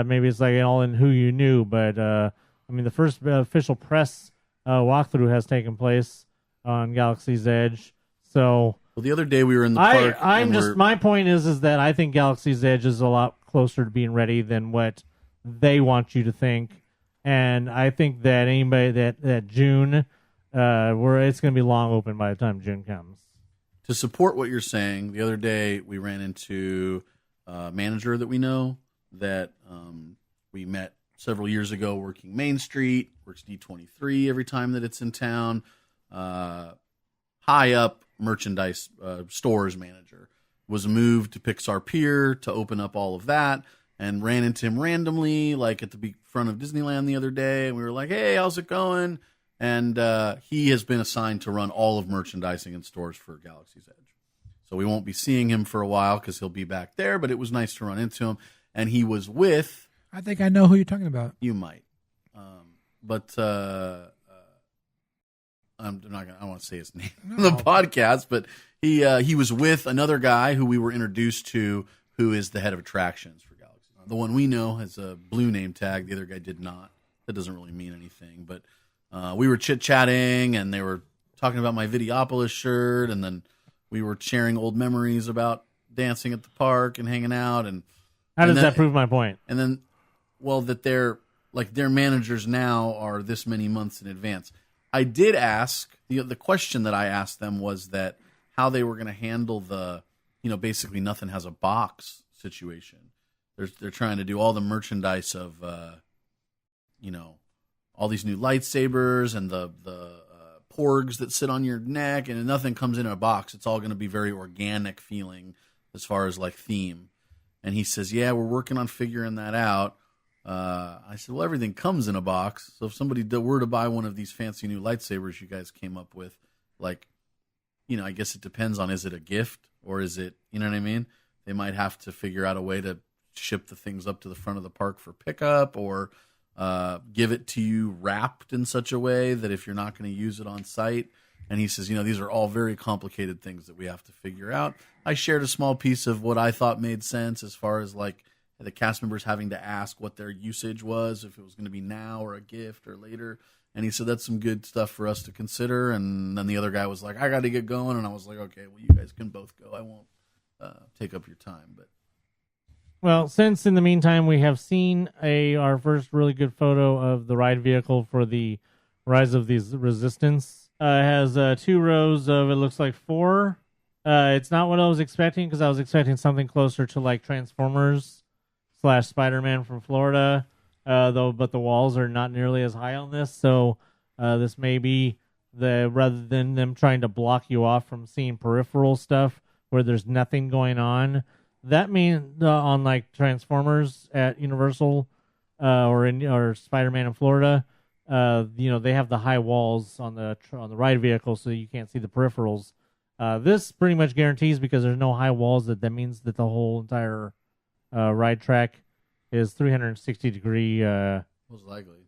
maybe it's like all in who you knew. But I mean, the first official press walkthrough has taken place on Galaxy's Edge. So Well, the other day we were in the park. My point is that I think Galaxy's Edge is a lot closer to being ready than what they want you to think. And I think that anybody that June, it's going to be long open by the time June comes. To support what you're saying, the other day we ran into a manager that we know that we met several years ago working Main Street, works D23 every time that it's in town. High up merchandise stores manager, was moved to Pixar Pier to open up all of that, and ran into him randomly like at the front of Disneyland the other day, and we were like, hey, how's it going? And he has been assigned to run all of merchandising and stores for Galaxy's Edge. So we won't be seeing him for a while because he'll be back there, but it was nice to run into him. And he was with... I think I know who you're talking about. You might. But I'm not gonna. I don't want to say his name on the podcast, but he was with another guy who we were introduced to, who is the head of attractions for Galaxy. The one we know has a blue name tag. The other guy did not. That doesn't really mean anything. But we were chit-chatting, and they were talking about my Videopolis shirt, and then we were sharing old memories about dancing at the park and hanging out. And how does that prove my point? And then, well, that their managers now are this many months in advance. I did ask, the question that I asked them was that how they were going to handle the, basically nothing has a box situation. They're trying to do all the merchandise of, all these new lightsabers and the porgs that sit on your neck, and nothing comes in a box. It's all going to be very organic feeling as far as like theme. And he says, yeah, we're working on figuring that out. I said, well, everything comes in a box. So if somebody were to buy one of these fancy new lightsabers you guys came up with, like, I guess it depends on, is it a gift or is it, you know what I mean? They might have to figure out a way to ship the things up to the front of the park for pickup, or give it to you wrapped in such a way that if you're not going to use it on site. And he says, these are all very complicated things that we have to figure out. I shared a small piece of what I thought made sense as far as like the cast members having to ask what their usage was, if it was going to be now or a gift or later. And he said, that's some good stuff for us to consider. And then the other guy was like, I got to get going. And I was like, okay, well, you guys can both go. I won't take up your time. But well, since in the meantime we have seen our first really good photo of the ride vehicle for the Rise of the Resistance. It has 2 rows of, it looks like 4. It's not what I was expecting, because I was expecting something closer to like Transformers / Spider-Man from Florida, but the walls are not nearly as high on this. So this may be rather than them trying to block you off from seeing peripheral stuff where there's nothing going on. That means on like Transformers at Universal or Spider-Man in Florida, they have the high walls on the ride vehicle, so you can't see the peripherals. This pretty much guarantees, because there's no high walls, that means that the whole entire ride track is 360 degree. most likely.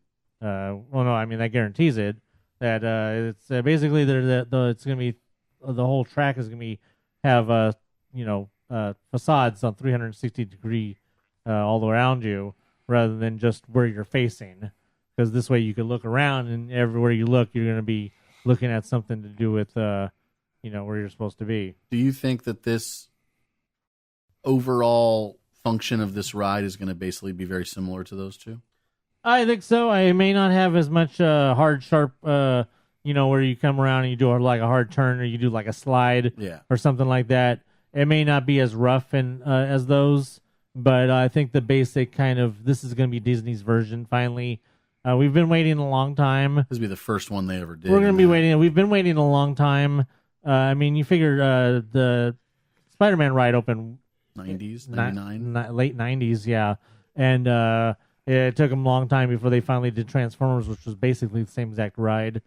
Well, no, I mean that guarantees it. That it's basically it's going to be the whole track is going to have facades on 360 degree all around you, rather than just where you're facing. Because this way you can look around, and everywhere you look, you're going to be looking at something to do with where you're supposed to be. Do you think that this overall function of this ride is going to basically be very similar to those two? I think so. I may not have as much hard, sharp, where you come around and you do like a hard turn or you do like a slide or something like that. It may not be as rough as those, but I think the basic kind of, this is going to be Disney's version finally. We've been waiting a long time. This will be the first one they ever did. We're going to be waiting. We've been waiting a long time. I mean, you figure the Spider-Man ride opened 90s, 99? Late 90s, yeah. And it took them a long time before they finally did Transformers, which was basically the same exact ride.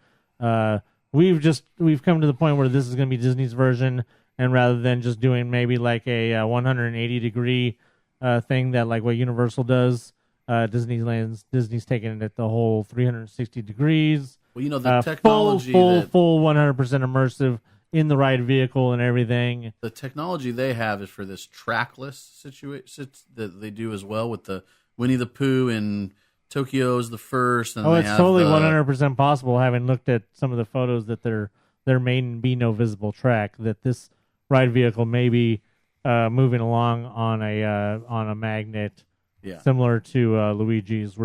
We've come to the point where this is going to be Disney's version, and rather than just doing maybe like a 180-degree thing that like what Universal does, Disney's taking it the whole 360 degrees. Well, the technology full 100% immersive in the ride vehicle and everything. The technology they have is for this trackless situation that they do as well with the Winnie the Pooh and Tokyo's the first. And it's totally 100% possible, having looked at some of the photos that there may be no visible track, that this ride vehicle may be moving along on a magnet, similar to Luigi's,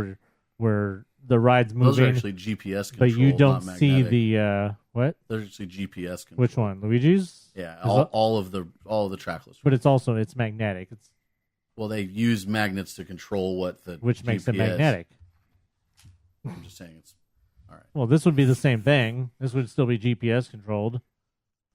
where the ride's moving. Those are actually GPS controlled, but you don't not see magnetic. the what? They're actually GPS controlled. Which one? Luigi's? Yeah, all of the trackless. But it's magnetic. Well, they use magnets to control which GPS. makes it magnetic. I'm just saying it's all right. Well, this would be the same thing. This would still be GPS controlled.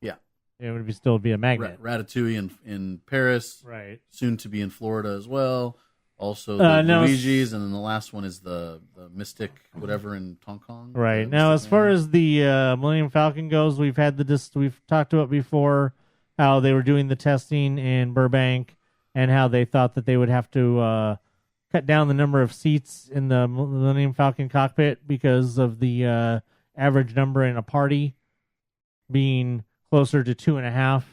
Yeah, it would still be a magnet. Ratatouille in Paris, right? Soon Soon to be in Florida as well. Also, the Luigi's, and then the last one is the Mystic, whatever, in Hong Kong. Right. Now, as far as the Millennium Falcon goes, we've talked about before how they were doing the testing in Burbank and how they thought that they would have to cut down the number of seats in the Millennium Falcon cockpit because of the average number in a party being closer to 2.5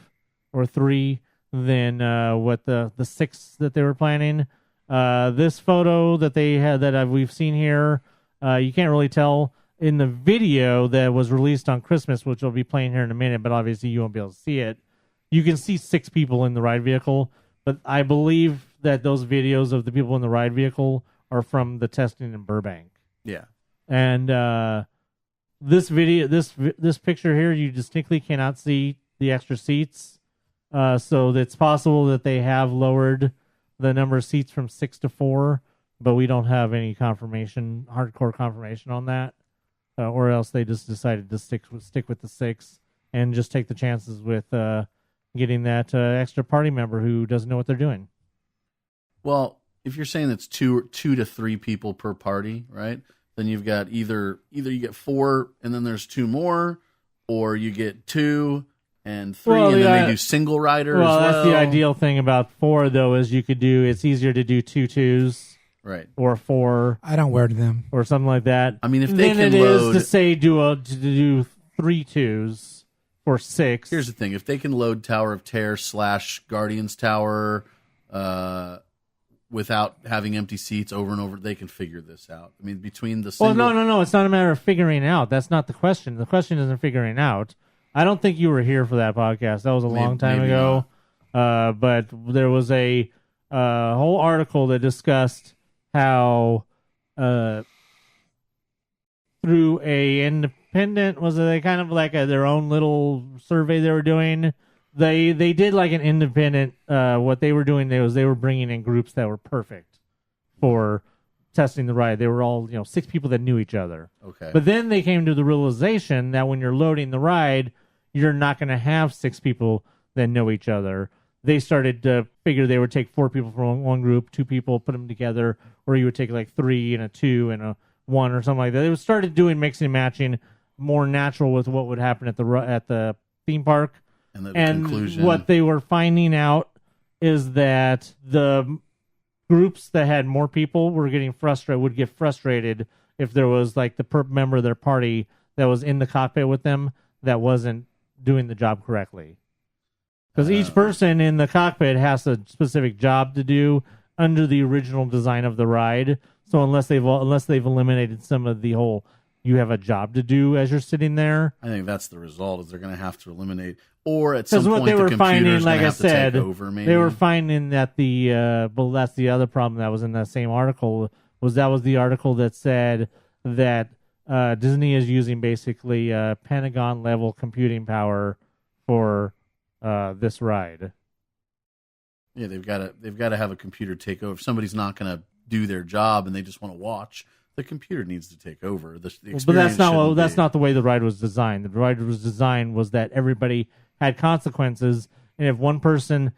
or 3 than what the 6 that they were planning. This photo that they had we've seen here, you can't really tell in the video that was released on Christmas, which will be playing here in a minute, but obviously you won't be able to see it. You can see 6 people in the ride vehicle, but I believe that those videos of the people in the ride vehicle are from the testing in Burbank. Yeah. And this picture here, you distinctly cannot see the extra seats. So it's possible that they have lowered the number of seats from 6 to 4, but we don't have any hardcore confirmation on that. Or else they just decided to stick with the 6 and just take the chances with getting that extra party member who doesn't know what they're doing. Well, if you're saying it's two to 3 people per party, right? Then you've got either you get 4 and then there's 2 more, or you get 2 and 3 and then they do single rider as well. That's the ideal thing about 4, though, is it's easier to do 2 twos. Right. Or 4. I don't wear them. Or something like that. I mean, if they then can load... is to say to do 3 twos or 6. Here's the thing. If they can load Tower of Terror / Guardians Tower without having empty seats over and over, they can figure this out. I mean, between the single... Well, no. It's not a matter of figuring out. That's not the question. The question isn't figuring out. I don't think you were here for that podcast. That was a long time ago. But there was a whole article that discussed how through a independent, was it kind of like their own little survey they were doing, they did like an independent, what they were doing they were bringing in groups that were perfect for testing the ride. They were all 6 people that knew each other. Okay. But then they came to the realization that when you're loading the ride, you're not going to have 6 people that know each other. They started to figure they would take 4 people from one group, 2 people, put them together, or you would take like 3 and a 2 and a 1 or something like that. They started doing mixing and matching more natural with what would happen at the theme park. And conclusion. What they were finding out is that the groups that had more people would get frustrated if there was like the member of their party that was in the cockpit with them that wasn't doing the job correctly. Because each person in the cockpit has a specific job to do under the original design of the ride. So unless they've eliminated some of the whole, you have a job to do as you're sitting there. I think that's the result. Is they're going to have to eliminate, or at some point what they were the finding, like I to said, take over. Maybe they were finding that well, that's the other problem that was in that same article, was the article that said that Disney is using basically Pentagon level computing power for this ride. Yeah, they've got to have a computer take over. If somebody's not going to do their job and they just want to watch, the computer needs to take over. The experience but that's shouldn't not the way the ride was designed. The ride was designed was that everybody had consequences, and if one person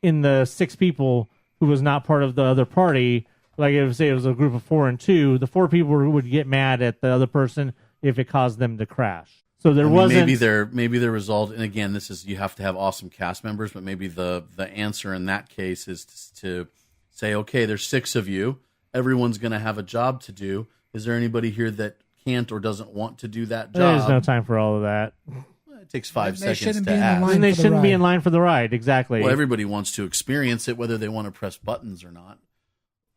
in the 6 people who was not part of the other party, like if say it was a group of 4 and 2, the 4 people would get mad at the other person if it caused them to crash. So there wasn't maybe their result, and again, this is you have to have awesome cast members, but maybe the answer in that case is to say, okay, there's 6 of you. Everyone's going to have a job to do. Is there anybody here that can't or doesn't want to do that job? There's no time for all of that. It takes 5 seconds shouldn't to be in the ask. line And they for the shouldn't be ride. in line for the ride, exactly. Well, everybody wants to experience it, whether they want to press buttons or not.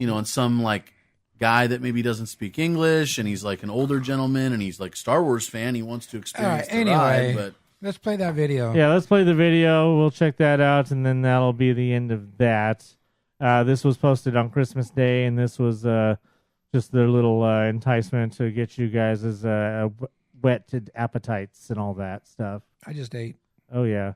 And some like guy that maybe doesn't speak English, and he's like an older gentleman, and he's like Star Wars fan. He wants to All experience right, the anyway, ride, but let's play that video. Yeah, let's play the video. We'll check that out, and then that'll be the end of that. This was posted on Christmas Day, and this was just their little enticement to get you guys' whetted appetites and all that stuff. I just ate. Oh, yeah.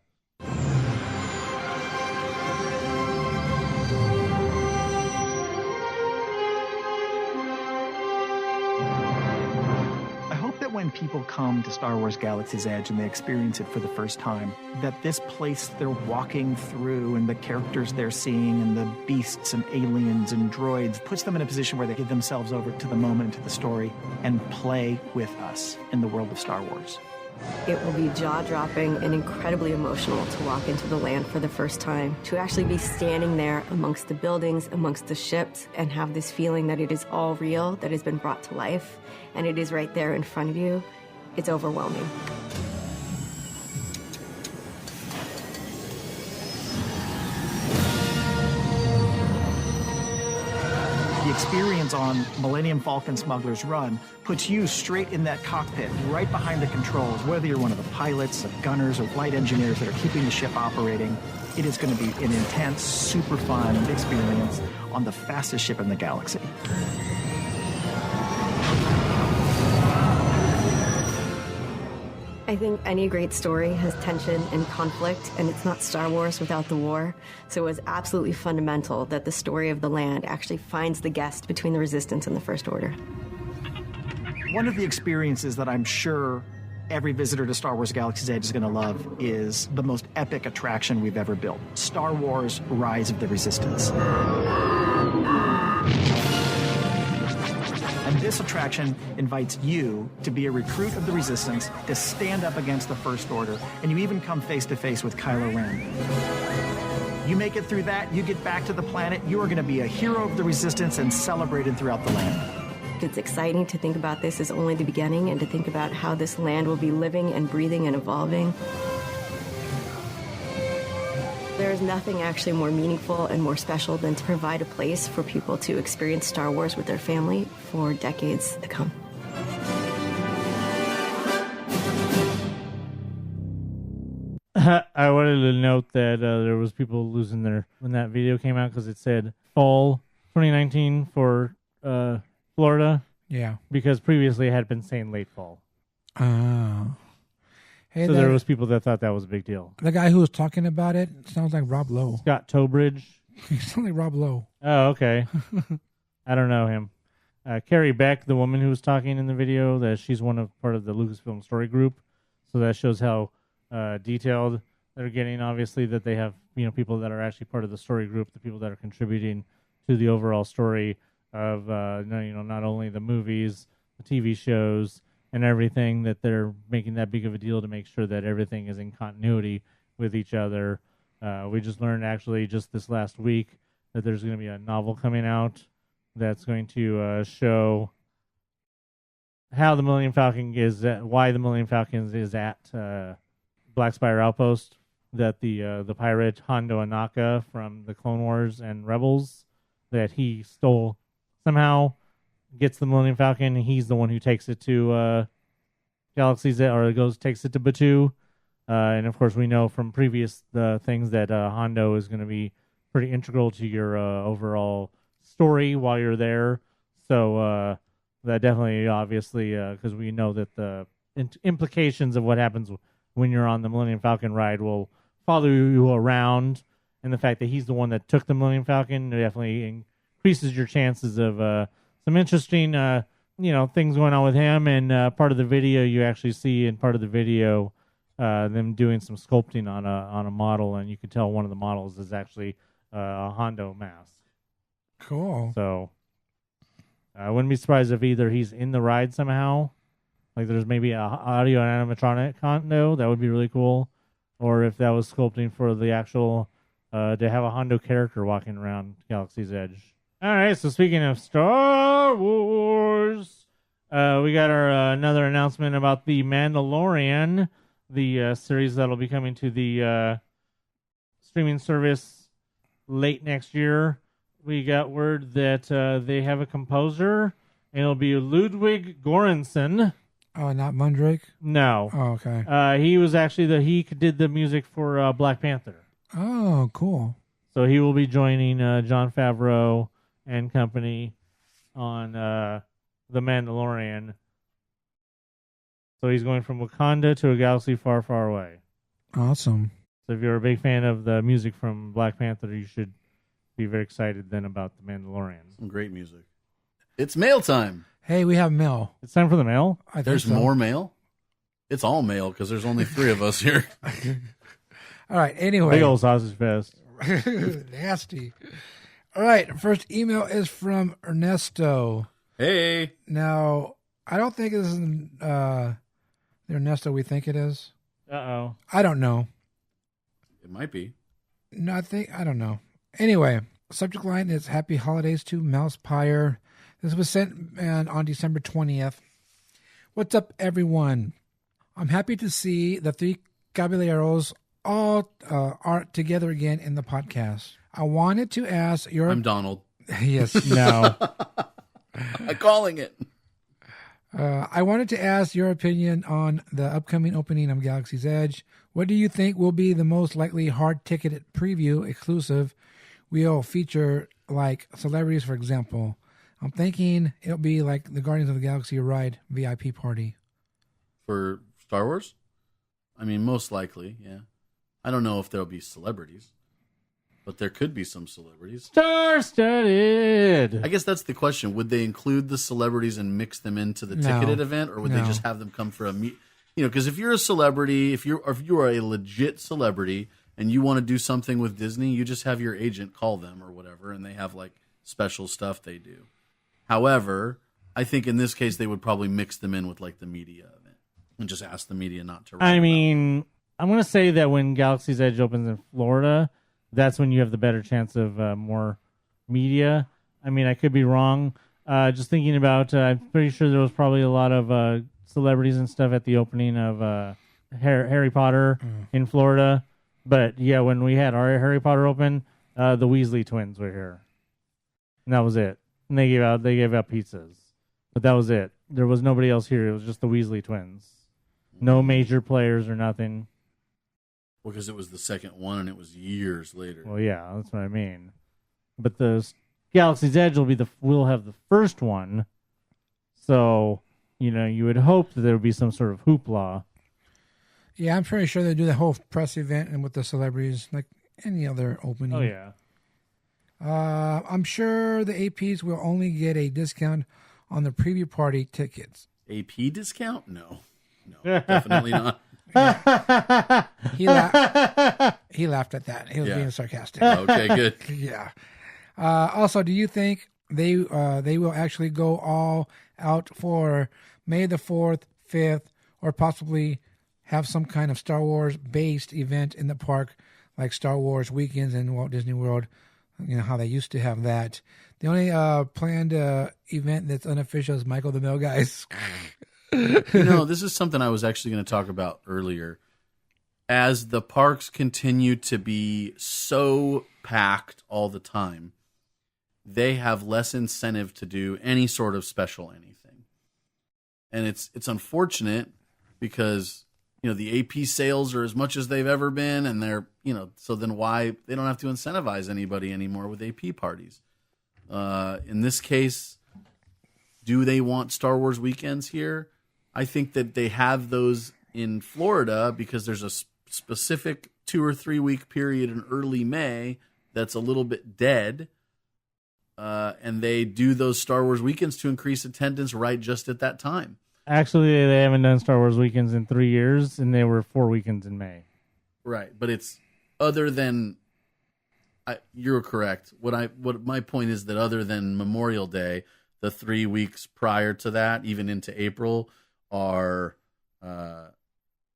I hope that when people come to Star Wars Galaxy's Edge and they experience it for the first time, that this place they're walking through and the characters they're seeing and the beasts and aliens and droids puts them in a position where they give themselves over to the moment, to the story, and play with us in the world of Star Wars. It will be jaw-dropping and incredibly emotional to walk into the land for the first time, to actually be standing there amongst the buildings, amongst the ships, and have this feeling that it is all real, that has been brought to life, and it is right there in front of you. It's overwhelming. The experience on Millennium Falcon Smuggler's Run puts you straight in that cockpit, right behind the controls, whether you're one of the pilots, of gunners, or flight engineers that are keeping the ship operating. It is going to be an intense, super fun experience on the fastest ship in the galaxy. I think any great story has tension and conflict, and it's not Star Wars without the war. So it was absolutely fundamental that the story of the land actually finds the guest between the Resistance and the First Order. One of the experiences that I'm sure every visitor to Star Wars Galaxy's Edge is going to love is the most epic attraction we've ever built, Star Wars Rise of the Resistance. And this attraction invites you to be a recruit of the Resistance, to stand up against the First Order, and you even come face to face with Kylo Ren. You make it through that, you get back to the planet, you are going to be a hero of the Resistance and celebrated throughout the land. It's exciting to think about this as only the beginning and to think about how this land will be living and breathing and evolving. There is nothing actually more meaningful and more special than to provide a place for people to experience Star Wars with their family for decades to come. I wanted to note that there was people losing their when that video came out because it said fall 2019 for Florida. Yeah. Because previously it had been saying late fall. Oh. Hey, So there was people that thought that was a big deal. The guy who was talking about it sounds like Rob Lowe. Scott Tobridge. He sounds like Rob Lowe. Oh, okay. I don't know him. Carrie Beck, the woman who was talking in the video, that she's part of the Lucasfilm story group. So that shows how detailed they're getting. Obviously, that they have people that are actually part of the story group, the people that are contributing to the overall story of not only the movies, the TV shows, and everything, that they're making that big of a deal to make sure that everything is in continuity with each other. We just learned actually just this last week that there's going to be a novel coming out that's going to show how the Millennium Falcon why the Millennium Falcon is at Black Spire Outpost, that the pirate Hondo Anaka from the Clone Wars and Rebels, that he stole somehow, gets the Millennium Falcon, and he's the one who takes it to Galaxy's takes it to Batuu. And of course, we know from previous things that Hondo is going to be pretty integral to your overall story while you're there. So that definitely, obviously, because we know that the implications of what happens when you're on the Millennium Falcon ride will follow you around, and the fact that he's the one that took the Millennium Falcon definitely increases your chances of some interesting, things going on with him. And part of the video, you actually see in part of the video them doing some sculpting on a model, and you can tell one of the models is actually a Hondo mask. Cool. So I wouldn't be surprised if either he's in the ride somehow, like there's maybe a audio animatronic Hondo, that would be really cool, or if that was sculpting for the actual to have a Hondo character walking around Galaxy's Edge. All right, so speaking of Star Wars, we got our another announcement about the Mandalorian, the series that'll be coming to the streaming service late next year. We got word that they have a composer, and it'll be Ludwig Göransson. Oh, not Mundrake? No. Oh, okay. He was actually he did the music for Black Panther. Oh, cool. So he will be joining Jon Favreau and company on The Mandalorian. So he's going from Wakanda to a galaxy far, far away. Awesome. So if you're a big fan of the music from Black Panther, you should be very excited then about The Mandalorian. Some great music. It's mail time. Hey, we have mail. It's time for the mail? There's more mail? It's all mail because there's only 3 of us here. All right, anyway. Big old sausage fest. Nasty. All right, first email is from Ernesto. Hey. Now, I don't think this is the Ernesto we think it is. Uh-oh. I don't know. It might be. No, I don't know. Anyway, subject line is Happy Holidays to MousePIRE. This was sent on December 20th. What's up, everyone? I'm happy to see the 3 caballeros all are together again in the podcast. I wanted to ask your... I'm Donald. Yes. No. I'm calling it. I wanted to ask your opinion on the upcoming opening of Galaxy's Edge. What do you think will be the most likely hard-ticketed preview exclusive we'll feature, like celebrities, for example? I'm thinking it'll be like the Guardians of the Galaxy ride VIP party. For Star Wars? I mean, most likely, yeah. I don't know if there'll be celebrities, but there could be some celebrities. Star-studded! I guess that's the question. Would they include the celebrities and mix them into the ticketed event, or would they just have them come for a meet? You know, because if you're a celebrity, if you are a legit celebrity and you want to do something with Disney, you just have your agent call them or whatever, and they have like special stuff they do. However, I think in this case they would probably mix them in with like the media event and just ask the media not to. I mean, I'm going to say that when Galaxy's Edge opens in Florida, that's when you have the better chance of more media. I mean, I could be wrong. Just thinking about, I'm pretty sure there was probably a lot of celebrities and stuff at the opening of Harry Potter in Florida. But yeah, when we had our Harry Potter open, the Weasley twins were here, and that was it. And they gave out pizzas, but that was it. There was nobody else here. It was just the Weasley twins. No major players or nothing. Well, because it was the second one, and it was years later. Well, yeah, that's what I mean. But the Galaxy's Edge will have the first one, so you would hope that there would be some sort of hoopla. Yeah, I'm pretty sure they do the whole press event and with the celebrities like any other opening. Oh yeah. I'm sure the APs will only get a discount on the preview party tickets. AP discount? No, definitely not. Yeah. He laughed at that. He was being sarcastic. Okay, good. Yeah. Also, do you think they will actually go all out for May the 4th, 5th, or possibly have some kind of Star Wars based event in the park, like Star Wars weekends in Walt Disney World? You know how they used to have that. The only planned event that's unofficial is Michael the Mill Guys. This is something I was actually going to talk about earlier. As the parks continue to be so packed all the time, they have less incentive to do any sort of special anything. And it's unfortunate because, the AP sales are as much as they've ever been, and they're, so then why they don't have to incentivize anybody anymore with AP parties. In this case, Do they want Star Wars weekends here? I think that they have those in Florida because there's a specific 2 or 3 week period in early May that's a little bit dead. And they do those Star Wars weekends to increase attendance right just at that time. Actually, they haven't done Star Wars weekends in 3 years, and they were 4 weekends in May. Right, but it's other than. You're correct. What my point is that other than Memorial Day, the 3 weeks prior to that, even into April, are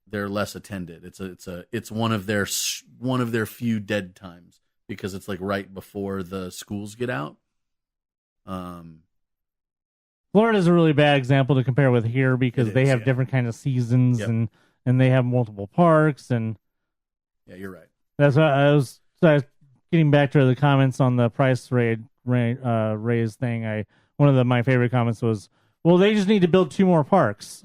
they're less attended. It's one of their few dead times because it's like right before the schools get out. Florida's a really bad example to compare with here because they have different kind of seasons and they have multiple parks and. Yeah, you're right. That's what I was getting back to the comments on the price raise thing. One of my favorite comments was, "Well, they just need to build 2 more parks."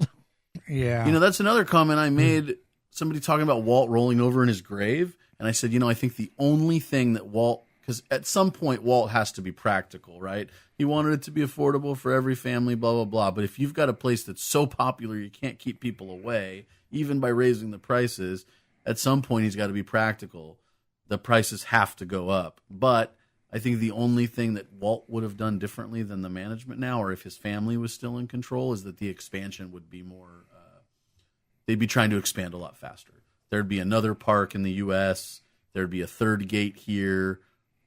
Yeah, that's another comment I made. Somebody talking about Walt rolling over in his grave, and I said, I think the only thing that Walt, because at some point Walt has to be practical, right? He wanted it to be affordable for every family, blah blah blah. But if you've got a place that's so popular you can't keep people away, even by raising the prices, at some point he's got to be practical. The prices have to go up. But I think the only thing that Walt would have done differently than the management now, or if his family was still in control, is that the expansion would be more, they'd be trying to expand a lot faster. There'd be another park in the U.S. There'd be a third gate here.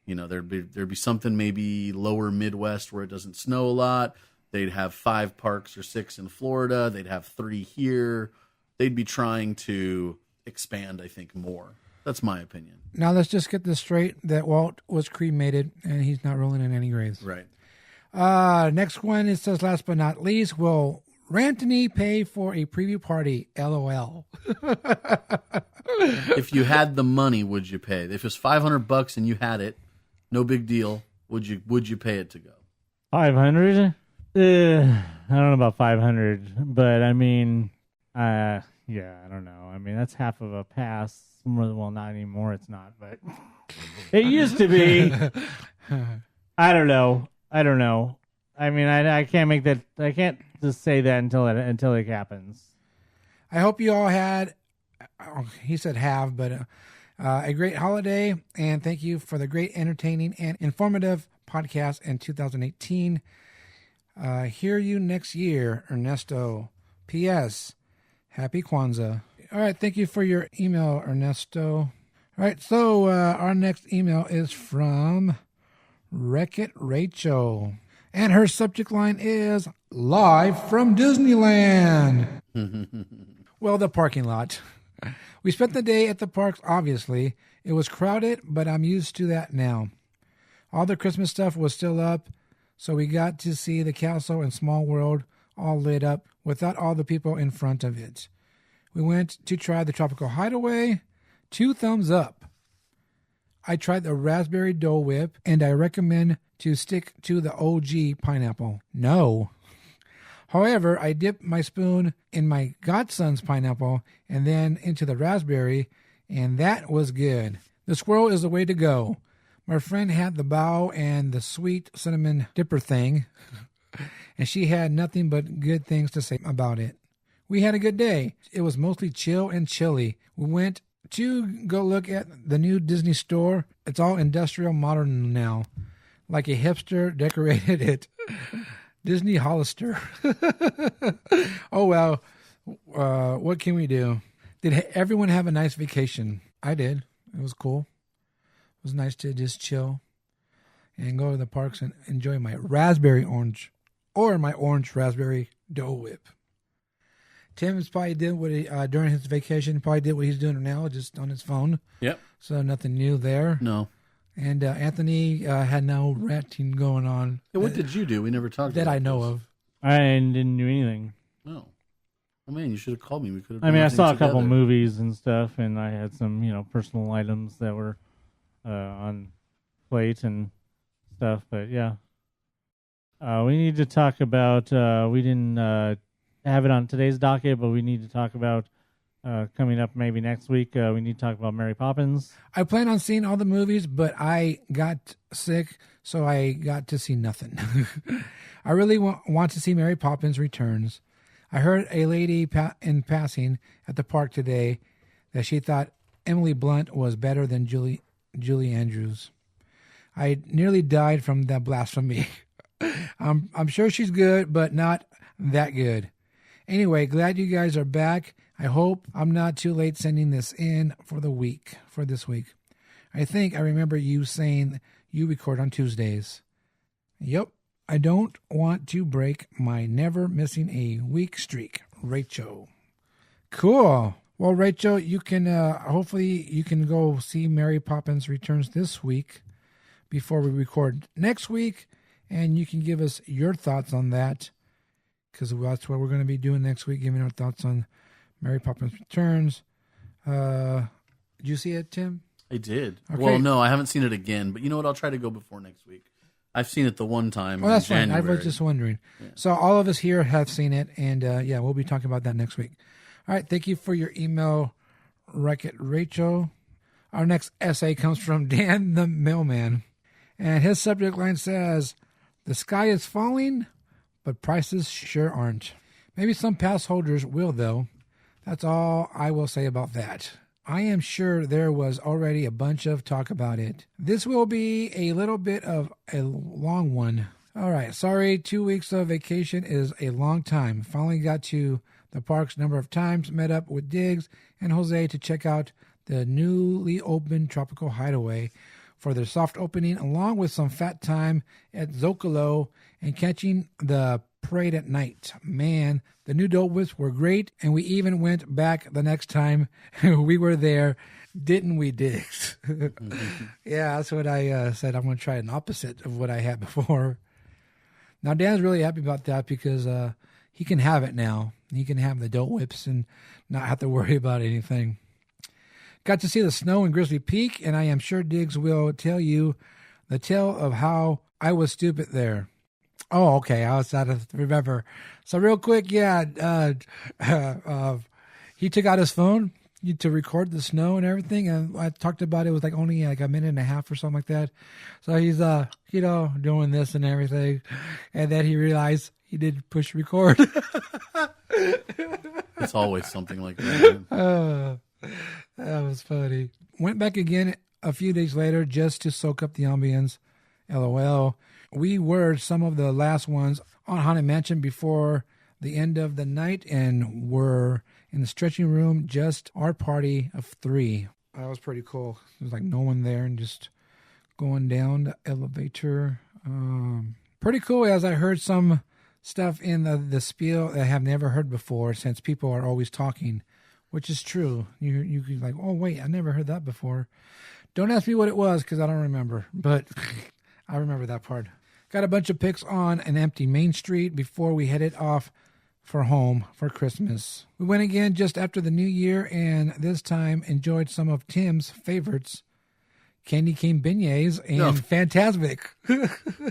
There'd be something maybe lower Midwest where it doesn't snow a lot. They'd have 5 parks or 6 in Florida. They'd have 3 here. They'd be trying to expand, I think, more. That's my opinion. Now let's just get this straight that Walt was cremated and he's not rolling in any graves. Right. Next one, it says, last but not least, will Rantony pay for a preview party? LOL. If you had the money, would you pay? If it's $500 and you had it, no big deal. Would you pay it to go? 500? I don't know about 500, but I mean, yeah, I don't know. I mean, that's half of a pass. Well, not anymore. It's not, but it used to be. I don't know. I mean, I can't make that. I can't just say that until it happens. I hope you all had. He said have, but a great holiday, and thank you for the great, entertaining, and informative podcast in 2018. Hear you next year, Ernesto. P.S. Happy Kwanzaa. All right, thank you for your email, Ernesto. All right, so our next email is from Wreck-It Rachel. And her subject line is Live from Disneyland. Well, the parking lot. We spent the day at the parks, obviously. It was crowded, but I'm used to that now. All the Christmas stuff was still up, so we got to see the castle and Small World all lit up without all the people in front of it. We went to try the Tropical Hideaway. 2 thumbs up. I tried the Raspberry Dole Whip, and I recommend to stick to the OG pineapple. No. However, I dipped my spoon in my godson's pineapple and then into the raspberry, and that was good. The squirrel is the way to go. My friend had the bao and the sweet cinnamon dipper thing, and she had nothing but good things to say about it. We had a good day. It was mostly chill and chilly. We went to go look at the new Disney store. It's all industrial modern now, like a hipster decorated it. Disney Hollister. Oh, well, what can we do? Did everyone have a nice vacation? I did. It was cool. It was nice to just chill and go to the parks and enjoy my raspberry orange or my orange raspberry Dole Whip. Tim's probably did what he, during his vacation, probably did what he's doing now, just on his phone. Yep. So nothing new there. No. And Anthony had no ranting going on. Yeah, what did you do? We never talked about that I know of. I didn't do anything. No. Oh, man, you should have called me. We could have. I mean, I saw a couple movies and stuff, and I had some, personal items that were on plate and stuff. But yeah, we need to talk about. We didn't have it on today's docket, but we need to talk about coming up maybe next week. We need to talk about Mary Poppins. I plan on seeing all the movies, but I got sick, so I got to see nothing. I really want to see Mary Poppins Returns. I heard a lady in passing at the park today that she thought Emily Blunt was better than Julie Andrews. I nearly died from that blasphemy. I'm sure she's good, but not that good. Anyway, glad you guys are back. I hope I'm not too late sending this in for this week. I think I remember you saying you record on Tuesdays. Yep. I don't want to break my never missing a week streak. Rachel. Cool. Well, Rachel, you can hopefully you can go see Mary Poppins Returns this week before we record next week, and you can give us your thoughts on that, because that's what we're going to be doing next week, giving our thoughts on Mary Poppins Returns. Did you see it, Tim? I did. Okay. Well, no, I haven't seen it again, but you know what? I'll try to go before next week. I've seen it the one time. Well, that's in fine. I January. was just wondering. Yeah. So all of us here have seen it, and yeah, we'll be talking about that next week. All right, thank you for your email, Wreck-It Rachel. Our next essay comes from Dan the Mailman, and his subject line says, "The sky is falling, but prices sure aren't. Maybe some pass holders will, though. That's all I will say about that. I am sure there was already a bunch of talk about it. This will be a little bit of a long one. All right, sorry, 2 weeks of vacation is a long time. Finally got to the parks a number of times, met up with Diggs and Jose to check out the newly opened Tropical Hideaway for their soft opening, along with some fat time at Zocalo and catching the parade at night. Man, the new Dole Whips were great, and we even went back the next time we were there, didn't we, Diggs?" Yeah, that's what I said. I'm going to try an opposite of what I had before. Now, Dan's really happy about that because he can have it now. He can have the Dole Whips and not have to worry about anything. Got to see the snow in Grizzly Peak, and I am sure Diggs will tell you the tale of how I was stupid there. Oh, okay. I was out of remember. So real quick, yeah, he took out his phone to record the snow and everything, and I talked about it was like only like a minute and a half or something like that. So he's doing this and everything, and then he realized he didn't push record. It's always something like that. That was funny. Went back again a few days later just to soak up the ambience. LOL. We were some of the last ones on Haunted Mansion before the end of the night and were in the stretching room, just our party of 3. That was pretty cool. There was like no one there and just going down the elevator. Pretty cool, as I heard some stuff in the spiel that I have never heard before, since people are always talking, which is true. You can like, oh wait, I never heard that before. Don't ask me what it was because I don't remember, but I remember that part. Got a bunch of pics on an empty Main Street before we headed off for home for Christmas. We went again just after the new year, and this time enjoyed some of Tim's favorites, candy cane beignets and Fantasmic.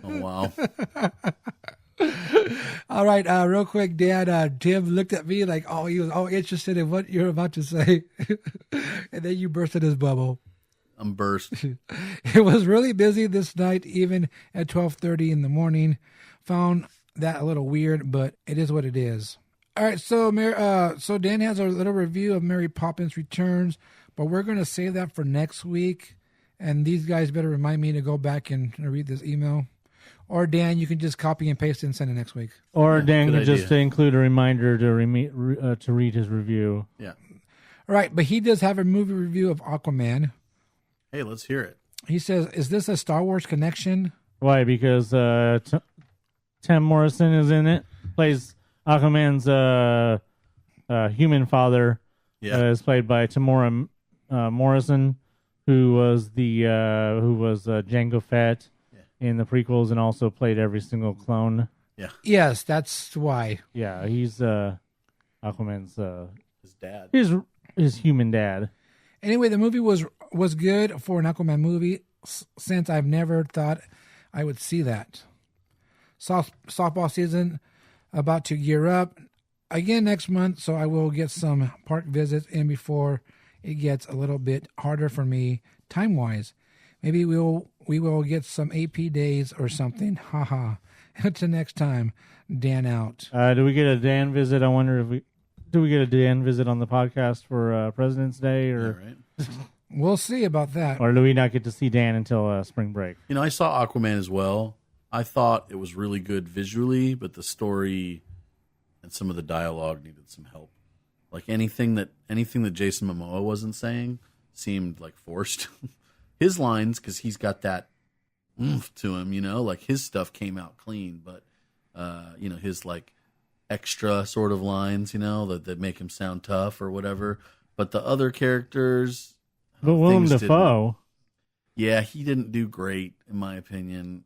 Oh, wow. All right, real quick, Dad, Tim looked at me like, oh, he was all interested in what you're about to say. And then you bursted his bubble. I'm burst. It was really busy this night, even at 12:30 in the morning. Found that a little weird, but it is what it is. All right, so so Dan has a little review of Mary Poppins Returns, but we're going to save that for next week. And these guys better remind me to go back and read this email. Or Dan, you can just copy and paste it and send it next week. Or Dan good can just idea. include a reminder to read his review. Yeah. All right, but he does have a movie review of Aquaman. Hey, let's hear it. He says, is this a Star Wars connection? Why? Because Tim Morrison is in it. Plays Aquaman's human father. Yeah. Is played by Tamora Morrison, who was Jango Fett in the prequels, and also played every single clone. Yeah. Yes, that's why. Yeah, he's Aquaman's His dad. his human dad. Anyway, the movie was good for an Aquaman movie, since I've never thought I would see that. Softball season about to gear up. again next month, so I will get some park visits in before it gets a little bit harder for me time-wise. Maybe we will get some AP days or something. Haha. Until next time, Dan out. Do we get a Dan visit? I wonder if do we get a Dan visit on the podcast for President's Day, or Yeah, right. We'll see about that. or do we not get to see Dan until spring break? You know, I saw Aquaman as well. I thought it was really good visually, but the story and some of the dialogue needed some help. Like anything that Jason Momoa wasn't saying seemed like forced. His lines, because he's got that oomph to him, you know, like his stuff came out clean, but you know, his like extra sort of lines, you know, that make him sound tough or whatever. But the other characters, But Willem things Dafoe, yeah, he didn't do great in my opinion.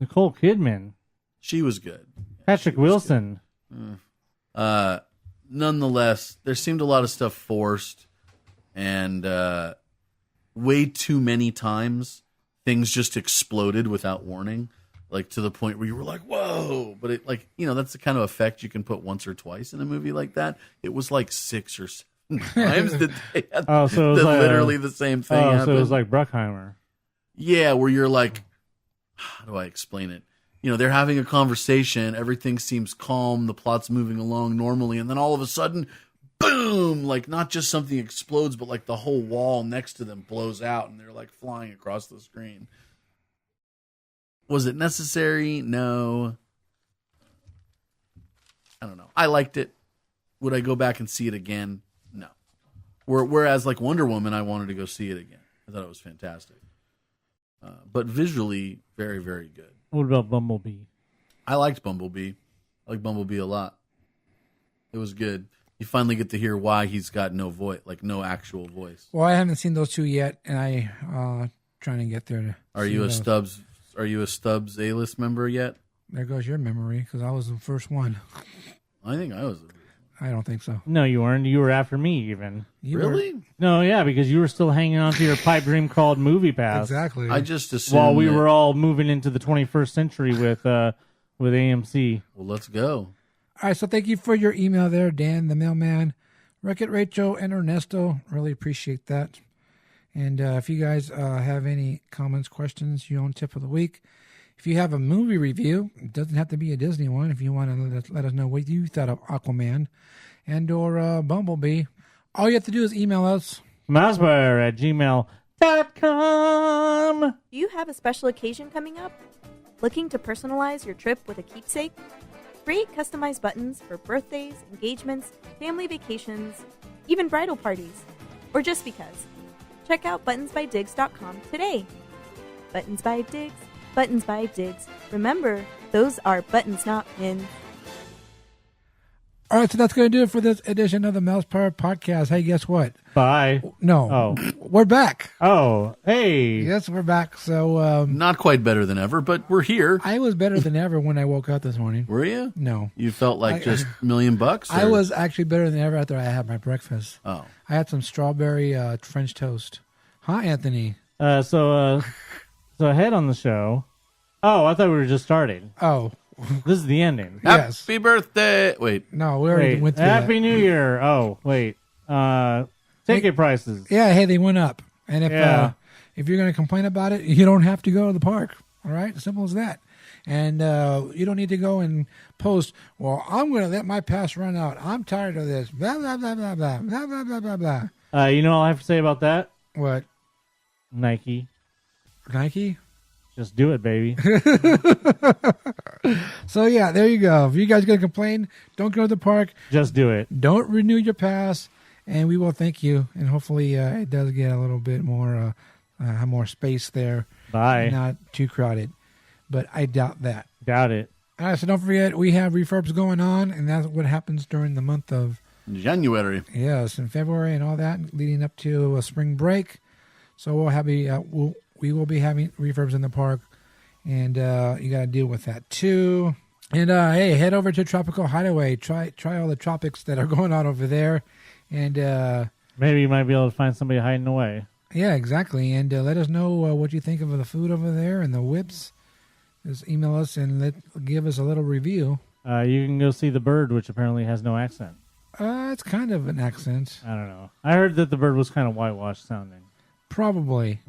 Nicole Kidman, She was good. Patrick Wilson. Nonetheless, there seemed a lot of stuff forced, and way too many times things just exploded without warning, like to the point where you were like, "Whoa!" But it, like, you know, that's the kind of effect you can put once or twice in a movie like that. It was like 6 or 7 times that they had So it was like literally the same thing. Oh, happened. so it was like Bruckheimer. Yeah, where you're like, how do I explain it? You know, they're having a conversation, everything seems calm, the plot's moving along normally, and then all of a sudden, boom! Like, not just something explodes, but like the whole wall next to them blows out, and they're like flying across the screen. Was it necessary? No. I don't know. I liked it. Would I go back and see it again? No. Whereas, like Wonder Woman, I wanted to go see it again. I thought it was fantastic. But visually, very, very good. What about Bumblebee? I liked Bumblebee. I like Bumblebee a lot. It was good. You finally get to hear why he's got no voice, like no actual voice. Well, I haven't seen those two yet, and I trying to get there. To Are see you a those. Stubbs? Are you a Stubbs A-list member yet? There goes your memory, because I was the first one. I think I was. I don't think so. No, you weren't. You were after me, even. You Really? No, yeah, because you were still hanging on to your pipe dream called Movie were- Pass. exactly. I just assumed. While we that- were all moving into the 21st century with AMC. Well, let's go. All right, so thank you for your email there, Dan, the mailman. Wreck-It Rachel and Ernesto. Really appreciate that. And if you guys have any comments, questions, your own tip of the week. If you have a movie review, it doesn't have to be a Disney one. If you want to let us know what you thought of Aquaman and or Bumblebee, all you have to do is email us. MousePIRE at gmail.com. Do you have a special occasion coming up? Looking to personalize your trip with a keepsake? Create customized buttons for birthdays, engagements, family vacations, even bridal parties, or just because. Check out buttonsbydiggs.com today. Buttons by Diggs, Buttons by Diggs. Remember, those are buttons, not pins. All right, so that's going to do it for this edition of the MousePIRE podcast. Hey, guess what? Bye. No. Oh. We're back. Oh, hey. Yes, we're back. So Not quite better than ever, but we're here. I was better than ever when I woke up this morning. Were you? No. You felt like just $1,000,000? I or- was actually better than ever after I had my breakfast. Oh. I had some strawberry French toast. Huh, Anthony? So ahead on the show. Oh, I thought we were just starting. Oh, This is the ending. yes. Happy birthday! Wait. No, we already Wait, went through Happy that. New Year. Oh, wait. Ticket prices. Yeah, hey, they went up. And Yeah. if you're going to complain about it, you don't have to go to the park. All right? Simple as that. And you don't need to go and post, well, I'm going to let my pass run out. I'm tired of this. Blah, blah, blah, blah, blah, blah, blah, blah, blah, blah. You know all I have to say about that? What? Nike. Nike? Just do it, baby. So, yeah, there you go. If you guys going to complain, don't go to the park. Just do it. Don't renew your pass, and we will thank you. And hopefully it does get a little bit more more space there. Bye. Not too crowded. But I doubt that. Doubt it. All right, so don't forget, we have refurbs going on, and that's what happens during the month of, January. yes, in February and all that, leading up to a spring break. So we will be having refurbs in the park, and you got to deal with that too. And hey, head over to Tropical Hideaway. Try all the tropics that are going on over there, and Maybe you might be able to find somebody hiding away. yeah, exactly. And let us know what you think of the food over there and the whips. Just email us and give us a little review. You can go see the bird, which apparently has no accent. It's kind of an accent. I don't know. I heard that the bird was kind of whitewashed sounding. Probably.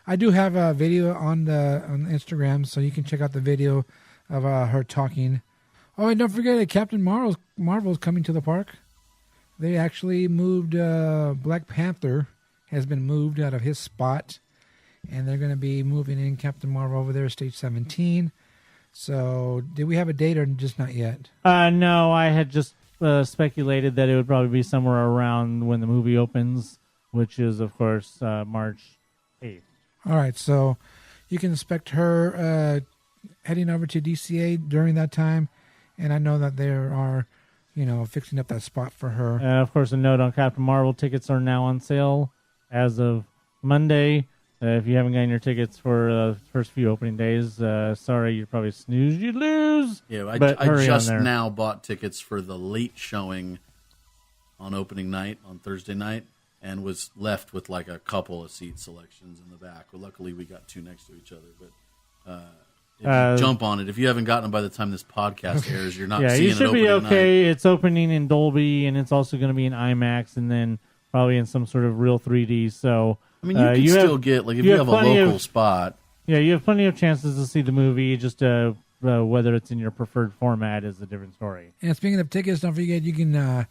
I do have a video on Instagram, so you can check out the video of her talking. Oh, and don't forget that Captain Marvel's coming to the park. They actually moved Black Panther has been moved out of his spot, and they're going to be moving in Captain Marvel over there, stage 17. So, did we have a date or just not yet? No, I had just speculated that it would probably be somewhere around when the movie opens, which is, of course, March 8th. All right, so you can expect her heading over to DCA during that time, and I know that there are, fixing up that spot for her. Of course, a note on Captain Marvel, tickets are now on sale as of Monday. If you haven't gotten your tickets for the first few opening days, sorry, you probably snooze, you lose. Yeah, I just now bought tickets for the late showing on opening night, on Thursday night, and was left with like a couple of seat selections in the back. Well, luckily, we got two next to each other. But if you jump on it, if you haven't gotten them by the time this podcast airs, you're not seeing it opening night. Yeah, you should be okay. Night. It's opening in Dolby, and it's also going to be in IMAX, and then probably in some sort of real 3D. So, I mean, you can still get, like, if you have a local spot. Yeah, you have plenty of chances to see the movie. Just whether it's in your preferred format is a different story. And speaking of tickets, don't forget you can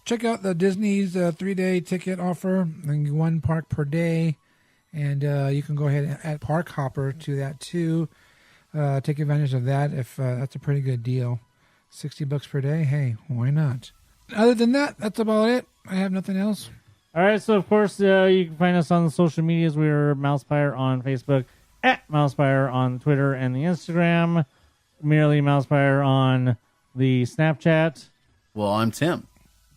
check out the Disney's 3-day ticket offer, and one park per day. And you can go ahead and add Park Hopper to that, too. Take advantage of that if that's a pretty good deal. $60 per day. Hey, why not? Other than that, that's about it. I have nothing else. All right, so of course you can find us on the social medias. We're MousePIRE on Facebook, at MousePIRE on Twitter and the Instagram, merely MousePIRE on the Snapchat. Well, I'm Tim,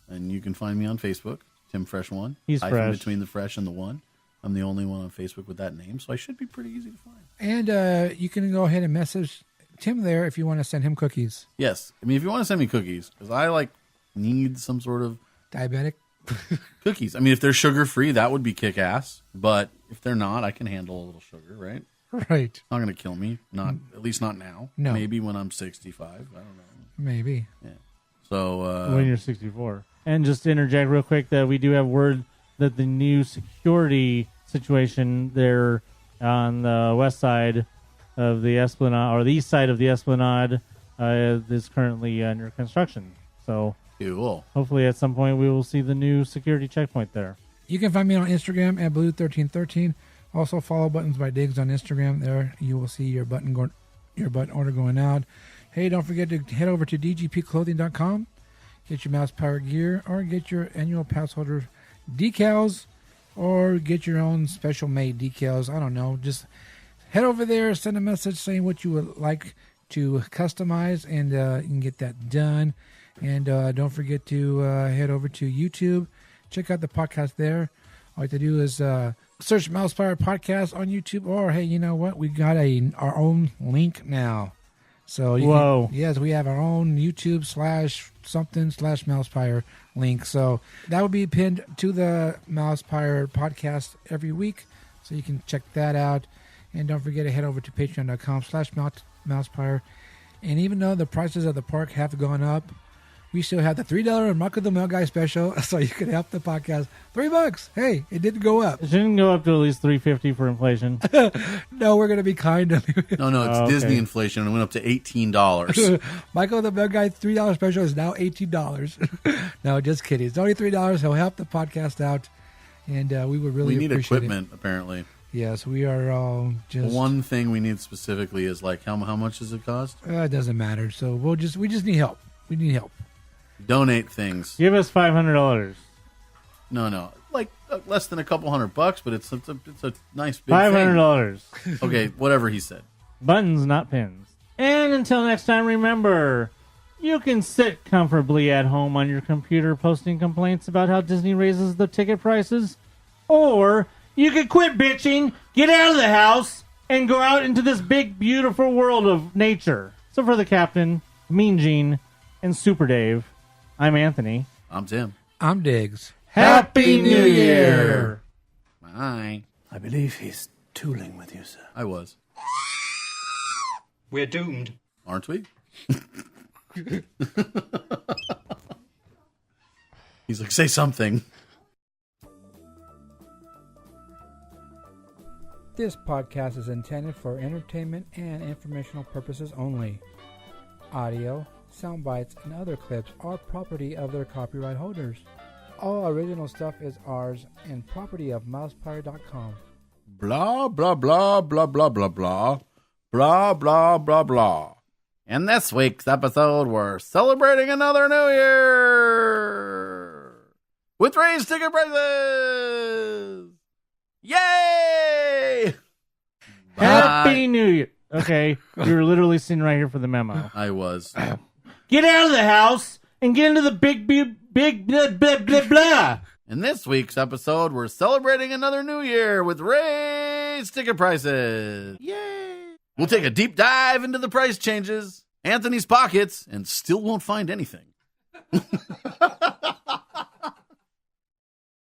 and you can find me on Facebook, Tim Fresh One. He's fresh. Between the fresh and the one. I'm the only one on Facebook with that name, so I should be pretty easy to find. And you can go ahead and message Tim there if you want to send him cookies. Yes, I mean if you want to send me cookies, because I need some sort of diabetic cookies. I mean, if they're sugar-free, that would be kick-ass. But if they're not, I can handle a little sugar, right? Right. It's not going to kill me. At least not now. No. Maybe when I'm 65. I don't know. Maybe. Yeah. So when you're 64. And just to interject real quick that we do have word that the new security situation there on the west side of the Esplanade, or the east side of the Esplanade, is currently under construction. So cool. Hopefully at some point we will see the new security checkpoint there. You can find me on Instagram at Blue1313. Also follow Buttons by Diggs on Instagram. There you will see your button order going out. Hey, don't forget to head over to dgpclothing.com. Get your MousePIRE gear, or get your annual pass holder decals, or get your own special made decals. I don't know. Just head over there, send a message saying what you would like to customize, and you can get that done. And don't forget to head over to YouTube. Check out the podcast there. All you have to do is search MousePIRE Podcast on YouTube. Or, hey, you know what? We got our own link now. So yes, we have our own YouTube /something/MousePIRE link. So that will be pinned to the MousePIRE podcast every week. So you can check that out. And don't forget to head over to patreon.com/MousePIRE. And even though the prices of the park have gone up, we still have the $3 Marco the Mail Guy special, so you can help the podcast. $3. Hey, it didn't go up. It shouldn't go up to at least $3.50 for inflation. No, we're going to be kind. No, it's Disney inflation. It went up to $18. Michael the Mail Guy $3 special is now $18. No, just kidding. It's only $3. He'll help the podcast out, and we would really appreciate it. We need equipment, apparently. Yes, we are all just... One thing we need specifically is, how much does it cost? It doesn't matter. So we just need help. We need help. Donate things. Give us $500. No, less than a couple $100, but it's a nice big $500. Thing. Okay, whatever he said. Buttons, not pins. And until next time, remember, you can sit comfortably at home on your computer posting complaints about how Disney raises the ticket prices, or you can quit bitching, get out of the house, and go out into this big, beautiful world of nature. So for the Captain, Mean Gene, and Super Dave, I'm Anthony. I'm Tim. I'm Diggs. Happy New Year! Bye. I believe he's tooling with you, sir. I was. We're doomed. Aren't we? He's like, say something. This podcast is intended for entertainment and informational purposes only. Audio, sound bites, and other clips are property of their copyright holders. All original stuff is ours and property of MousePIRE.com. Blah, blah, blah, blah, blah, blah, blah. Blah, blah, blah, blah. In this week's episode, we're celebrating another New Year with raised ticket prices. Yay! Happy New Year. Okay, you were literally sitting right here for the memo. I was. Get out of the house and get into the big blah, blah, blah, blah. In this week's episode, we're celebrating another New Year with raised ticket prices. Yay! We'll take a deep dive into the price changes, Anthony's pockets, and still won't find anything.